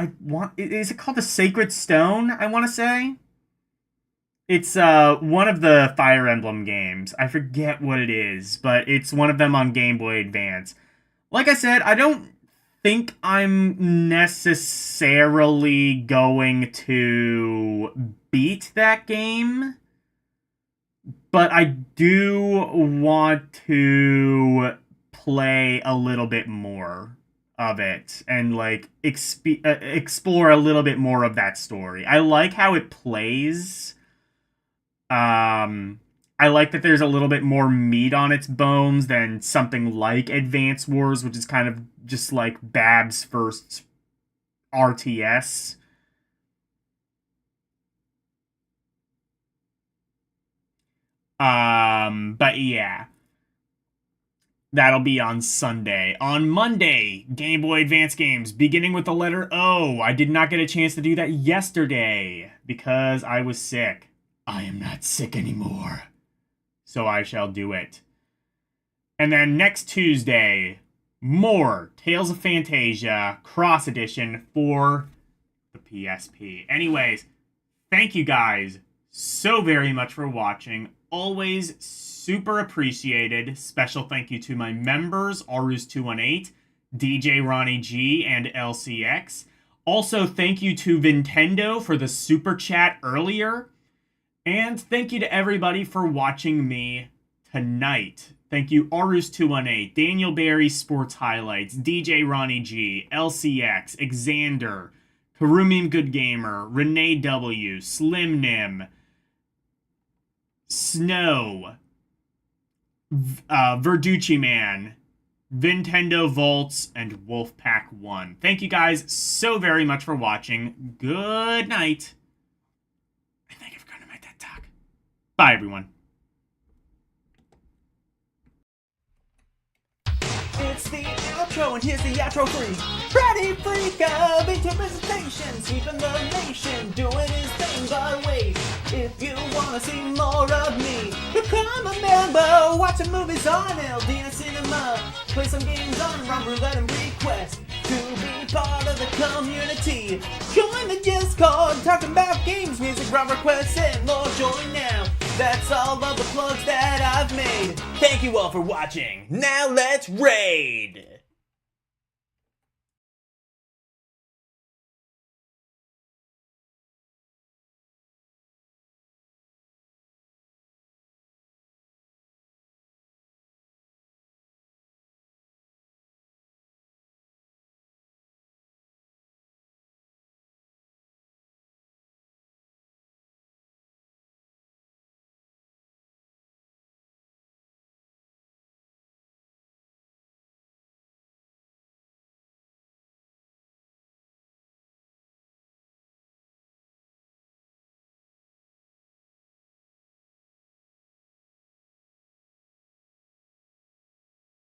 Is it called the Sacred Stone, I want to say? It's, one of the Fire Emblem games. I forget what it is, but it's one of them on Game Boy Advance. Like I said, I don't think I'm necessarily going to beat that game, but I do want to play a little bit more of it and, like, explore a little bit more of that story. I like how it plays. I like that there's a little bit more meat on its bones than something like Advance Wars, which is kind of just like Bab's first RTS. But yeah. That'll be on Sunday. On Monday, Game Boy Advance games, beginning with the letter O. I did not get a chance to do that yesterday because I was sick. I am not sick anymore, so I shall do it. And then next Tuesday, more Tales of Phantasia Cross Edition for the PSP. Anyways, thank you guys so very much for watching. Always super appreciated. Special thank you to my members, Arus218, DJ Ronnie G, and LCX. Also, thank you to Nintendo for the super chat earlier. And thank you to everybody for watching me tonight. Thank you, Arus218, Daniel Barry Sports Highlights, DJ Ronnie G, LCX, Xander, Karumian Good Gamer, Renee W, Slim Nim, Snow, Verducci Man, Nintendo Volts, and Wolfpack 1. Thank you guys so very much for watching. Good night. And thank you for coming to my TED Talk. Bye, everyone. It's the outro, and here's the outro freak. Freddy Freak of Interpretation, sweeping the nation, doing his thing. But wait, if you wanna see more of me, become a member, watch some movies on LDN Cinema, play some games on Rum Roulette and request to be part of the community. Join the Discord, talking about games, music, rum requests, and more. Join now. That's all of the plugs that I've made. Thank you all for watching. Now let's raid!